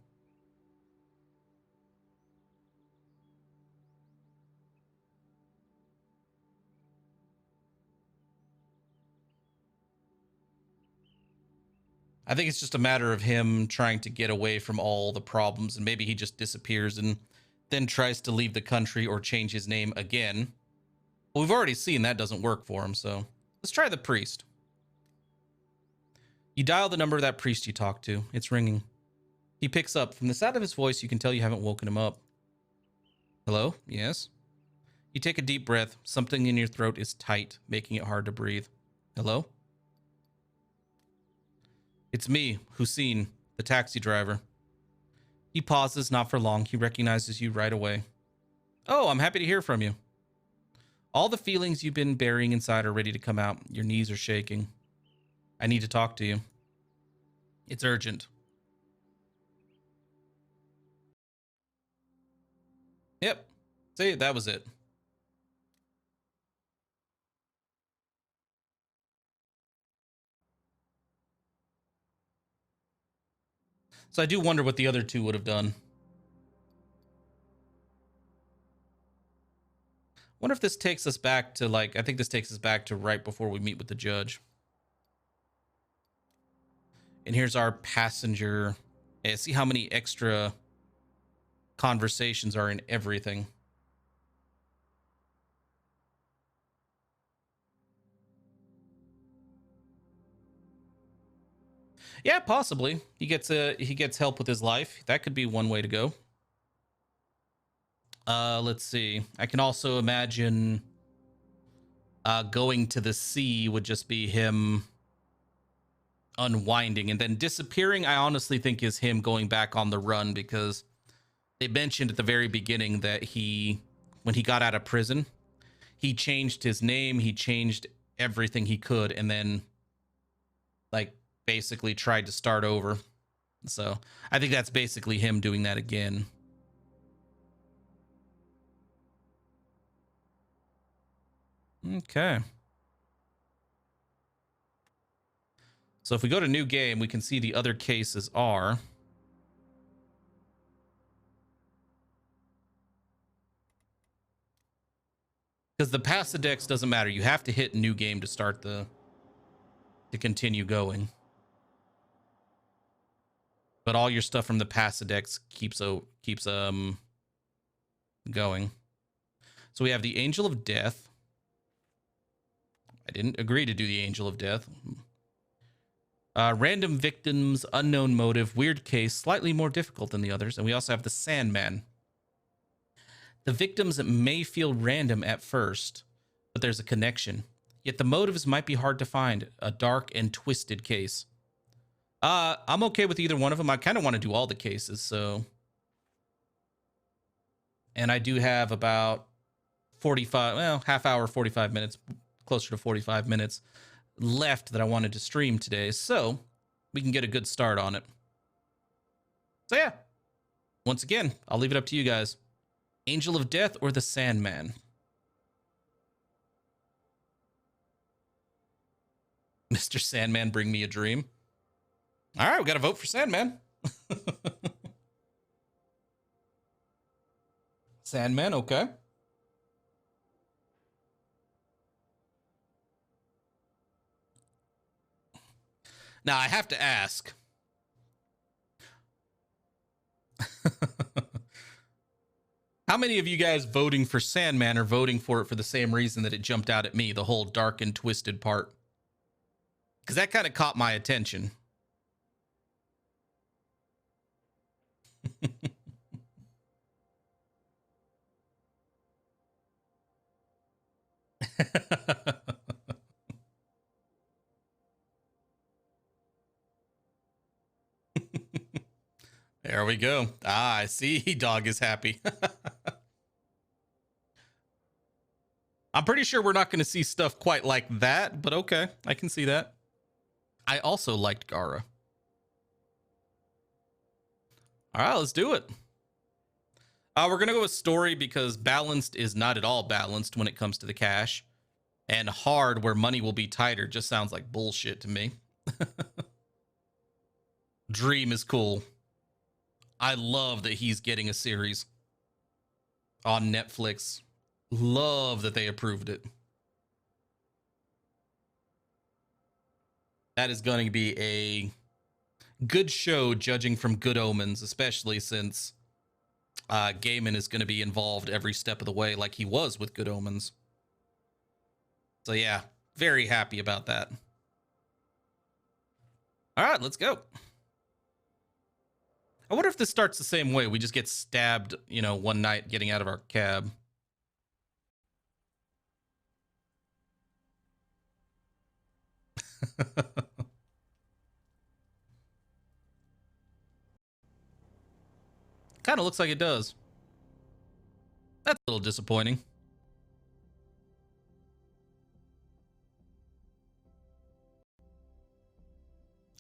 Speaker 1: I think it's just a matter of him trying to get away from all the problems, and maybe he just disappears and then tries to leave the country or change his name again. Well, we've already seen that doesn't work for him, so let's try the priest. You dial the number of that priest you talked to. It's ringing. He picks up. From the sound of his voice, you can tell you haven't woken him up. Hello? Yes? You take a deep breath. Something in your throat is tight, making it hard to breathe. Hello? It's me, Hussein, the taxi driver. He pauses, not for long. He recognizes you right away. Oh, I'm happy to hear from you. All the feelings you've been burying inside are ready to come out. Your knees are shaking. I need to talk to you. It's urgent. Yep. See, that was it. So I do wonder what the other two would have done. Wonder if this takes us back to, like, I think this takes us back to right before we meet with the judge. And here's our passenger. Yeah, see how many extra conversations are in everything. Yeah, possibly. He gets help with his life. That could be one way to go. Let's see. I can also imagine going to the sea would just be him unwinding, and then disappearing I honestly think is him going back on the run, because they mentioned at the very beginning that when he got out of prison, he changed his name, he changed everything he could, and then like basically tried to start over. So I think that's basically him doing that again. Okay. So if we go to new game, we can see the other cases are. Because the Passadex doesn't matter. You have to hit new game to start to continue going. But all your stuff from the Passadex keeps going. So we have the Angel of Death. I didn't agree to do the Angel of Death. Random victims, unknown motive, weird case, slightly more difficult than the others. And we also have the Sandman. The victims may feel random at first, but there's a connection. Yet the motives might be hard to find. A dark and twisted case. I'm okay with either one of them. I kind of want to do all the cases, so. And I do have about 45, well, half hour, 45 minutes, closer to 45 minutes left that I wanted to stream today, so we can get a good start on it. So yeah, once again, I'll leave it up to you guys. Angel of Death or the Sandman? Mr. Sandman, bring me a dream. All right, we got to vote for Sandman. Sandman, okay. Now, I have to ask. How many of you guys voting for Sandman are voting for it for the same reason that it jumped out at me, the whole dark and twisted part? Because that kind of caught my attention. There we go. Ah, I see. Dog is happy. I'm pretty sure we're not going to see stuff quite like that, but okay. I can see that. I also liked Gara. All right, let's do it. We're going to go with story because balanced is not at all balanced when it comes to the cash. And hard, where money will be tighter, just sounds like bullshit to me. Dream is cool. I love that he's getting a series on Netflix. Love that they approved it. That is going to be a good show, judging from Good Omens, especially since Gaiman is going to be involved every step of the way like he was with Good Omens. So yeah, very happy about that. All right, let's go. I wonder if this starts the same way. We just get stabbed, one night getting out of our cab. Kind of looks like it does. That's a little disappointing.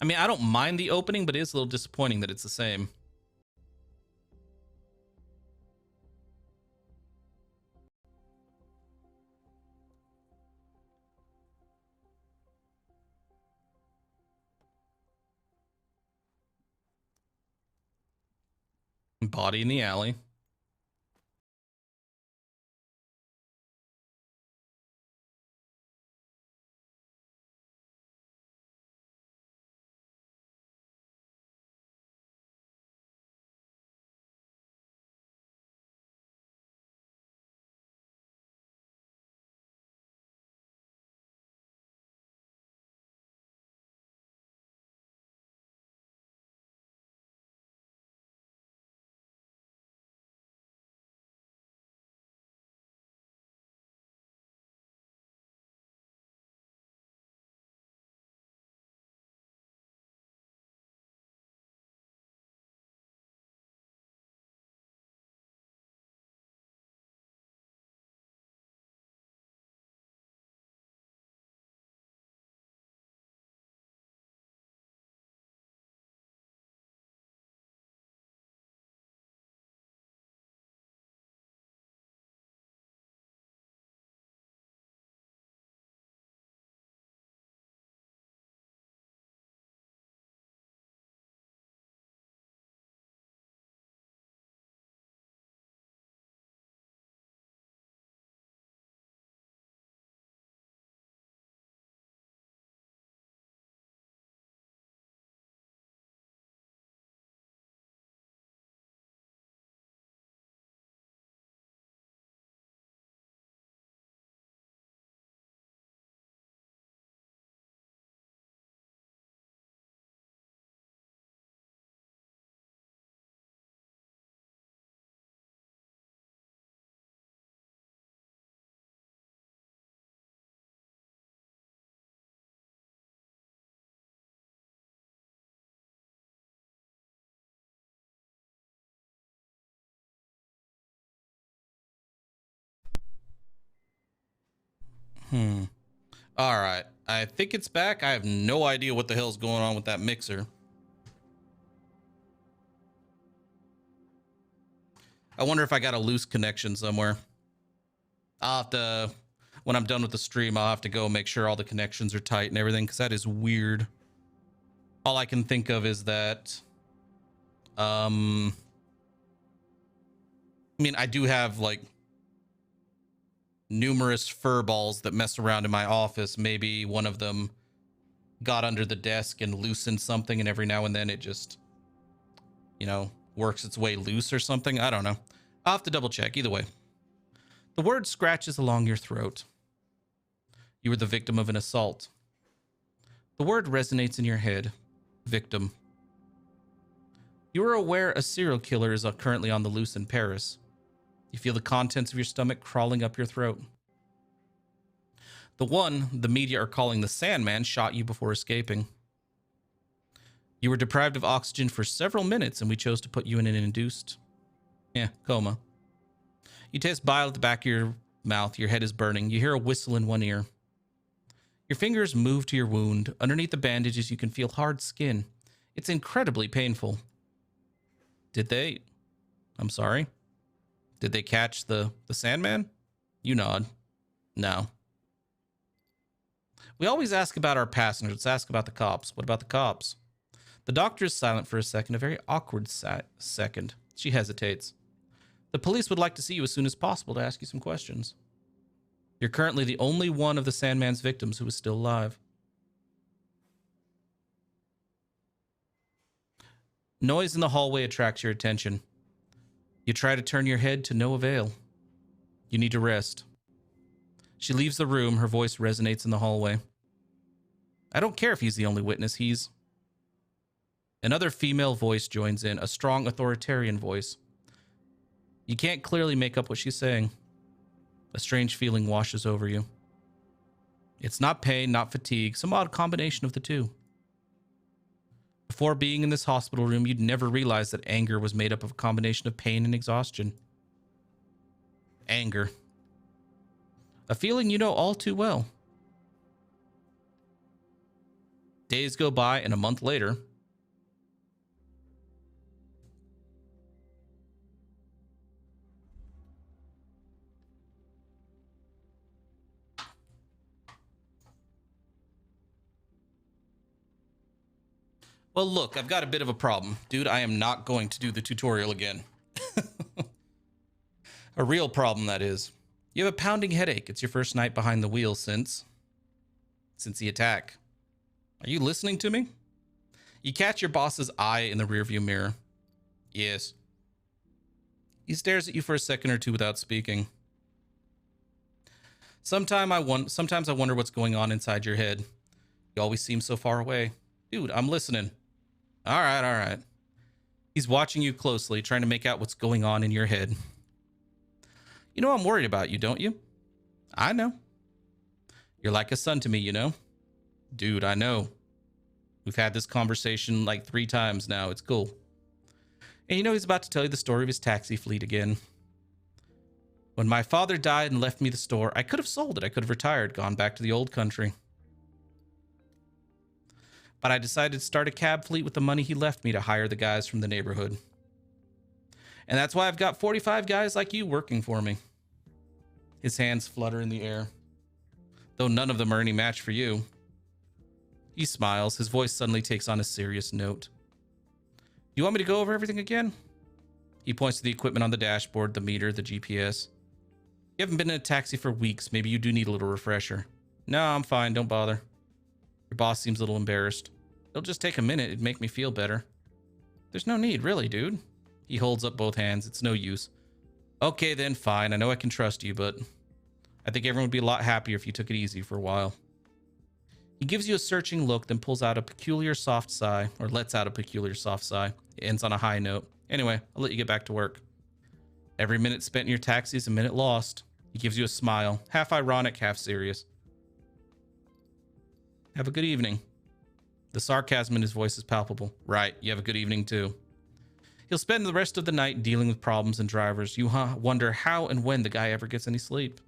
Speaker 1: I mean, I don't mind the opening, but it is a little disappointing that it's the same. Body in the alley. All right. I think it's back. I have no idea what the hell's going on with that mixer. I wonder if I got a loose connection somewhere. I'll have to, when I'm done with the stream, I'll have to go make sure all the connections are tight and everything, because that is weird. All I can think of is that, I mean, I do have like numerous fur balls that mess around in my office. Maybe one of them got under the desk and loosened something, and every now and then it just, you know, works its way loose or something. I don't know. I'll have to double check. Either way, the word scratches along your throat. You were the victim of an assault. The word resonates in your head. Victim. You are aware a serial killer is currently on the loose in Paris. You feel the contents of your stomach crawling up your throat. The one the media are calling the Sandman shot you before escaping. You were deprived of oxygen for several minutes, and we chose to put you in an induced coma. You taste bile at the back of your mouth. Your head is burning. You hear a whistle in one ear. Your fingers move to your wound. Underneath the bandages, you can feel hard skin. It's incredibly painful. I'm sorry? Did they catch the Sandman? You nod. No. We always ask about our passengers. Let's ask about the cops. What about the cops? The doctor is silent for a second, a very awkward second. She hesitates. The police would like to see you as soon as possible to ask you some questions. You're currently the only one of the Sandman's victims who is still alive. Noise in the hallway attracts your attention. You try to turn your head to no avail. You need to rest. She leaves the room. Her voice resonates in the hallway. I don't care if he's the only witness. Another female voice joins in, a strong authoritarian voice. You can't clearly make up what she's saying. A strange feeling washes over you. It's not pain, not fatigue, some odd combination of the two. Before being in this hospital room, you'd never realized that anger was made up of a combination of pain and exhaustion. Anger. A feeling you know all too well. Days go by, and a month later, well, look, I've got a bit of a problem. Dude, I am not going to do the tutorial again. A real problem, that is. You have a pounding headache. It's your first night behind the wheel since the attack. Are you listening to me? You catch your boss's eye in the rearview mirror. Yes. He stares at you for a second or two without speaking. Sometimes I wonder what's going on inside your head. You always seem so far away. Dude, I'm listening. All right. He's watching you closely, trying to make out what's going on in your head. You know I'm worried about you, don't you? I know. You're like a son to me, you know? Dude, I know. We've had this conversation like 3 times now. It's cool. And you know he's about to tell you the story of his taxi fleet again. When my father died and left me the store, I could have sold it. I could have retired, gone back to the old country. But I decided to start a cab fleet with the money he left me to hire the guys from the neighborhood. And that's why I've got 45 guys like you working for me. His hands flutter in the air, though none of them are any match for you. He smiles. His voice suddenly takes on a serious note. You want me to go over everything again? He points to the equipment on the dashboard, the meter, the GPS. You haven't been in a taxi for weeks. Maybe you do need a little refresher. No, I'm fine. Don't bother. Your boss seems a little embarrassed. It'll just take a minute. It'd make me feel better. There's no need, really, dude. He holds up both hands. It's no use. Okay, then, fine. I know I can trust you, but I think everyone would be a lot happier if you took it easy for a while. He gives you a searching look, then pulls out a peculiar soft sigh, or lets out a peculiar soft sigh. It ends on a high note. Anyway, I'll let you get back to work. Every minute spent in your taxi is a minute lost. He gives you a smile, half ironic, half serious. Have a good evening. The sarcasm in his voice is palpable. Right, you have a good evening too. He'll spend the rest of the night dealing with problems and drivers. You wonder how and when the guy ever gets any sleep.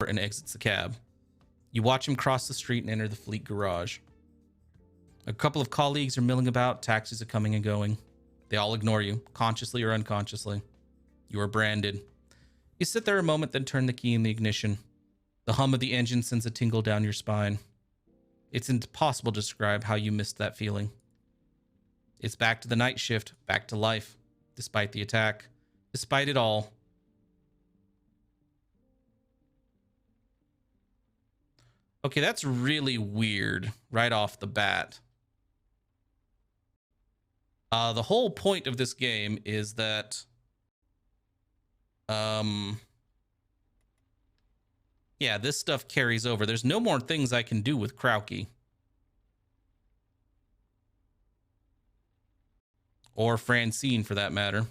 Speaker 1: and exits the cab. You watch him cross the street and enter the fleet garage. A couple of colleagues are milling about. Taxis are coming and going. They all ignore you, consciously or unconsciously. You are branded. You sit there a moment, then turn the key in the ignition. The hum of the engine sends a tingle down your spine. It's impossible to describe how you missed that feeling. It's back to the night shift, back to life, despite the attack, despite it all. Okay, that's really weird right off the bat. The whole point of this game is that yeah, this stuff carries over. There's no more things I can do with Krauke. Or Francine, for that matter.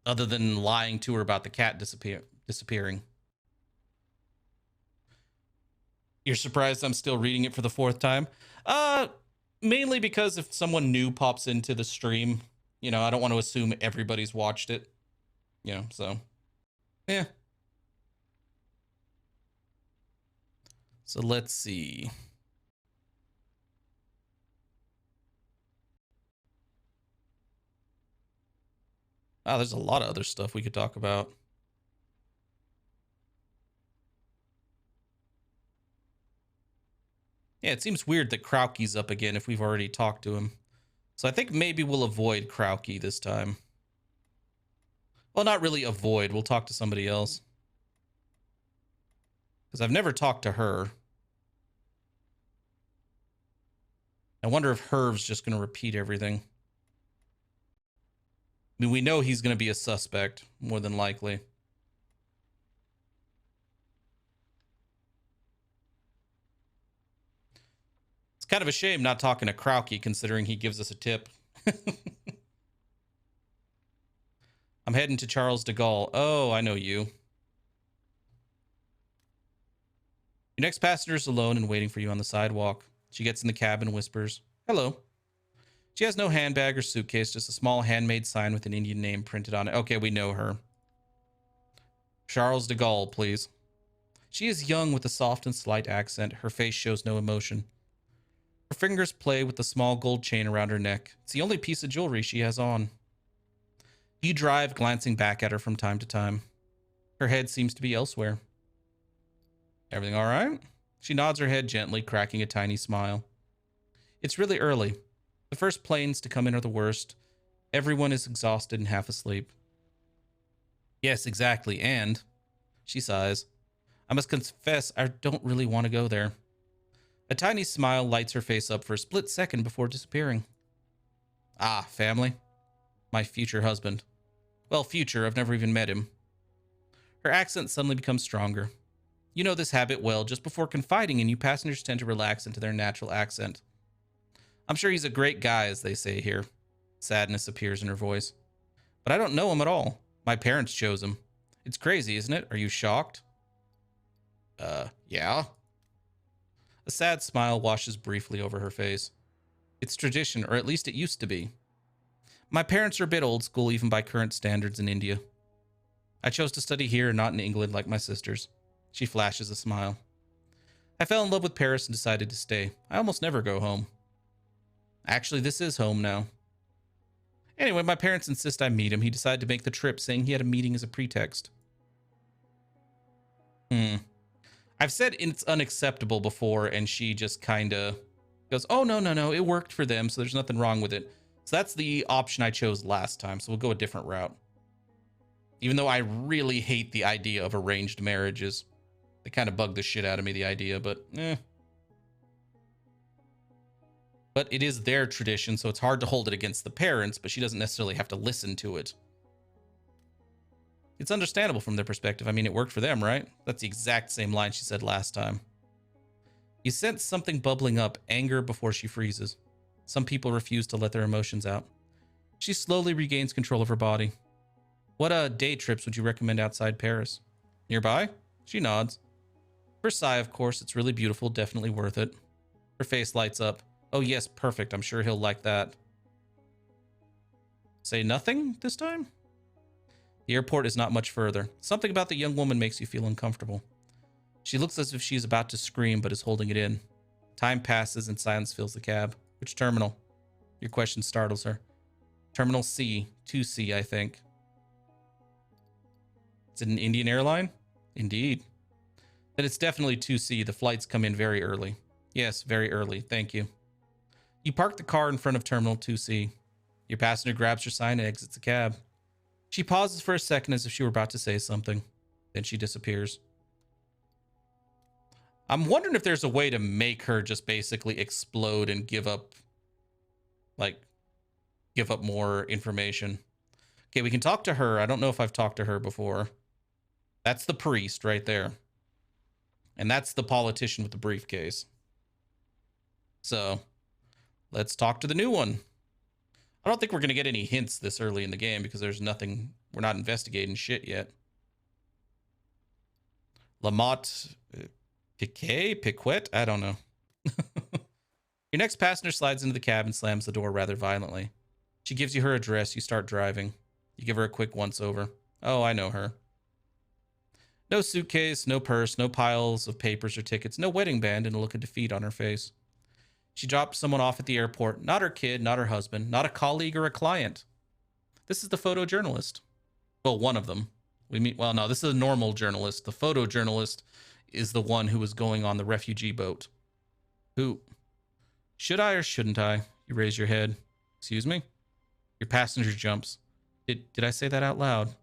Speaker 1: Other than lying to her about the cat disappearing. You're surprised I'm still reading it for the 4th time? Mainly because if someone new pops into the stream, you know, I don't want to assume everybody's watched it. You know, so... yeah. So let's see. Ah, there's a lot of other stuff we could talk about. Yeah, it seems weird that Krauke's up again if we've already talked to him. So I think maybe we'll avoid Krauke this time. Well, not really avoid. We'll talk to somebody else. Because I've never talked to her. I wonder if Herv's just going to repeat everything. I mean, we know he's going to be a suspect, more than likely. It's kind of a shame not talking to Krauke, considering he gives us a tip. I'm heading to Charles de Gaulle. Oh, I know you. Your next passenger's alone and waiting for you on the sidewalk. She gets in the cab and whispers, "Hello." She has no handbag or suitcase, just a small handmade sign with an Indian name printed on it. Okay, we know her. Charles de Gaulle, please. She is young with a soft and slight accent. Her face shows no emotion. Her fingers play with the small gold chain around her neck. It's the only piece of jewelry she has on. You drive, glancing back at her from time to time. Her head seems to be elsewhere. Everything all right? She nods her head gently, cracking a tiny smile. It's really early. The first planes to come in are the worst. Everyone is exhausted and half asleep. Yes, exactly. And, she sighs, I must confess I don't really want to go there. A tiny smile lights her face up for a split second before disappearing. Ah, family. My future husband. Well, future, I've never even met him. Her accent suddenly becomes stronger. You know this habit well. Just before confiding in you, passengers tend to relax into their natural accent. I'm sure he's a great guy, as they say here. Sadness appears in her voice. But I don't know him at all. My parents chose him. It's crazy, isn't it? Are you shocked? Yeah. A sad smile washes briefly over her face. It's tradition, or at least it used to be. My parents are a bit old school, even by current standards in India. I chose to study here and not in England like my sisters. She flashes a smile. I fell in love with Paris and decided to stay. I almost never go home. Actually, this is home now. Anyway, my parents insist I meet him. He decided to make the trip, saying he had a meeting as a pretext. I've said it's unacceptable before, and she just kind of goes, oh, no, it worked for them, so there's nothing wrong with it. So that's the option I chose last time, so we'll go a different route. Even though I really hate the idea of arranged marriages. They kind of bug the shit out of me, the idea, but But it is their tradition, so it's hard to hold it against the parents, but she doesn't necessarily have to listen to it. It's understandable from their perspective. I mean, it worked for them, right? That's the exact same line she said last time. You sense something bubbling up, anger before she freezes. Some people refuse to let their emotions out. She slowly regains control of her body. What day trips would you recommend outside Paris? Nearby? She nods. Versailles, of course. It's really beautiful. Definitely worth it. Her face lights up. Oh yes, perfect. I'm sure he'll like that. Say nothing this time? The airport is not much further. Something about the young woman makes you feel uncomfortable. She looks as if she's about to scream, but is holding it in. Time passes and silence fills the cab. Which terminal? Your question startles her. Terminal C, 2C, I think. Is it an Indian airline? Indeed. Then it's definitely 2C. The flights come in very early. Yes, very early. Thank you. You park the car in front of Terminal 2C. Your passenger grabs her sign and exits the cab. She pauses for a second as if she were about to say something. Then she disappears. I'm wondering if there's a way to make her just basically explode and give up more information. Okay, we can talk to her. I don't know if I've talked to her before. That's the priest right there. And that's the politician with the briefcase. So, let's talk to the new one. I don't think we're going to get any hints this early in the game because there's nothing, we're not investigating shit yet. Lamotte Piquet? I don't know. Your next passenger slides into the cab and slams the door rather violently. She gives you her address. You start driving. You give her a quick once-over. Oh, I know her. No suitcase, no purse, no piles of papers or tickets, no wedding band, and a look of defeat on her face. She dropped someone off at the airport. Not her kid, not her husband, not a colleague or a client. This is the photojournalist. Well, one of them. Well, no, this is a normal journalist. The photojournalist is the one who was going on the refugee boat. Who? Should I or shouldn't I? You raise your head. Excuse me? Your passenger jumps. Did I say that out loud?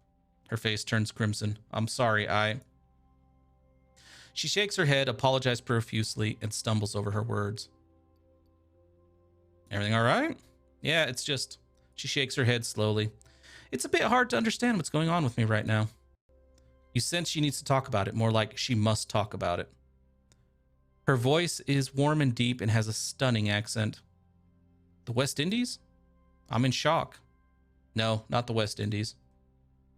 Speaker 1: Her face turns crimson. I'm sorry, She shakes her head, apologizes profusely, and stumbles over her words. Everything all right? Yeah, it's just... She shakes her head slowly. It's a bit hard to understand what's going on with me right now. You sense she needs to talk about it, more like she must talk about it. Her voice is warm and deep and has a stunning accent. The West Indies? I'm in shock. No, not the West Indies.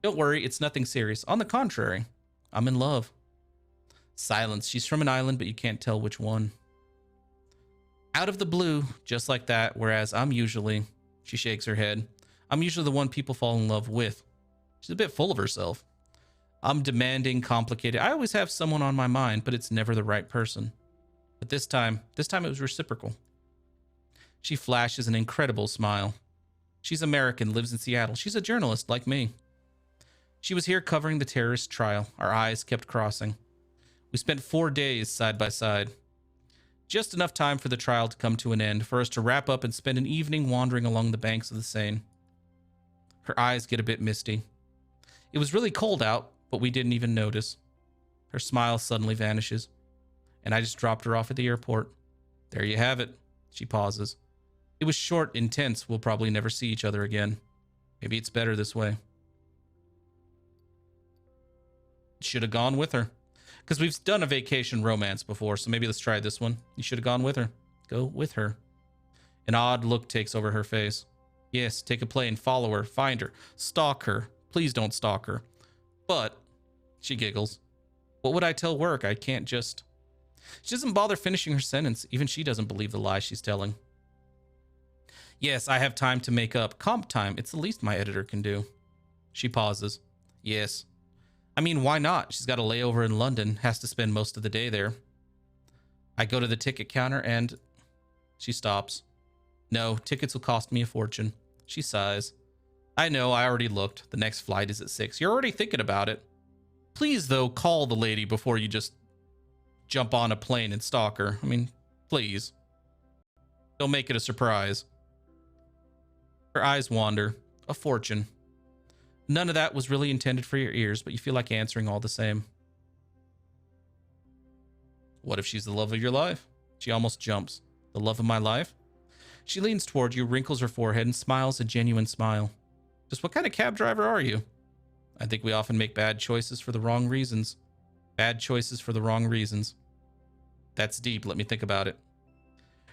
Speaker 1: Don't worry, it's nothing serious. On the contrary, I'm in love. Silence. She's from an island, but you can't tell which one. Out of the blue, just like that, whereas I'm usually... She shakes her head. I'm usually the one people fall in love with. She's a bit full of herself. I'm demanding, complicated. I always have someone on my mind, but it's never the right person. But this time it was reciprocal. She flashes an incredible smile. She's American, lives in Seattle. She's a journalist like me. She was here covering the terrorist trial. Our eyes kept crossing. We spent 4 days side by side. Just enough time for the trial to come to an end, for us to wrap up and spend an evening wandering along the banks of the Seine. Her eyes get a bit misty. It was really cold out, but we didn't even notice. Her smile suddenly vanishes, and I just dropped her off at the airport. There you have it. She pauses. It was short, intense. We'll probably never see each other again. Maybe it's better this way. Should have gone with her. Because we've done a vacation romance before, so maybe let's try this one. You should have gone with her. Go with her. An odd look takes over her face. Yes, take a plane, follow her, find her, stalk her. Please don't stalk her. But, she giggles. What would I tell work? I can't just... She doesn't bother finishing her sentence. Even she doesn't believe the lie she's telling. Yes, I have time to make up. Comp time. It's the least my editor can do. She pauses. Yes. I mean, why not? She's got a layover in London. Has to spend most of the day there. I go to the ticket counter and... She stops. No, tickets will cost me a fortune. She sighs. I know, I already looked. The next flight is at 6. You're already thinking about it. Please, though, call the lady before you just jump on a plane and stalk her. I mean, please. Don't make it a surprise. Her eyes wander. A fortune. None of that was really intended for your ears, but you feel like answering all the same. What if she's the love of your life? She almost jumps. The love of my life? She leans toward you, wrinkles her forehead, and smiles a genuine smile. Just what kind of cab driver are you? I think we often make bad choices for the wrong reasons. Bad choices for the wrong reasons. That's deep. Let me think about it.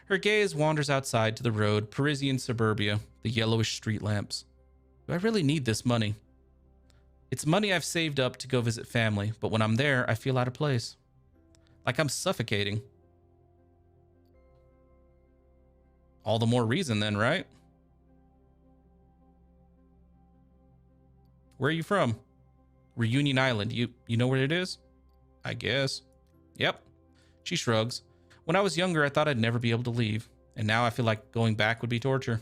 Speaker 1: Her gaze wanders outside to the road, Parisian suburbia, the yellowish street lamps. Do I really need this money? It's money I've saved up to go visit family, but when I'm there, I feel out of place. Like I'm suffocating. All the more reason then, right? Where are you from? Reunion Island. You know where it is? I guess. Yep. She shrugs. When I was younger, I thought I'd never be able to leave. And now I feel like going back would be torture.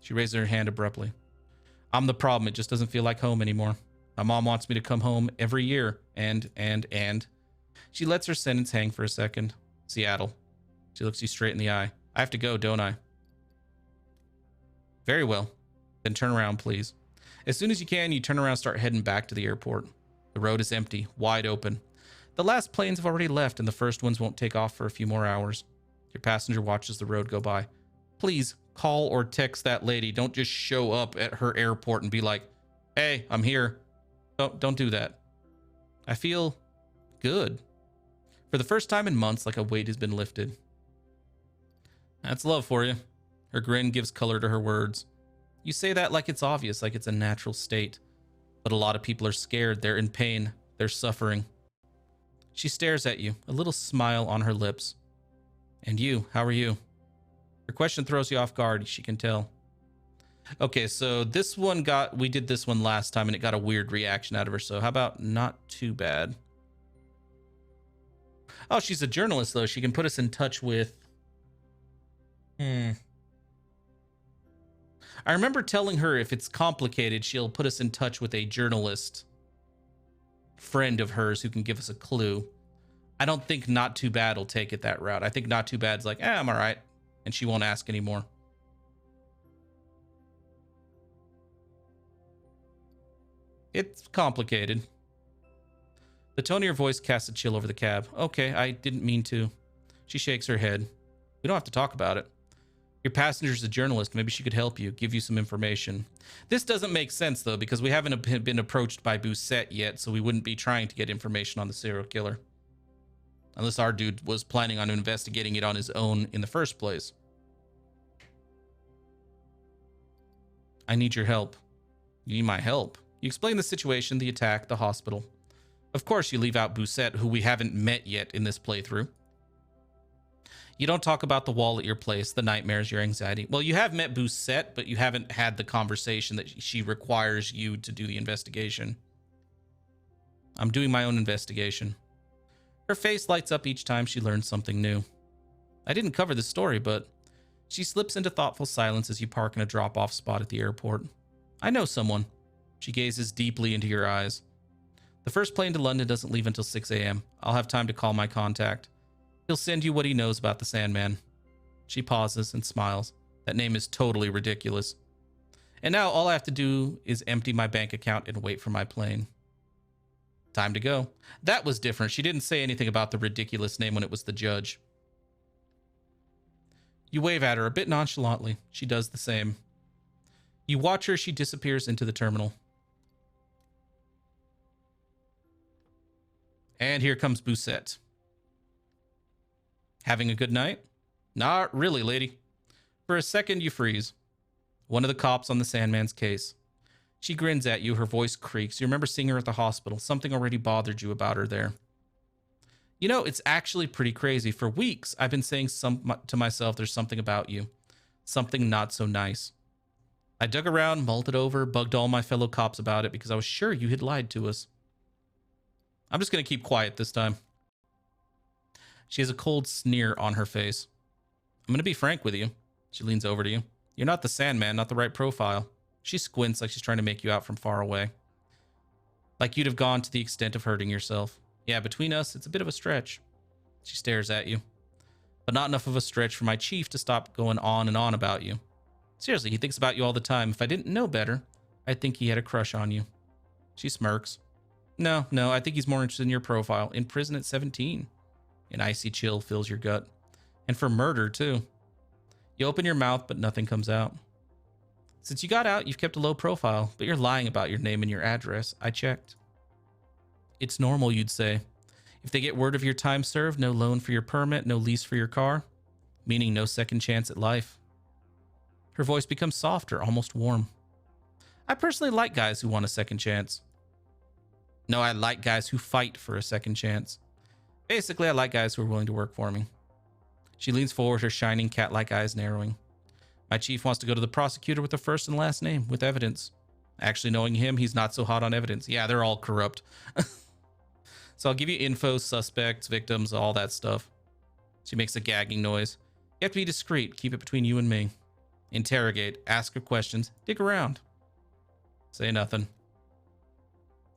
Speaker 1: She raises her hand abruptly. I'm the problem. It just doesn't feel like home anymore. My mom wants me to come home every year. And. She lets her sentence hang for a second. Seattle. She looks you straight in the eye. I have to go, don't I? Very well. Then turn around, please. As soon as you can, you turn around and start heading back to the airport. The road is empty, wide open. The last planes have already left, and the first ones won't take off for a few more hours. Your passenger watches the road go by. Please call or text that lady. Don't just show up at her airport and be like, hey, I'm here. Don't do that. I feel good. For the first time in months, like a weight has been lifted. That's love for you. Her grin gives color to her words. You say that like it's obvious, like it's a natural state. But a lot of people are scared. They're in pain. They're suffering. She stares at you, a little smile on her lips. And you, how are you? Her question throws you off guard, she can tell. Okay, so this one we did this one last time and it got a weird reaction out of her. So how about not too bad? Oh, she's a journalist though. She can put us in touch with... I remember telling her if it's complicated, she'll put us in touch with a journalist friend of hers who can give us a clue. I don't think Not Too Bad will take it that route. I think Not Too Bad's like, I'm all right. And she won't ask anymore. It's complicated. The tone of your voice casts a chill over the cab. Okay, I didn't mean to. She shakes her head. We don't have to talk about it. Your passenger's a journalist. Maybe she could help you, give you some information. This doesn't make sense, though, because we haven't been approached by Bousset yet, so we wouldn't be trying to get information on the serial killer. Unless our dude was planning on investigating it on his own in the first place. I need your help. You need my help? You explain the situation, the attack, the hospital. Of course, you leave out Bousset, who we haven't met yet in this playthrough. You don't talk about the wall at your place, the nightmares, your anxiety. Well, you have met Bousset, but you haven't had the conversation that she requires you to do the investigation. I'm doing my own investigation. Her face lights up each time she learns something new. I didn't cover the story, but she slips into thoughtful silence as you park in a drop-off spot at the airport. I know someone. She gazes deeply into your eyes. The first plane to London doesn't leave until 6 a.m. I'll have time to call my contact. He'll send you what he knows about the Sandman. She pauses and smiles. That name is totally ridiculous. And now all I have to do is empty my bank account and wait for my plane. Time to go. That was different. She didn't say anything about the ridiculous name when it was the judge. You wave at her a bit nonchalantly. She does the same. You watch her as she disappears into the terminal. And here comes Bousset. Having a good night? Not really, lady. For a second, you freeze. One of the cops on the Sandman's case. She grins at you, her voice creaks. You remember seeing her at the hospital. Something already bothered you about her there. You know, it's actually pretty crazy. For weeks, I've been saying to myself, there's something about you. Something not so nice. I dug around, mulled it over, bugged all my fellow cops about it because I was sure you had lied to us. I'm just going to keep quiet this time. She has a cold sneer on her face. I'm going to be frank with you. She leans over to you. You're not the Sandman, not the right profile. She squints like she's trying to make you out from far away. Like you'd have gone to the extent of hurting yourself. Yeah, between us, it's a bit of a stretch. She stares at you. But not enough of a stretch for my chief to stop going on and on about you. Seriously, he thinks about you all the time. If I didn't know better, I'd think he had a crush on you. She smirks. No, I think he's more interested in your profile. In prison at 17. An icy chill fills your gut. And for murder, too. You open your mouth, but nothing comes out. Since you got out, you've kept a low profile, but you're lying about your name and your address. I checked. It's normal, you'd say. If they get word of your time served, no loan for your permit, no lease for your car, meaning no second chance at life. Her voice becomes softer, almost warm. I personally like guys who want a second chance. No, I like guys who fight for a second chance. Basically, I like guys who are willing to work for me. She leans forward, her shining cat-like eyes narrowing. My chief wants to go to the prosecutor with a first and last name, with evidence. Actually, knowing him, he's not so hot on evidence. Yeah, they're all corrupt. So I'll give you info, suspects, victims, all that stuff. She makes a gagging noise. You have to be discreet. Keep it between you and me. Interrogate. Ask her questions. Dig around. Say nothing.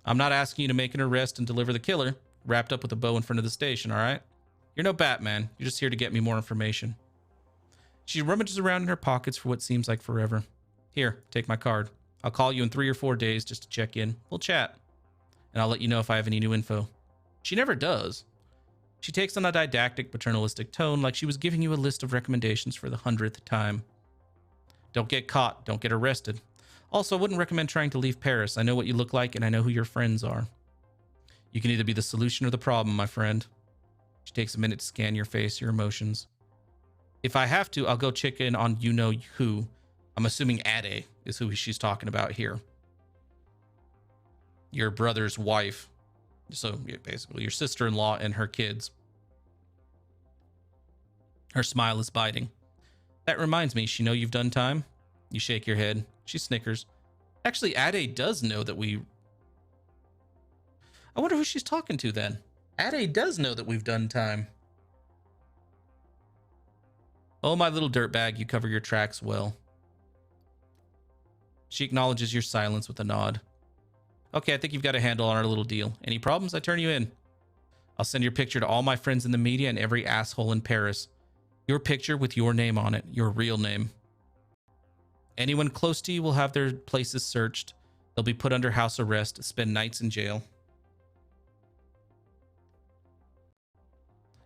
Speaker 1: I'm not asking you to make an arrest and deliver the killer wrapped up with a bow in front of the station, all right? You're no Batman. You're just here to get me more information. She rummages around in her pockets for what seems like forever. Here, take my card. I'll call you in 3 or 4 days just to check in. We'll chat. And I'll let you know if I have any new info. She never does. She takes on a didactic, paternalistic tone like she was giving you a list of recommendations for the 100th time. Don't get caught. Don't get arrested. Also, I wouldn't recommend trying to leave Paris. I know what you look like and I know who your friends are. You can either be the solution or the problem, my friend. She takes a minute to scan your face, your emotions. If I have to, I'll go check in on you-know-who. I'm assuming Ade is who she's talking about here. Your brother's wife. So basically your sister-in-law and her kids. Her smile is biting. That reminds me, she know you've done time? You shake your head. She snickers. Actually, Ade does know that we... I wonder who she's talking to then. Ade does know that we've done time. Oh, my little dirtbag, you cover your tracks well. She acknowledges your silence with a nod. Okay, I think you've got a handle on our little deal. Any problems? I turn you in. I'll send your picture to all my friends in the media and every asshole in Paris. Your picture with your name on it, your real name. Anyone close to you will have their places searched. They'll be put under house arrest, spend nights in jail.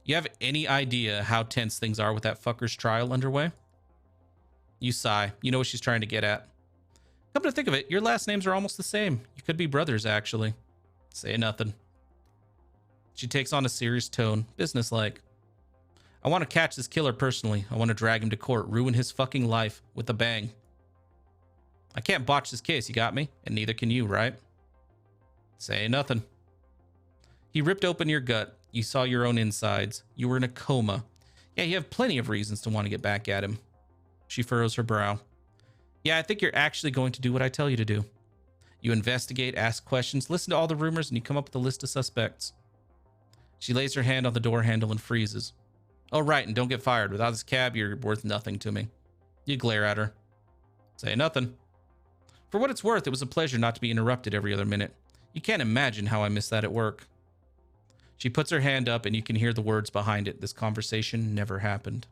Speaker 1: You have any idea how tense things are with that fucker's trial underway? You sigh. You know what she's trying to get at. Come to think of it, your last names are almost the same. You could be brothers, actually. Say nothing. She takes on a serious tone, businesslike. I want to catch this killer personally. I want to drag him to court, ruin his fucking life with a bang. I can't botch this case, you got me? And neither can you, right? Say nothing. He ripped open your gut. You saw your own insides. You were in a coma. Yeah, you have plenty of reasons to want to get back at him. She furrows her brow. Yeah, I think you're actually going to do what I tell you to do. You investigate, ask questions, listen to all the rumors, and you come up with a list of suspects. She lays her hand on the door handle and freezes. Oh, right, and don't get fired. Without this cab, you're worth nothing to me. You glare at her. Say nothing. For what it's worth, it was a pleasure not to be interrupted every other minute. You can't imagine how I miss that at work. She puts her hand up and you can hear the words behind it. This conversation never happened.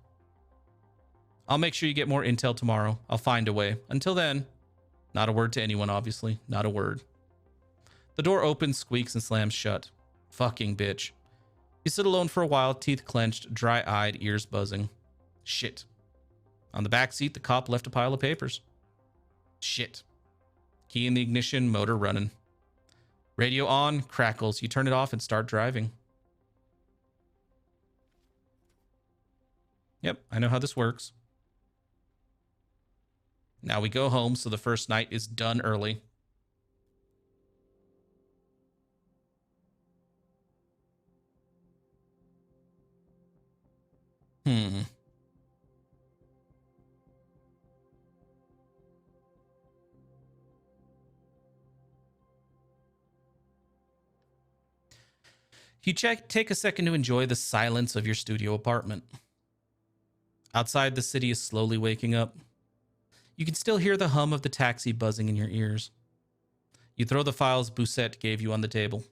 Speaker 1: I'll make sure you get more intel tomorrow. I'll find a way. Until then, not a word to anyone, obviously. Not a word. The door opens, squeaks, and slams shut. Fucking bitch. You sit alone for a while, teeth clenched, dry-eyed, ears buzzing. Shit. On the back seat, the cop left a pile of papers. Shit. Key in the ignition, motor running. Radio on, crackles. You turn it off and start driving. Yep, I know how this works. Now we go home, so the first night is done early. You take a second to enjoy the silence of your studio apartment. Outside, the city is slowly waking up. You can still hear the hum of the taxi buzzing in your ears. You throw the files Bousset gave you on the table.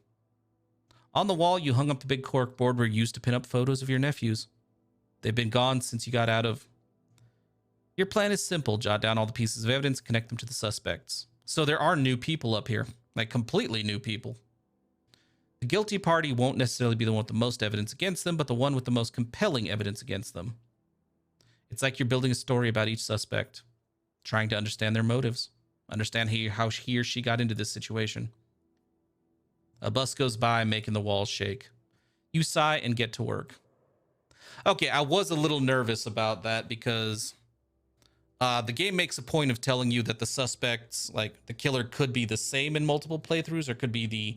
Speaker 1: On the wall, you hung up the big cork board where you used to pin up photos of your nephews. They've been gone since you got out of... Your plan is simple. Jot down all the pieces of evidence, connect them to the suspects. So there are new people up here. Like, completely new people. The guilty party won't necessarily be the one with the most evidence against them, but the one with the most compelling evidence against them. It's like you're building a story about each suspect, trying to understand their motives, understand how he or she got into this situation. A bus goes by, making the walls shake. You sigh and get to work. Okay, I was a little nervous about that because the game makes a point of telling you that the suspects, like the killer, could be the same in multiple playthroughs or could be the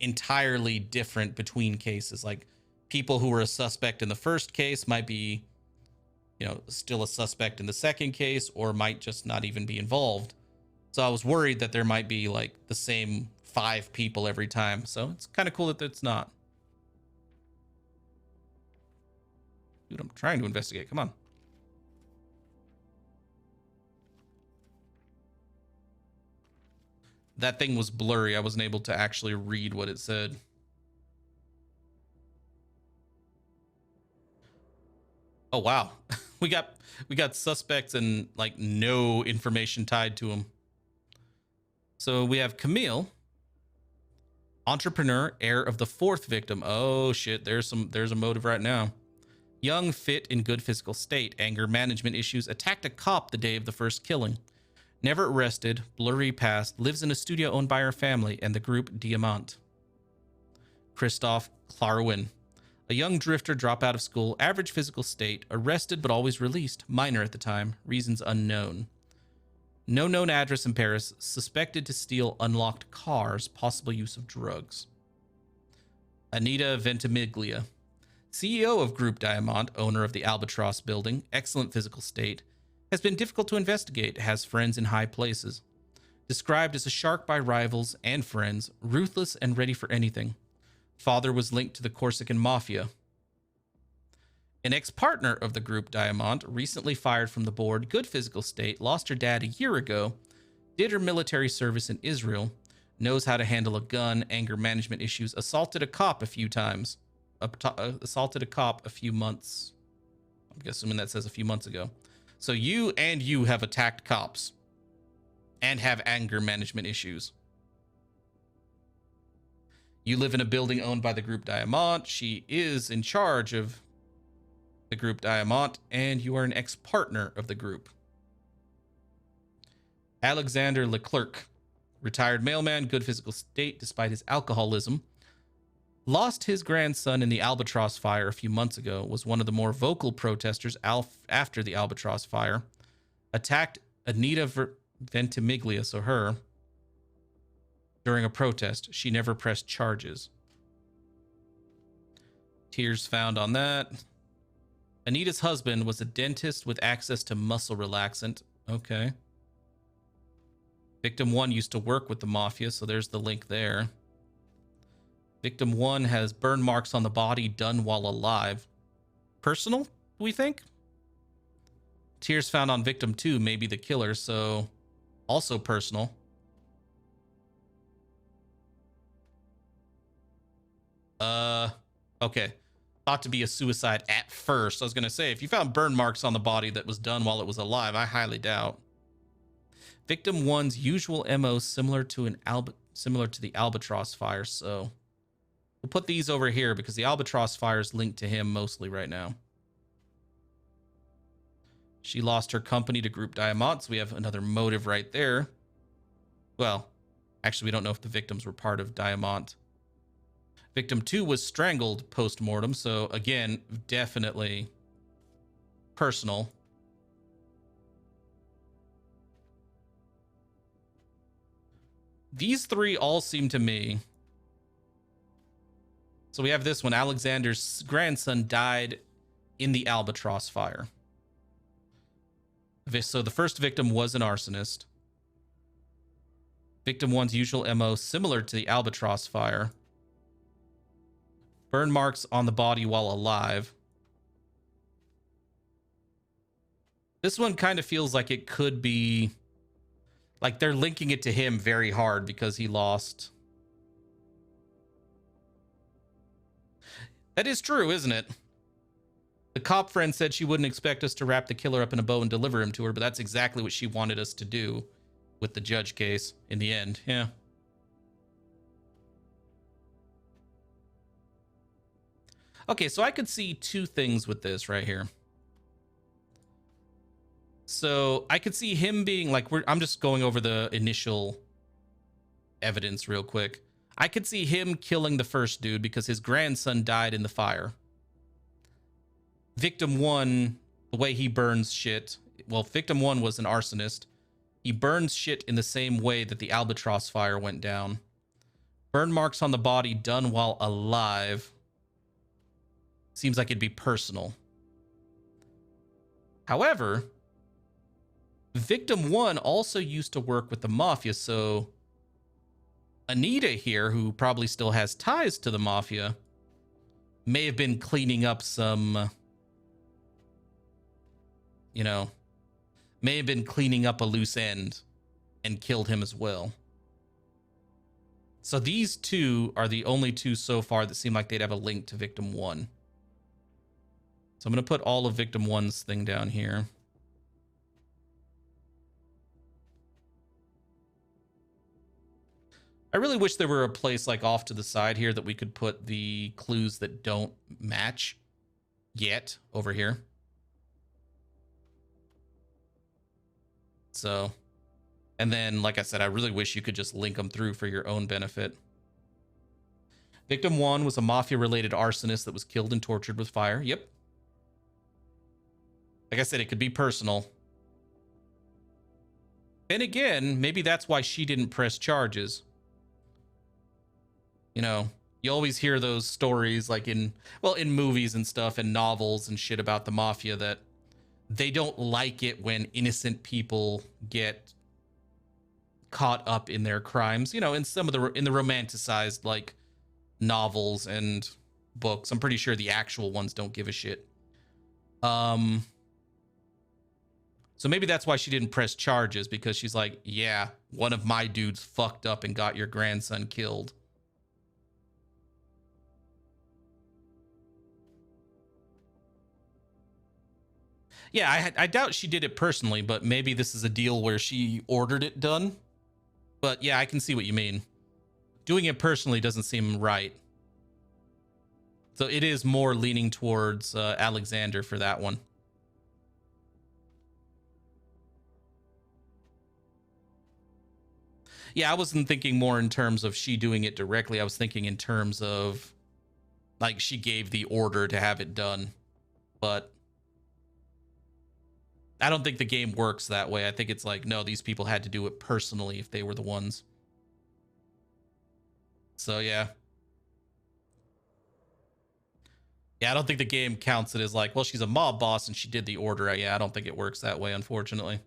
Speaker 1: entirely different between cases. Like people who were a suspect in the first case might be, you know, still a suspect in the second case or might just not even be involved. So I was worried that there might be like the same 5 people every time. So it's kind of cool that it's not. Dude, I'm trying to investigate. Come on. That thing was blurry. I wasn't able to actually read what it said. Oh, wow. we got suspects and like no information tied to them. So we have Camille, entrepreneur, heir of the fourth victim. Oh shit, there's a motive right now. Young, fit, in good physical state, anger management issues, attacked a cop the day of the first killing. Never arrested, blurry past, lives in a studio owned by her family and the group Diamant. Christoph Klarwin, a young drifter, drop out of school, average physical state, arrested but always released, minor at the time, reasons unknown. No known address in Paris, suspected to steal unlocked cars, possible use of drugs. Anita Ventimiglia, CEO of Group Diamant, owner of the Albatross building, excellent physical state, has been difficult to investigate, has friends in high places. Described as a shark by rivals and friends, ruthless and ready for anything. Father was linked to the Corsican mafia. An ex-partner of the Group Diamant, recently fired from the board, good physical state, lost her dad a year ago, did her military service in Israel, knows how to handle a gun, anger management issues, assaulted a cop a few times. Assaulted a cop a few months. I'm assuming that says a few months ago. So you have attacked cops and have anger management issues. You live in a building owned by the Group Diamant. She is in charge of the Group Diamant, and you are an ex-partner of the group. Alexander Leclerc, retired mailman, good physical state despite his alcoholism. Lost his grandson in the Albatross fire a few months ago, was one of the more vocal protesters after the Albatross fire. Attacked Anita Ventimiglia, so her, during a protest. She never pressed charges. Tears found on that. Anita's husband was a dentist with access to muscle relaxant. Okay. Victim 1 used to work with the mafia, so there's the link there. Victim 1 has burn marks on the body done while alive. Personal, we think? Tears found on Victim 2 may be the killer, so also personal. Okay. Thought to be a suicide at first. I was going to say, if you found burn marks on the body that was done while it was alive, I highly doubt. Victim 1's usual MO similar to the Albatross fire, so we'll put these over here because the Albatross fire is linked to him mostly right now. She lost her company to Group Diamant, so we have another motive right there. Well, actually, we don't know if the victims were part of Diamant. Victim 2 was strangled post-mortem, so again, definitely personal. These three all seem to me. So we have this one. Alexander's grandson died in the Albatross fire. So the first victim was an arsonist. Victim 1's usual MO similar to the Albatross fire. Burn marks on the body while alive. This one kind of feels like it could be... like they're linking it to him very hard because he lost. That is true, isn't it? The cop friend said she wouldn't expect us to wrap the killer up in a bow and deliver him to her, but that's exactly what she wanted us to do with the judge case in the end. Yeah. Okay, so I could see two things with this right here. So I could see him being like, I'm just going over the initial evidence real quick. I could see him killing the first dude because his grandson died in the fire. Victim 1, the way he burns shit. Well, Victim 1 was an arsonist. He burns shit in the same way that the Albatross fire went down. Burn marks on the body done while alive. Seems like it'd be personal. However, Victim 1 also used to work with the mafia, so Anita here, who probably still has ties to the mafia, may have been cleaning up some you know, may have been cleaning up a loose end and killed him as well. So these two are the only two so far that seem like they'd have a link to victim 1. So I'm going to put all of victim 1's thing down here. I really wish there were a place like off to the side here that we could put the clues that don't match yet over here. So, and then, like I said, I really wish you could just link them through for your own benefit. Victim 1 was a mafia-related arsonist that was killed and tortured with fire. Yep. Like I said, it could be personal. And again, maybe that's why she didn't press charges. You know, you always hear those stories like in movies and stuff and novels and shit about the mafia that they don't like it when innocent people get caught up in their crimes. You know, in some of the romanticized like novels and books. I'm pretty sure the actual ones don't give a shit. So maybe that's why she didn't press charges, because she's like, yeah, one of my dudes fucked up and got your grandson killed. Yeah, I doubt she did it personally, but maybe this is a deal where she ordered it done. But yeah, I can see what you mean. Doing it personally doesn't seem right. So it is more leaning towards Alexander for that one. Yeah, I wasn't thinking more in terms of she doing it directly. I was thinking in terms of like she gave the order to have it done. But I don't think the game works that way. I think it's like, no, these people had to do it personally if they were the ones. So, yeah. Yeah, I don't think the game counts it as like, well, she's a mob boss and she did the order. Yeah, I don't think it works that way, unfortunately.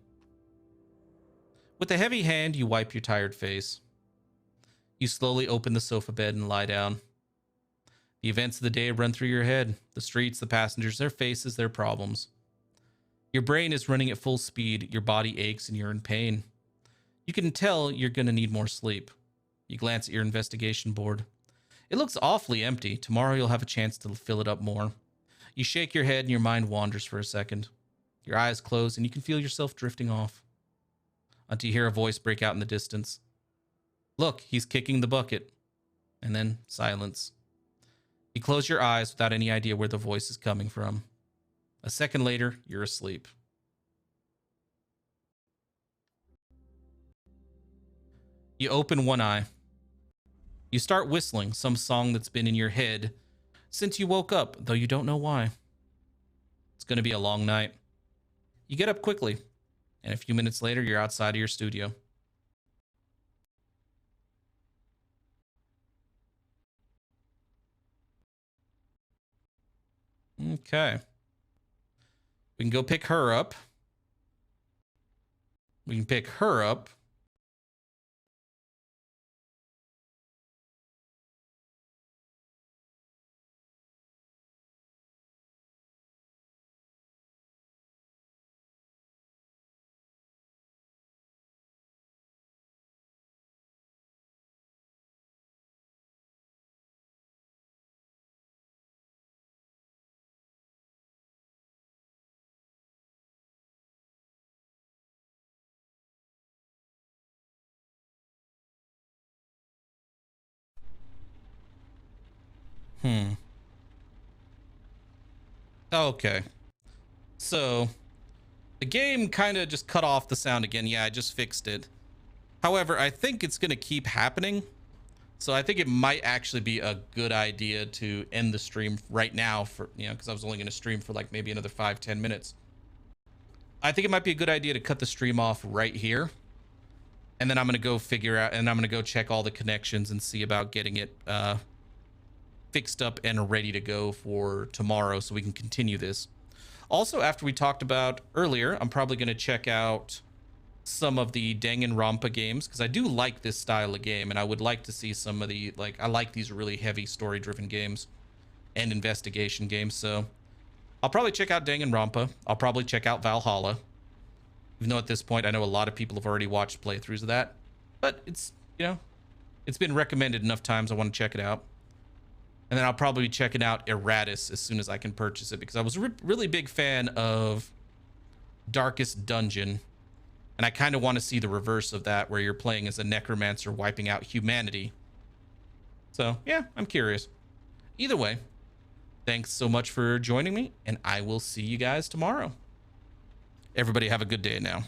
Speaker 1: With a heavy hand, you wipe your tired face. You slowly open the sofa bed and lie down. The events of the day run through your head. The streets, the passengers, their faces, their problems. Your brain is running at full speed. Your body aches and you're in pain. You can tell you're going to need more sleep. You glance at your investigation board. It looks awfully empty. Tomorrow you'll have a chance to fill it up more. You shake your head and your mind wanders for a second. Your eyes close and you can feel yourself drifting off. Until you hear a voice break out in the distance. Look, he's kicking the bucket. And then silence. You close your eyes without any idea where the voice is coming from. A second later, you're asleep. You open one eye. You start whistling some song that's been in your head since you woke up, though you don't know why. It's going to be a long night. You get up quickly, and a few minutes later, you're outside of your studio. Okay. We can go pick her up. We can pick her up. Okay. So, the game kind of just cut off the sound again. Yeah, I just fixed it. However, I think it's going to keep happening. So I think it might actually be a good idea to end the stream right now for, because I was only going to stream for like maybe another 5-10 minutes. I think it might be a good idea to cut the stream off right here. And then I'm going to go figure out, and I'm going to go check all the connections and see about getting it fixed up and ready to go for tomorrow so we can continue this. Also, after we talked about earlier, I'm probably going to check out some of the Danganronpa games because I do like this style of game and I would like to see some of the, I like these really heavy story-driven games and investigation games. So I'll probably check out Danganronpa. I'll probably check out Valhalla. Even though at this point, I know a lot of people have already watched playthroughs of that. But it's, you know, it's been recommended enough times. I want to check it out. And then I'll probably be checking out Eratus as soon as I can purchase it, because I was a really big fan of Darkest Dungeon. And I kind of want to see the reverse of that, where you're playing as a necromancer wiping out humanity. So, yeah, I'm curious. Either way, thanks so much for joining me, and I will see you guys tomorrow. Everybody have a good day now.